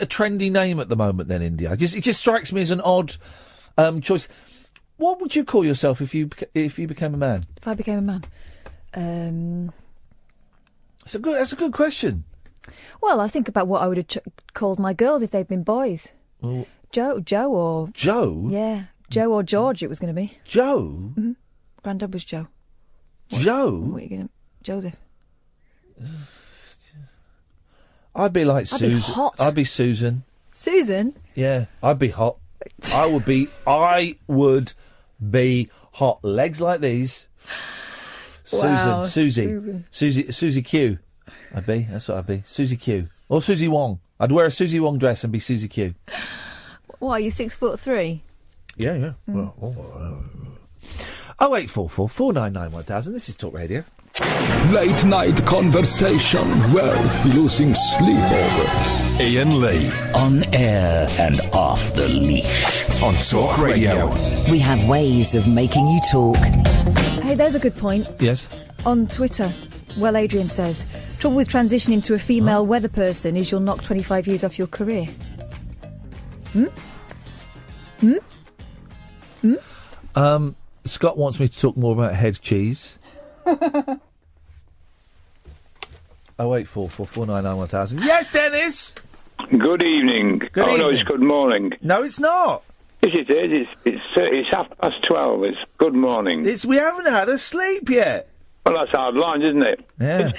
trendy name at the moment then, India? It just strikes me as an odd choice. What would you call yourself if you became a man?
If I became a man?
That's a good question.
Well, I think about what I would have called my girls if they'd been boys.
Well,
Joe or...
Joe?
Yeah, Joe or George it was going to be.
Joe?
Mm-hmm. Grandad was Joe.
Joe?
What are you going to... Joseph.
I'd be like Susan.
Be hot.
I'd be Susan.
Susan?
Yeah, I'd be hot. I would be hot. Legs like these.
Wow,
Susie Q. That's what I'd be. Susie Q. Or Susie Wong. I'd wear a Susie Wong dress and be Susie Q.
What, are you 6'3"?
Yeah.
Mm.
0844 499 1000. This is Talk Radio.
Late night conversation worth losing sleep over.
Iain Lee.
On air and off the leash.
On Talk Radio.
We have ways of making you talk.
Hey, there's a good point.
Yes.
On Twitter, Well, Adrian says, trouble with transitioning to a female weather person is you'll knock 25 years off your career.
Scott wants me to talk more about head cheese. 08444991000. Yes, Dennis!
Good evening. No, it's good morning.
No, it's not.
Yes, it is. It's 12:30. It's good morning.
We haven't had a sleep yet.
Well, that's hard lines, isn't it?
Yeah.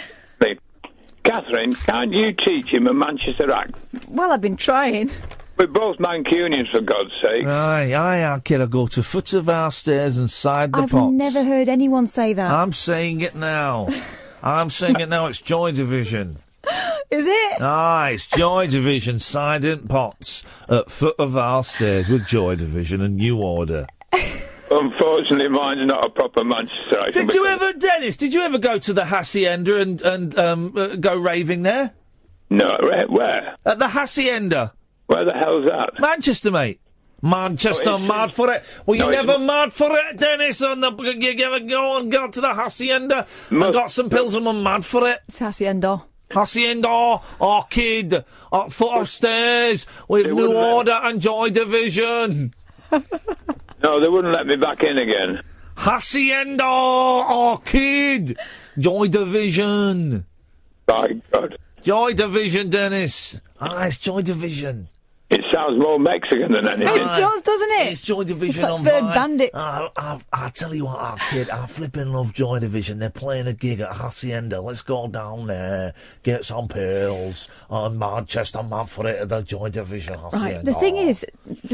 Catherine, can't you teach him a Manchester accent?
Well, I've been trying.
We're both Mancunians, for God's sake.
Aye, kid, I go to foot of our stairs inside the
I've
pots.
never heard anyone say that.
I'm saying it now. It's Joy Division.
Is it?
It's Joy Division, silent pots at foot of our stairs with Joy Division and New Order.
Unfortunately, mine's not a proper Manchester accent.
Dennis, did you ever go to the Hacienda and go raving there?
No, where?
At the Hacienda.
Where the hell's that?
Manchester, mate. Manchester, mad for it. Well, you're never mad for it, Dennis. You ever go to the Hacienda and got some pills and I'm mad for it.
It's Hacienda.
Hacienda, Orchid, at foot of stairs with New Order and Joy Division.
No, they wouldn't let me back in again.
Hacienda, Orchid, Joy Division.
By God.
Joy Division, Dennis. It's Joy Division.
It sounds more Mexican than anything.
It does, doesn't it?
It's Joy Division on
Third
Vine.
Bandit.
I'll tell you what, kid, I flipping love Joy Division. They're playing a gig at Hacienda. Let's go down there, get some pills, on Manchester, mad for it at the Joy Division Hacienda.
Right. The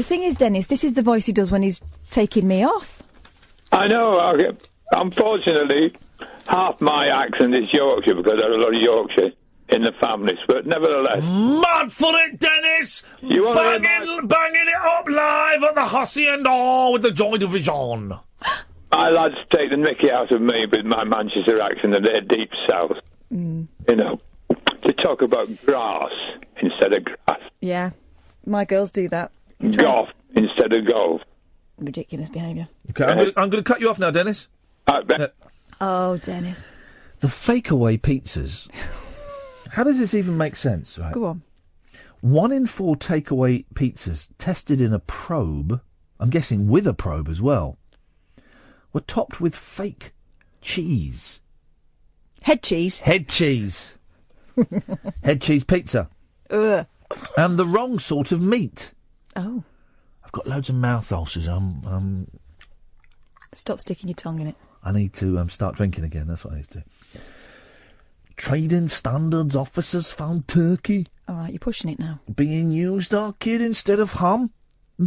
thing is, Dennis, this is the voice he does when he's taking me off.
I know. Unfortunately, half my accent is Yorkshire because I have a lot of Yorkshire in the families, but nevertheless...
Mad for it, Dennis! Banging it up live at the Hacienda with the Joy Division.
My lads take the mickey out of me with my Manchester accent and their deep south. You know, to talk about grass instead of grass.
Yeah, my girls do that.
Golf instead of golf.
Ridiculous behaviour.
Okay, I'm going to cut you off now, Dennis.
Oh, Dennis.
The fake-away pizzas... How does this even make sense? Right?
Go on.
1 in 4 takeaway pizzas tested in a probe, I'm guessing with a probe as well, were topped with fake cheese.
Head cheese?
Head cheese. Head cheese pizza.
Ugh.
And the wrong sort of meat.
Oh.
I've got loads of mouth ulcers.
Stop sticking your tongue in it.
I need to start drinking again. That's what I need to do. Trading standards officers found turkey.
All right, you're pushing it now.
Being used, kid, instead of ham.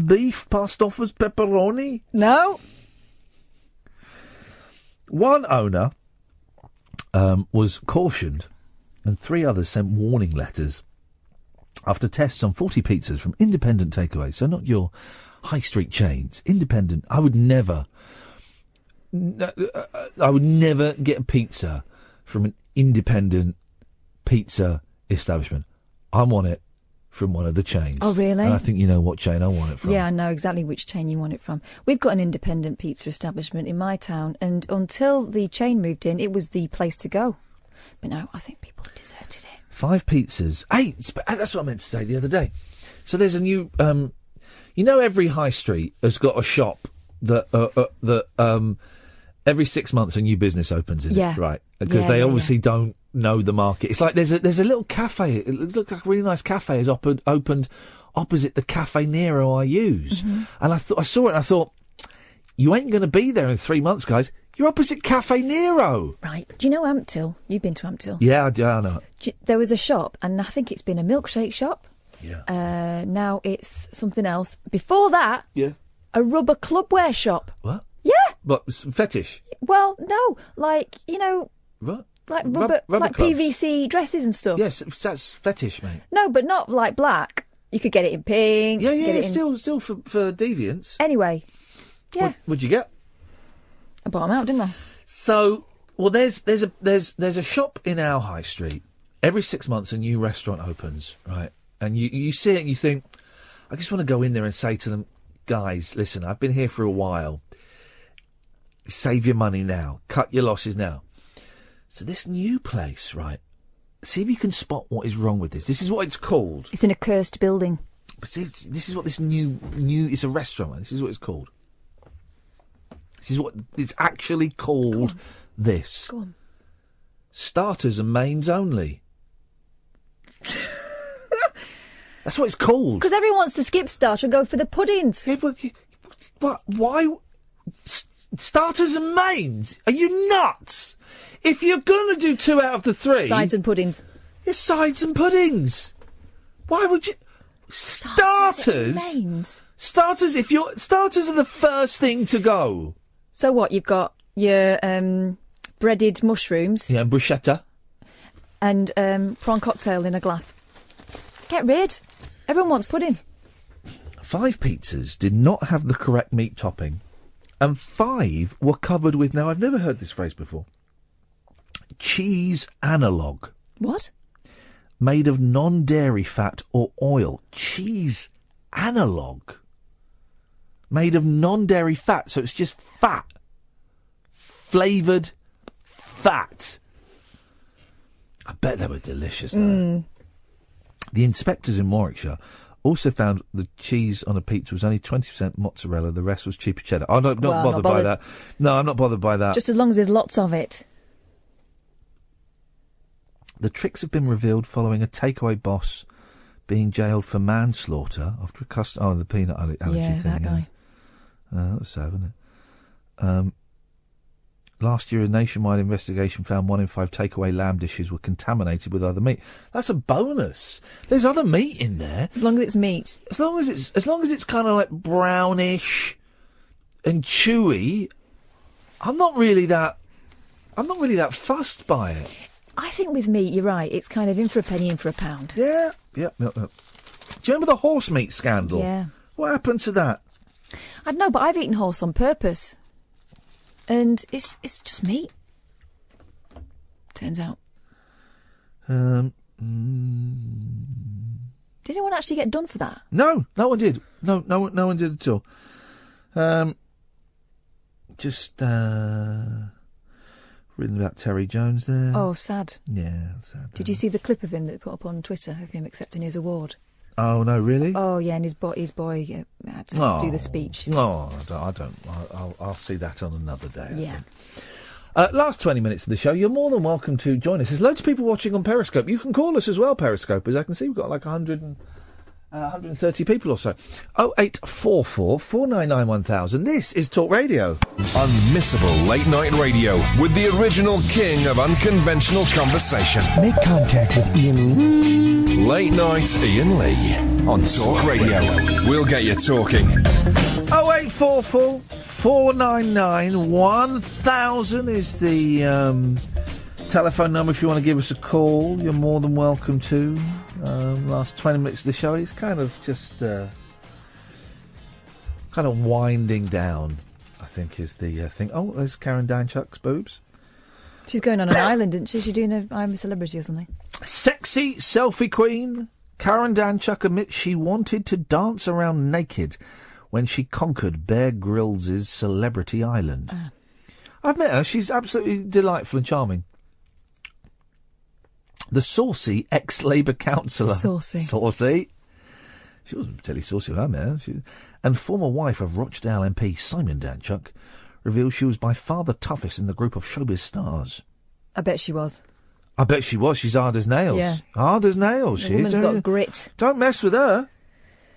Beef passed off as pepperoni.
No.
One owner was cautioned and 3 others sent warning letters after tests on 40 pizzas from independent takeaways. So not your high street chains. Independent. I would never get a pizza from an independent pizza establishment. I want it from one of the chains.
Oh, really?
And I think you know what chain I want it from.
Yeah, I know exactly which chain you want it from. We've got an independent pizza establishment in my town, and until the chain moved in, it was the place to go. But now I think people have deserted it. 5 pizzas. 8! That's what I meant to say the other day. So there's a new... every high street has got a shop that every 6 months a new business opens in it, right? Because they obviously don't know the market. It's like there's a little cafe. It looks like a really nice cafe has opened opposite the Cafe Nero I use. Mm-hmm. And I saw it and I thought, you ain't going to be there in 3 months, guys. You're opposite Cafe Nero. Right. Do you know Amptill? You've been to Amptill.
Yeah, I know.
There was a shop, and I think it's been a milkshake shop.
Yeah.
Now it's something else. Before that, a rubber clubwear shop.
What?
Yeah.
But fetish?
Well, no. Like,
What?
Like rubber like
clubs.
PVC dresses and stuff.
Yes, that's fetish, mate.
No, but not like black. You could get it in pink.
Yeah, still for deviants.
Anyway, yeah.
What'd you get?
I bought them out, didn't I?
So, well, there's a shop in our high street. Every 6 months, a new restaurant opens, right? And you see it and you think, I just want to go in there and say to them, guys, listen, I've been here for a while. Save your money now. Cut your losses now. So this new place, right? See if you can spot what is wrong with this. This is what it's called.
It's an accursed building.
But see, this is what this new. It's a restaurant. Right? This is what it's called. This is what it's actually called. This.
Go on.
Starters and mains only. That's what it's called.
Because everyone wants to skip starter and go for the puddings.
Yeah, but what? Why? Starters and mains? Are you nuts? If you're going to do 2 out of the 3...
Sides and puddings.
It's sides and puddings. Why would you... Starters?
Mains.
Starters, starters are the first thing to go.
So what, you've got your breaded mushrooms.
Yeah, bruschetta.
And prawn cocktail in a glass. Get rid. Everyone wants pudding.
5 pizzas did not have the correct meat topping, and 5 were covered with, now I've never heard this phrase before, cheese analogue.
What?
Made of non-dairy fat or oil. Cheese analogue. Made of non-dairy fat, so it's just fat. Flavoured fat. I bet they were delicious, though. The inspectors in Warwickshire also found the cheese on a pizza was only 20% mozzarella, the rest was cheaper cheddar. I'm not bothered by that. No, I'm not bothered by that.
Just as long as there's lots of it.
The tricks have been revealed following a takeaway boss being jailed for manslaughter after a the peanut allergy thing.
That guy.
That was sad, wasn't it? Last year, a nationwide investigation found 1 in 5 takeaway lamb dishes were contaminated with other meat. That's a bonus. There's other meat in there.
As long as it's meat.
As long as it's kind of like brownish and chewy, I'm not really that fussed by it.
I think with meat, you're right. It's kind of in for a penny, in for a pound.
Yeah. Do you remember the horse meat scandal?
Yeah.
What happened to that?
I don't know, but I've eaten horse on purpose. And it's just meat. Turns out.
Did
anyone actually get done for that?
No one did. No one did at all. Reading about Terry Jones there.
Oh, sad.
Yeah, sad.
Did you see the clip of him that they put up on Twitter of him accepting his award?
Oh, no, really?
Oh, yeah, and his boy had to do the speech.
Oh, I don't. I'll see that on another day.
Yeah.
Last 20 minutes of the show, you're more than welcome to join us. There's loads of people watching on Periscope. You can call us as well, Periscopers. I can see we've got like 130 people or so. 0844 499 1000. This is Talk Radio.
Unmissable late night radio with the original king of unconventional conversation.
Make contact with Iain.
Late night Iain Lee on Talk Radio. We'll get you talking.
0844 499 1000 is the telephone number if you want to give us a call. You're more than welcome to. Last 20 minutes of the show is kind of just kind of winding down, I think, is the thing. Oh, there's Karen Danchuk's boobs.
She's going on an island, isn't she? She's doing I'm a Celebrity or something.
Sexy selfie queen Karen Danchuk admits she wanted to dance around naked when she conquered Bear Grylls' Celebrity Island. I've met her. She's absolutely delightful and charming. The saucy ex-Labour councillor. Saucy. She wasn't particularly saucy when I met her. And former wife of Rochdale MP Simon Danchuk reveals she was by far the toughest in the group of showbiz stars.
I bet she was.
She's hard as nails.
Yeah.
Hard as nails,
The
she is.
woman's got grit.
Don't mess with her.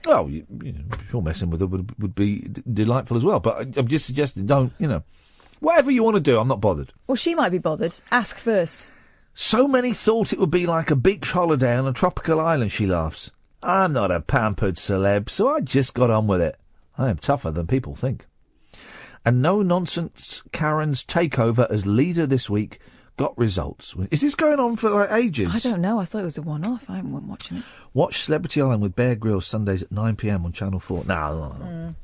Well, you know, sure, messing with her would be delightful as well. But I'm just suggesting, don't, whatever you want to do, I'm not bothered.
Well, she might be bothered. Ask first.
So many thought it would be like a beach holiday on a tropical island, she laughs. I'm not a pampered celeb, so I just got on with it. I am tougher than people think. And no-nonsense Karen's takeover as leader this week got results. Is this going on for, ages?
I don't know. I thought it was a one-off. I haven't been watching it.
Watch Celebrity Island with Bear Grylls Sundays at 9 p.m. on Channel 4. No.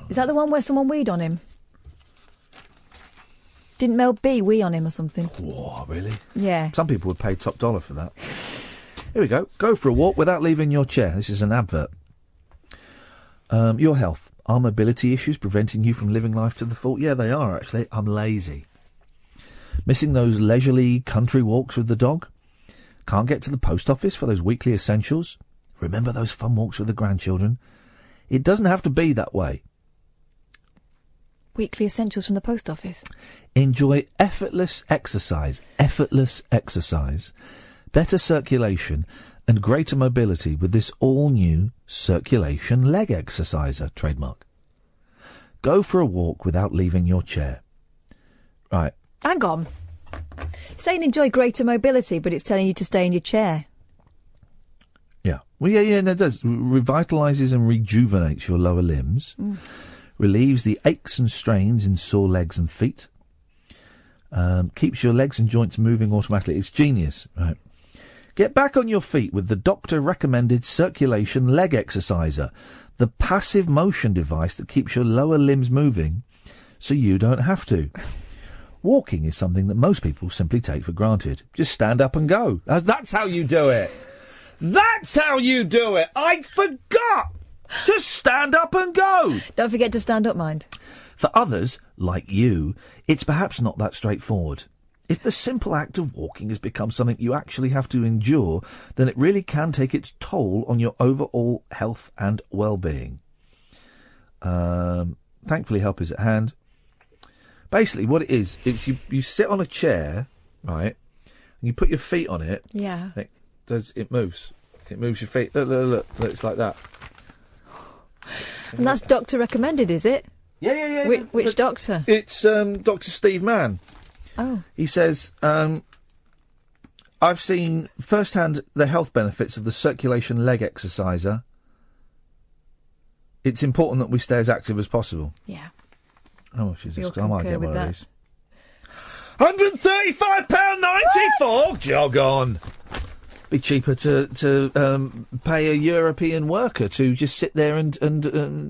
Is that the one where someone weed on him? Didn't Mel B wee on him or something?
Whoa, really?
Yeah.
Some people would pay top dollar for that. Here we go. Go for a walk without leaving your chair. This is an advert. Your health. Are mobility issues preventing you from living life to the full? Yeah, they are, actually. I'm lazy. Missing those leisurely country walks with the dog? Can't get to the post office for those weekly essentials? Remember those fun walks with the grandchildren? It doesn't have to be that way.
Weekly essentials from the post office.
Enjoy effortless exercise, better circulation and greater mobility with this all-new circulation leg exerciser, trademark. Go for a walk without leaving your chair. Right.
Hang on. Saying enjoy greater mobility, but it's telling you to stay in your chair.
Yeah. Well, yeah, and it does. Revitalises and rejuvenates your lower limbs. Relieves the aches and strains in sore legs and feet. Keeps your legs and joints moving automatically. It's genius. Right. Get back on your feet with the doctor-recommended circulation leg exerciser, the passive motion device that keeps your lower limbs moving so you don't have to. Walking is something that most people simply take for granted. Just stand up and go. That's how you do it. That's how you do it. I forgot. Just stand up and go.
Don't forget to stand up, mind.
For others, like you, it's perhaps not that straightforward. If the simple act of walking has become something you actually have to endure, then it really can take its toll on your overall health and well-being. Thankfully, help is at hand. Basically, what it is, it's you sit on a chair, right, and you put your feet on it.
Yeah.
It moves. It moves your feet. Look, it's like that.
And that's doctor recommended, is it?
Yeah.
Which doctor?
It's Dr. Steve Mann.
Oh.
He says, I've seen firsthand the health benefits of the circulation leg exerciser. It's important that we stay as active as possible.
Yeah.
Oh, she's
We'll
I might get
concur
one
with
of these. £135.94. Jog on. Be cheaper to pay a European worker to just sit there and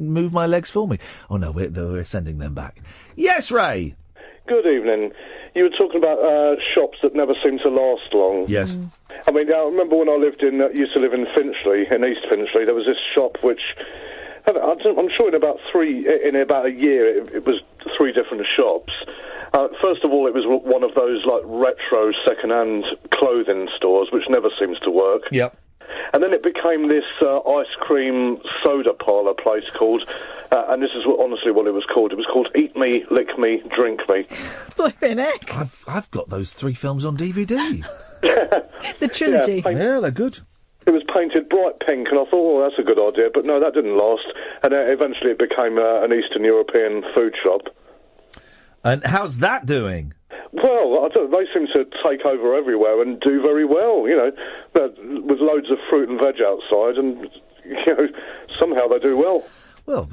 move my legs for me. Oh no, we're sending them back. Yes, Ray.
Good evening. You were talking about shops that never seem to last long.
Yes.
I mean, I remember when I used to live in Finchley, in East Finchley, there was this shop which, I'm sure in about a year, it was 3 different shops. First of all, it was one of those like retro second-hand clothing stores, which never seems to work.
Yep.
And then it became this ice cream soda parlour place called, and this is honestly what it was called. It was called Eat Me, Lick Me, Drink Me.
Flipping heck.
I've got those 3 films on DVD.
The trilogy.
Yeah, they're good.
It was painted bright pink, and I thought, oh, that's a good idea. But no, that didn't last. And eventually it became an Eastern European food shop.
And how's that doing?
Well, they seem to take over everywhere and do very well, with loads of fruit and veg outside, and, somehow they do well.
Well,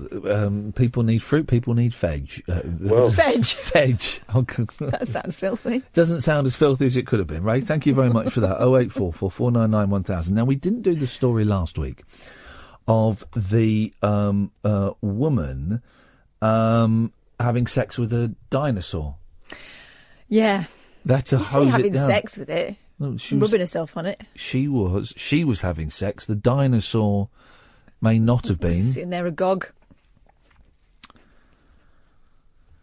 people need fruit, people need veg.
Veg.
Veg.
That sounds filthy.
Doesn't sound as filthy as it could have been, Ray. Thank you very much for that. 0844 499 1000. Now, we didn't do the story last week of the woman having sex with a dinosaur.
Yeah.
That's a
you say
hose
having
it down.
sex with it.
No,
rubbing herself on it.
She was having sex. The dinosaur may not have been.
Sitting there agog.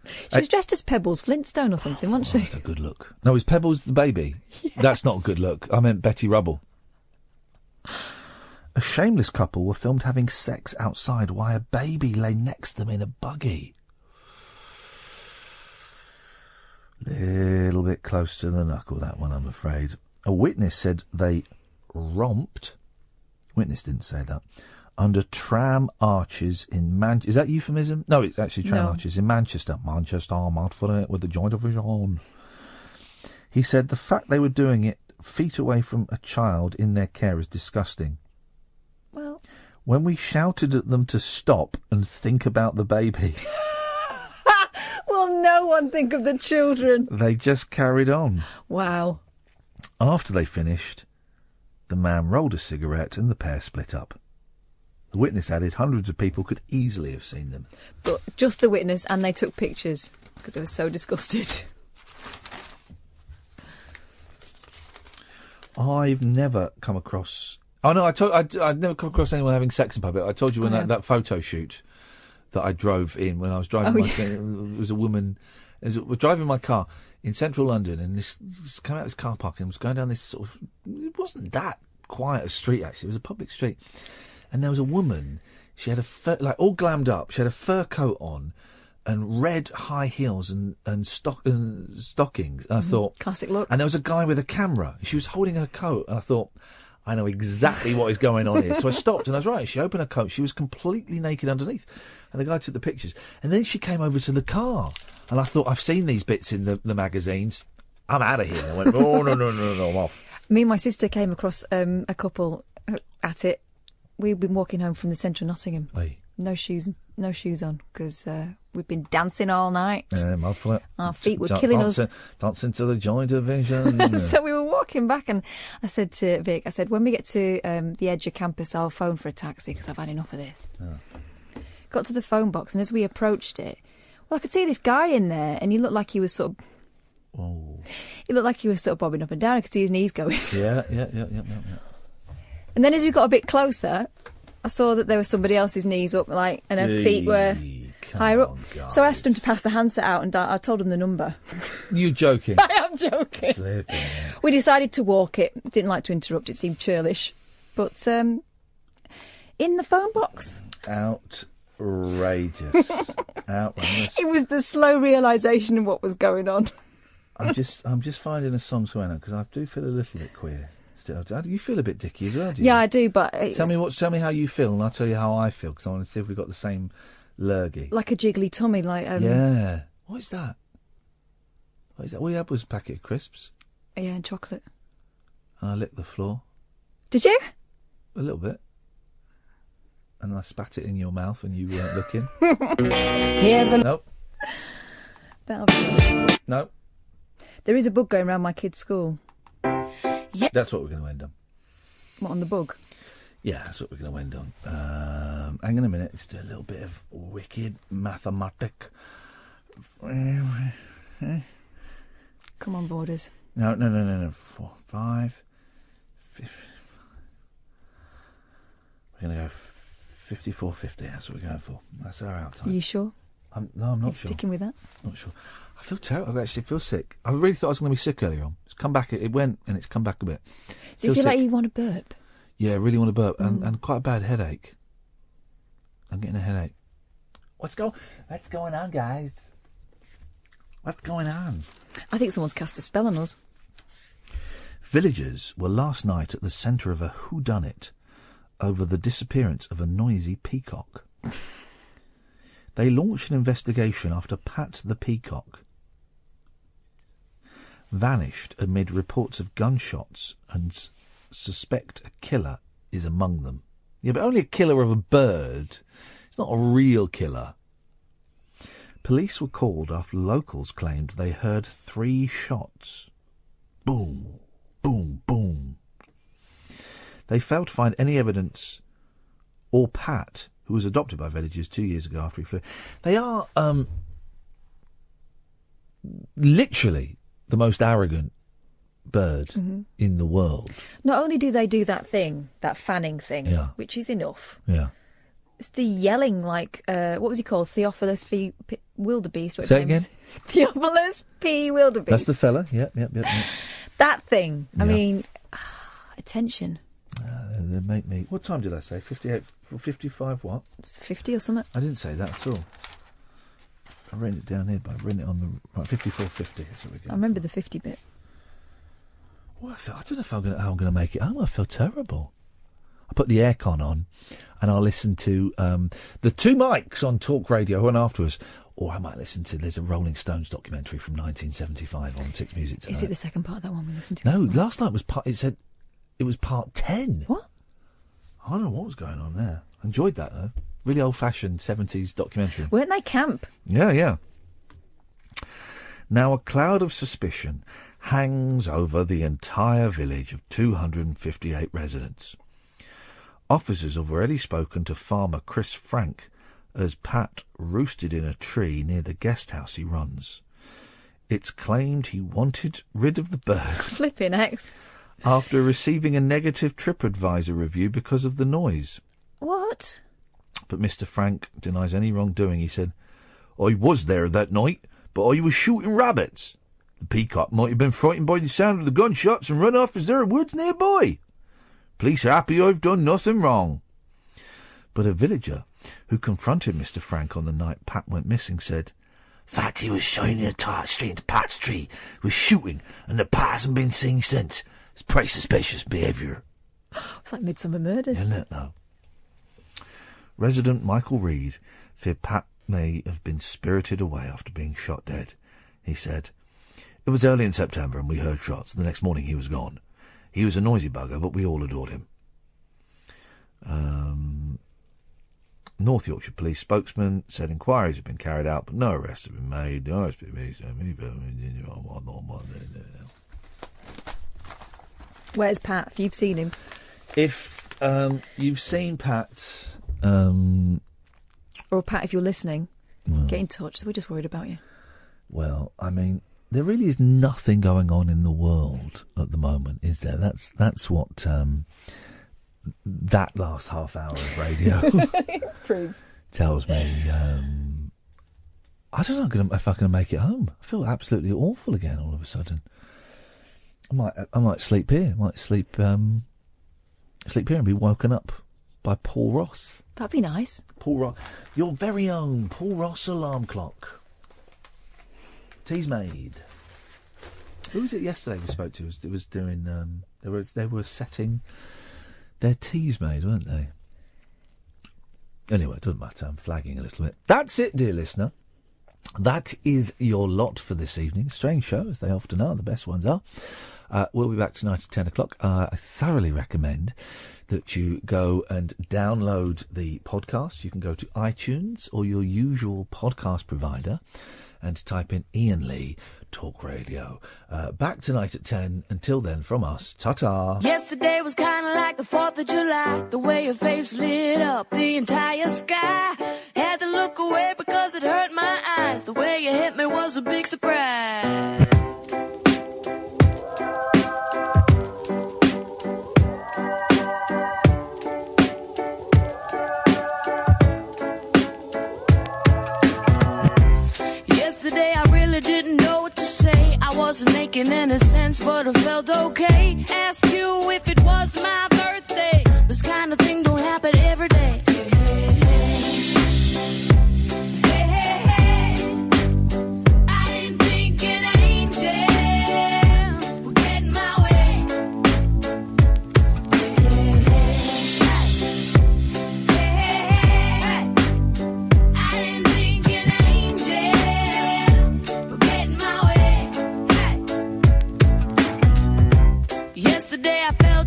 She was dressed as Pebbles Flintstone or something, wasn't she?
That's a good look. No, is Pebbles the baby?
Yes.
That's not a good look. I meant Betty Rubble. A shameless couple were filmed having sex outside while a baby lay next to them in a buggy. Little bit close to the knuckle, that one, I'm afraid. A witness said they romped. Witness didn't say that. Under tram arches in Manchester. Is that euphemism? No, it's actually tram arches in Manchester. Manchester, mad for it, with the joint of his own. He said the fact they were doing it feet away from a child in their care is disgusting.
Well,
when we shouted at them to stop and think about the baby...
Will no one think of the children?
They just carried on.
Wow.
After they finished, the man rolled a cigarette and the pair split up. The witness added hundreds of people could easily have seen them.
But just the witness, and they took pictures because they were so disgusted.
I've never come across... Oh, no, I'd never come across anyone having sex in public. I told you when that photo shoot that I drove in when I was driving. It was a woman We're driving my car in central London, and this coming out of this car park, and was going down this sort of. It wasn't that quiet a street actually. It was a public street, and there was a woman. She had all glammed up. She had a fur coat on, and red high heels and stockings. And I thought
classic look.
And there was a guy with a camera. She was holding her coat, and I thought, I know exactly what is going on here. So I stopped, and I was right. She opened her coat. She was completely naked underneath, and the guy took the pictures. And then she came over to the car, and I thought, I've seen these bits in the magazines. I'm out of here. And I went, oh no, I'm off.
Me and my sister came across a couple at it. We'd been walking home from the central Nottingham.
Aye.
No shoes on, because we'd been dancing all night.
My foot.
Our feet were killing us.
Dancing to the Joy Division.
So we were walking back, and I said to Vic, when we get to the edge of campus, I'll phone for a taxi, because I've had enough of this. Oh. Got to the phone box, and as we approached it, I could see this guy in there, and he looked like he was sort of...
Oh.
He looked like he was sort of bobbing up and down. I could see his knees going.
Yeah.
And then as we got a bit closer, I saw that there was somebody else's knees up, and her feet were higher up.
Guys.
So I asked him to pass the handset out, and I told him the number.
You joking?
I am joking. We decided to walk it. Didn't like to interrupt. It seemed churlish. But in the phone box.
Outrageous. Outrageous.
It was the slow realisation of what was going on.
I'm just finding a song to end because I do feel a little bit queer. Still, you feel a bit dicky as well, do you?
Yeah, I do, but...
Tell me how you feel, and I'll tell you how I feel, because I want to see if we've got the same lurgy.
Like a jiggly tummy, like...
Yeah. What is that? All you had was a packet of crisps.
Yeah, and chocolate.
And I licked the floor.
Did you?
A little bit. And I spat it in your mouth when you weren't looking. Nope.
That'll be...
Nope.
There is a bug going around my kid's school.
Yeah. That's what we're going to end on.
What, on the bug?
Yeah, that's what we're going to end on. Hang on a minute, let's do a little bit of wicked mathematic.
Come on, Borders.
No. 4, 5, 5. We're going to go 54.50. That's what we're going for. That's our out time.
Are you sure?
I'm not
You're
sure.
Sticking with that?
Not sure. I feel terrible. I actually feel sick. I really thought I was going to be sick earlier on. It's come back. It went, and it's come back a bit.
So you feel like you want to burp?
Yeah, I really want to burp, and quite a bad headache. I'm getting a headache. What's going on, guys? What's going on?
I think someone's cast a spell on us.
Villagers were last night at the centre of a whodunit over the disappearance of a noisy peacock. They launched an investigation after Pat the peacock vanished amid reports of gunshots and suspect a killer is among them. Yeah, but only a killer of a bird. It's not a real killer. Police were called after locals claimed they heard 3 shots. Boom, boom, boom. They failed to find any evidence or Pat, who was adopted by villagers 2 years ago after he flew. They are literally the most arrogant bird in the world.
Not only do they do that thing, that fanning thing, which is enough.
Yeah.
It's the yelling like, what was he called? Theophilus P. Wildebeest.
Say it again?
Theophilus P. Wildebeest.
That's the fella, yep.
That thing. I mean, attention.
They make me... What time did I say? 58, 55 what?
It's 50 or something.
I didn't say that at all. I've written it down here, but I've written it on the... Right, 54.50. That's what we're getting.
I remember the 50 bit.
Well, I don't know if how I'm going to make it home. I feel terrible. I put the aircon on and I'll listen to the 2 mics on Talk Radio and afterwards. Or I might listen to... There's a Rolling Stones documentary from 1975 on 6 Music tonight.
Is it the second part of that one we listened to?
No, last night was part... It said... It was part 10.
What?
I don't know what was going on there. I enjoyed that, though. Really old-fashioned 70s documentary.
Weren't they camp?
Yeah. Now a cloud of suspicion hangs over the entire village of 258 residents. Officers have already spoken to farmer Chris Frank as Pat roosted in a tree near the guest house he runs. It's claimed he wanted rid of the bird.
Flipping X.
After receiving a negative TripAdvisor review because of the noise.
What?
But Mr. Frank denies any wrongdoing. He said, I was there that night, but I was shooting rabbits. The peacock might have been frightened by the sound of the gunshots and run off as there are woods nearby. Police are happy I've done nothing wrong. But a villager who confronted Mr. Frank on the night Pat went missing said, Fatty was shining a torch straight into Pat's tree, was shooting, and the Pat hasn't been seen since. It's pretty suspicious behaviour.
It's like Midsummer Murders.
Isn't it, though? Resident Michael Reed feared Pat may have been spirited away after being shot dead. He said, It was early in September and we heard shots. The next morning he was gone. He was a noisy bugger, but we all adored him. North Yorkshire Police spokesman said inquiries have been carried out, but no arrests have been made.
Where's Pat? If you've seen him.
If you've seen Pat...
Or Pat, if you're listening, get in touch. We're just worried about you.
Well, I mean, there really is nothing going on in the world at the moment, is there? That's what that last half hour of radio
proves.
Tells me. I don't know if I'm going to make it home. I feel absolutely awful again all of a sudden. I might sleep here. I might sleep here and be woken up by Paul Ross.
That'd be nice.
Paul Ross, your very own Paul Ross alarm clock. Tea's made. Who was it yesterday we spoke to? It was doing. They were setting their teas made, weren't they? Anyway, it doesn't matter. I'm flagging a little bit. That's it, dear listener. That is your lot for this evening. Strange show, as they often are. The best ones are. We'll be back tonight at 10 o'clock. I thoroughly recommend that you go and download the podcast. You can go to iTunes or your usual podcast provider and type in Iain Lee Talk Radio. Back tonight at 10. Until then, from us, ta-ta.
Yesterday was kind of like the 4th of July. The way your face lit up the entire sky. Had to look away because it hurt my eyes. The way you hit me was a big surprise. Yesterday I really didn't know what to say. I wasn't making any sense, but it felt okay. Ask you if it was my birthday. This kind of thing don't happen every day.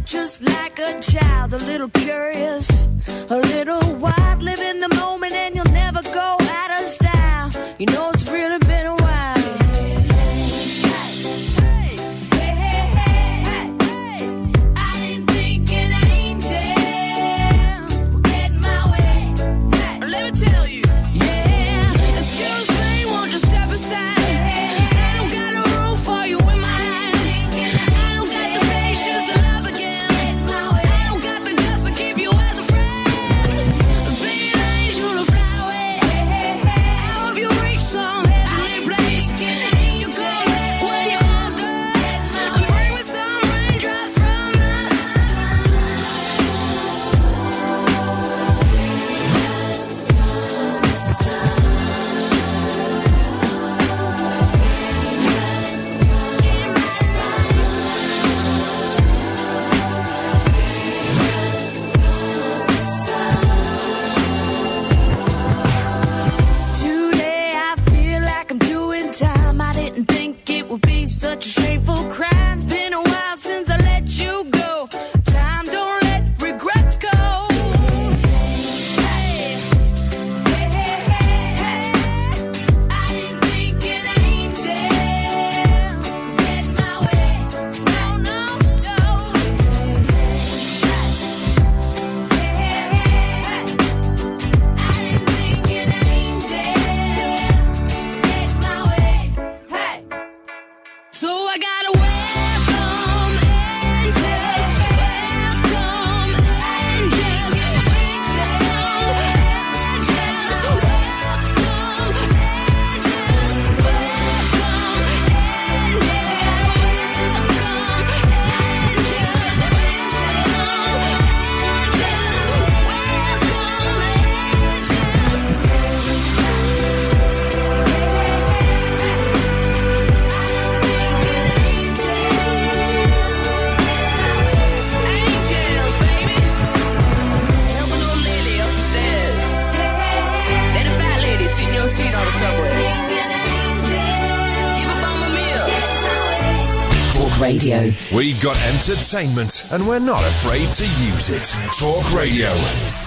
Just like a child, a little curious, a little wild, live in the moment and you'll never go out of style. You know it's really been a while. Some
Radio.
We got entertainment, and we're not afraid to use it. Talk Radio.